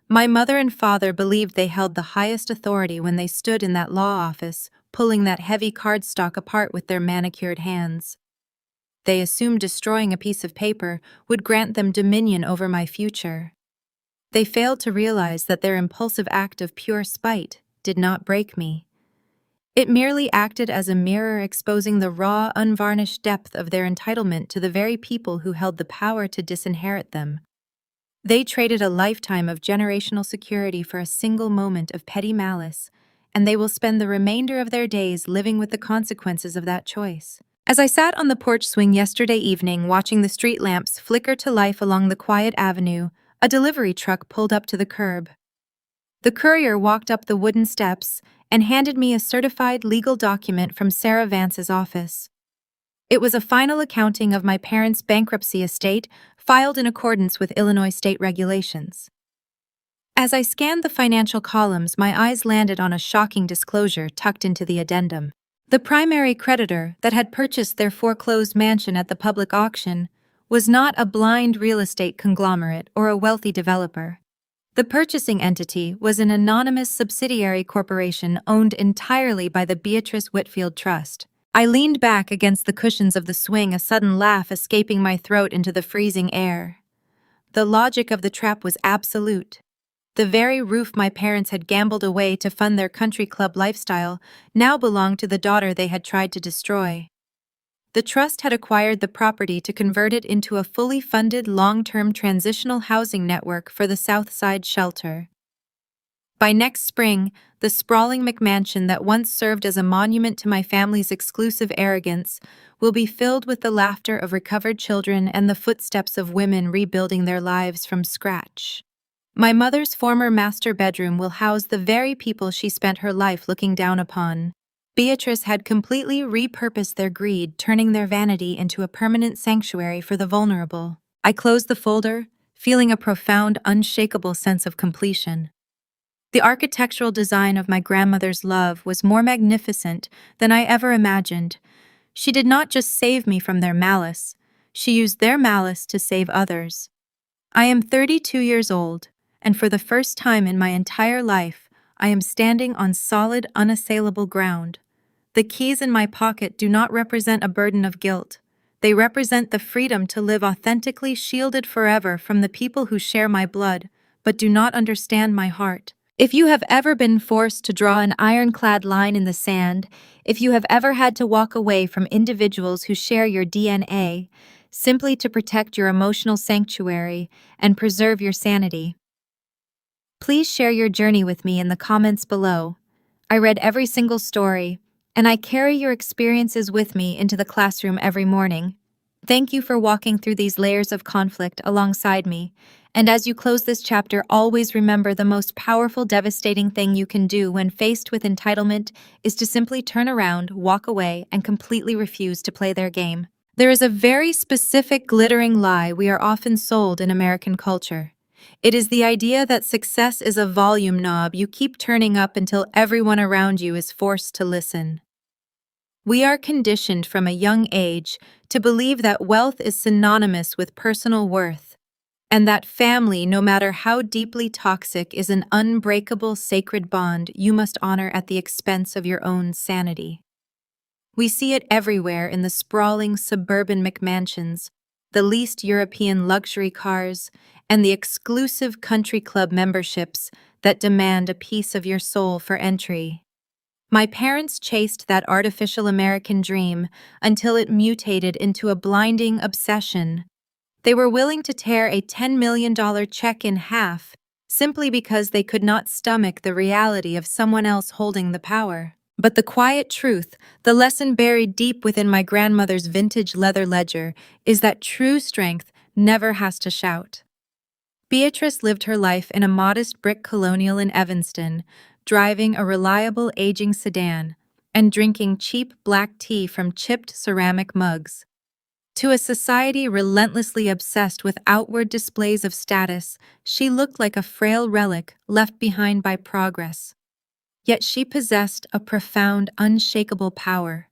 My mother and father believed they held the highest authority when they stood in that law office, pulling that heavy cardstock apart with their manicured hands. They assumed destroying a piece of paper would grant them dominion over my future. They failed to realize that their impulsive act of pure spite did not break me. It merely acted as a mirror, exposing the raw, unvarnished depth of their entitlement to the very people who held the power to disinherit them. They traded a lifetime of generational security for a single moment of petty malice, and they will spend the remainder of their days living with the consequences of that choice. As I sat on the porch swing yesterday evening watching the street lamps flicker to life along the quiet avenue, a delivery truck pulled up to the curb. The courier walked up the wooden steps and handed me a certified legal document from Sarah Vance's office. It was a final accounting of my parents' bankruptcy estate, filed in accordance with Illinois state regulations. As I scanned the financial columns, my eyes landed on a shocking disclosure tucked into the addendum. The primary creditor that had purchased their foreclosed mansion at the public auction was not a blind real estate conglomerate or a wealthy developer. The purchasing entity was an anonymous subsidiary corporation owned entirely by the Beatrice Whitfield Trust. I leaned back against the cushions of the swing, a sudden laugh escaping my throat into the freezing air. The logic of the trap was absolute. The very roof my parents had gambled away to fund their country club lifestyle now belonged to the daughter they had tried to destroy. The trust had acquired the property to convert it into a fully funded long-term transitional housing network for the South Side shelter. By next spring, the sprawling McMansion that once served as a monument to my family's exclusive arrogance will be filled with the laughter of recovered children and the footsteps of women rebuilding their lives from scratch. My mother's former master bedroom will house the very people she spent her life looking down upon. Beatrice had completely repurposed their greed, turning their vanity into a permanent sanctuary for the vulnerable. I closed the folder, feeling a profound, unshakable sense of completion. The architectural design of my grandmother's love was more magnificent than I ever imagined. She did not just save me from their malice, she used their malice to save others. I am 32 years old, and for the first time in my entire life, I am standing on solid, unassailable ground. The keys in my pocket do not represent a burden of guilt. They represent the freedom to live authentically, shielded forever from the people who share my blood, but do not understand my heart. If you have ever been forced to draw an ironclad line in the sand, if you have ever had to walk away from individuals who share your DNA, simply to protect your emotional sanctuary and preserve your sanity, please share your journey with me in the comments below. I read every single story, and I carry your experiences with me into the classroom every morning. Thank you for walking through these layers of conflict alongside me, and as you close this chapter, always remember the most powerful, devastating thing you can do when faced with entitlement is to simply turn around, walk away, and completely refuse to play their game. There is a very specific glittering lie we are often sold in American culture. It is the idea that success is a volume knob you keep turning up until everyone around you is forced to listen. We are conditioned from a young age to believe that wealth is synonymous with personal worth, and that family, no matter how deeply toxic, is an unbreakable sacred bond you must honor at the expense of your own sanity. We see it everywhere in the sprawling suburban McMansions, the leased European luxury cars, and the exclusive country club memberships that demand a piece of your soul for entry. My parents chased that artificial American dream until it mutated into a blinding obsession. They were willing to tear a $10 million check in half simply because they could not stomach the reality of someone else holding the power. But the quiet truth, the lesson buried deep within my grandmother's vintage leather ledger, is that true strength never has to shout. Beatrice lived her life in a modest brick colonial in Evanston, driving a reliable aging sedan and drinking cheap black tea from chipped ceramic mugs. To a society relentlessly obsessed with outward displays of status, she looked like a frail relic left behind by progress. Yet she possessed a profound, unshakable power.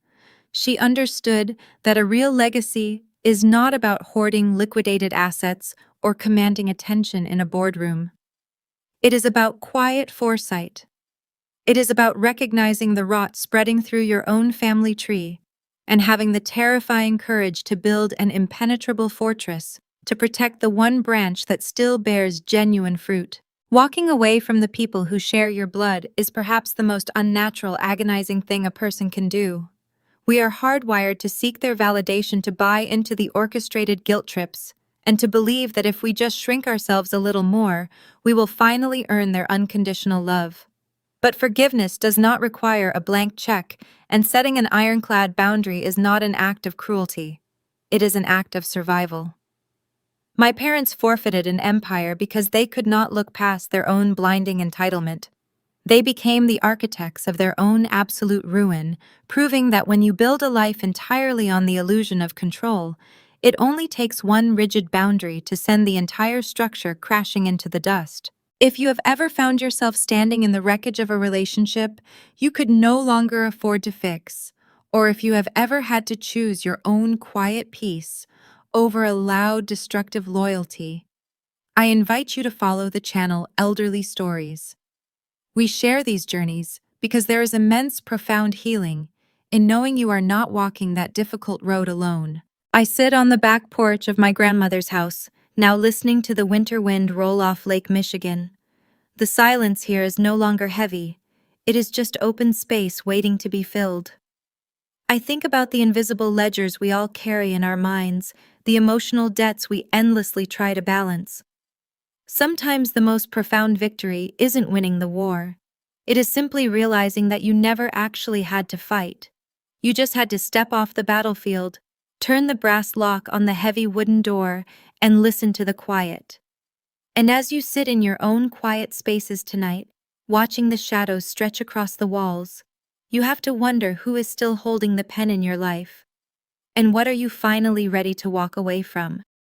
She understood that a real legacy is not about hoarding liquidated assets or commanding attention in a boardroom. It is about quiet foresight. It is about recognizing the rot spreading through your own family tree and having the terrifying courage to build an impenetrable fortress to protect the one branch that still bears genuine fruit. Walking away from the people who share your blood is perhaps the most unnatural, agonizing thing a person can do. We are hardwired to seek their validation, to buy into the orchestrated guilt trips, and to believe that if we just shrink ourselves a little more, we will finally earn their unconditional love. But forgiveness does not require a blank check, and setting an ironclad boundary is not an act of cruelty. It is an act of survival. My parents forfeited an empire because they could not look past their own blinding entitlement. They became the architects of their own absolute ruin, proving that when you build a life entirely on the illusion of control, it only takes one rigid boundary to send the entire structure crashing into the dust. If you have ever found yourself standing in the wreckage of a relationship you could no longer afford to fix, or if you have ever had to choose your own quiet peace over a loud, destructive loyalty, I invite you to follow the channel Elderly Stories. We share these journeys because there is immense, profound healing in knowing you are not walking that difficult road alone. I sit on the back porch of my grandmother's house, now listening to the winter wind roll off Lake Michigan. The silence here is no longer heavy. It is just open space waiting to be filled. I think about the invisible ledgers we all carry in our minds, the emotional debts we endlessly try to balance. Sometimes the most profound victory isn't winning the war. It is simply realizing that you never actually had to fight. You just had to step off the battlefield, turn the brass lock on the heavy wooden door, and listen to the quiet. And as you sit in your own quiet spaces tonight, watching the shadows stretch across the walls, you have to wonder who is still holding the pen in your life. And what are you finally ready to walk away from?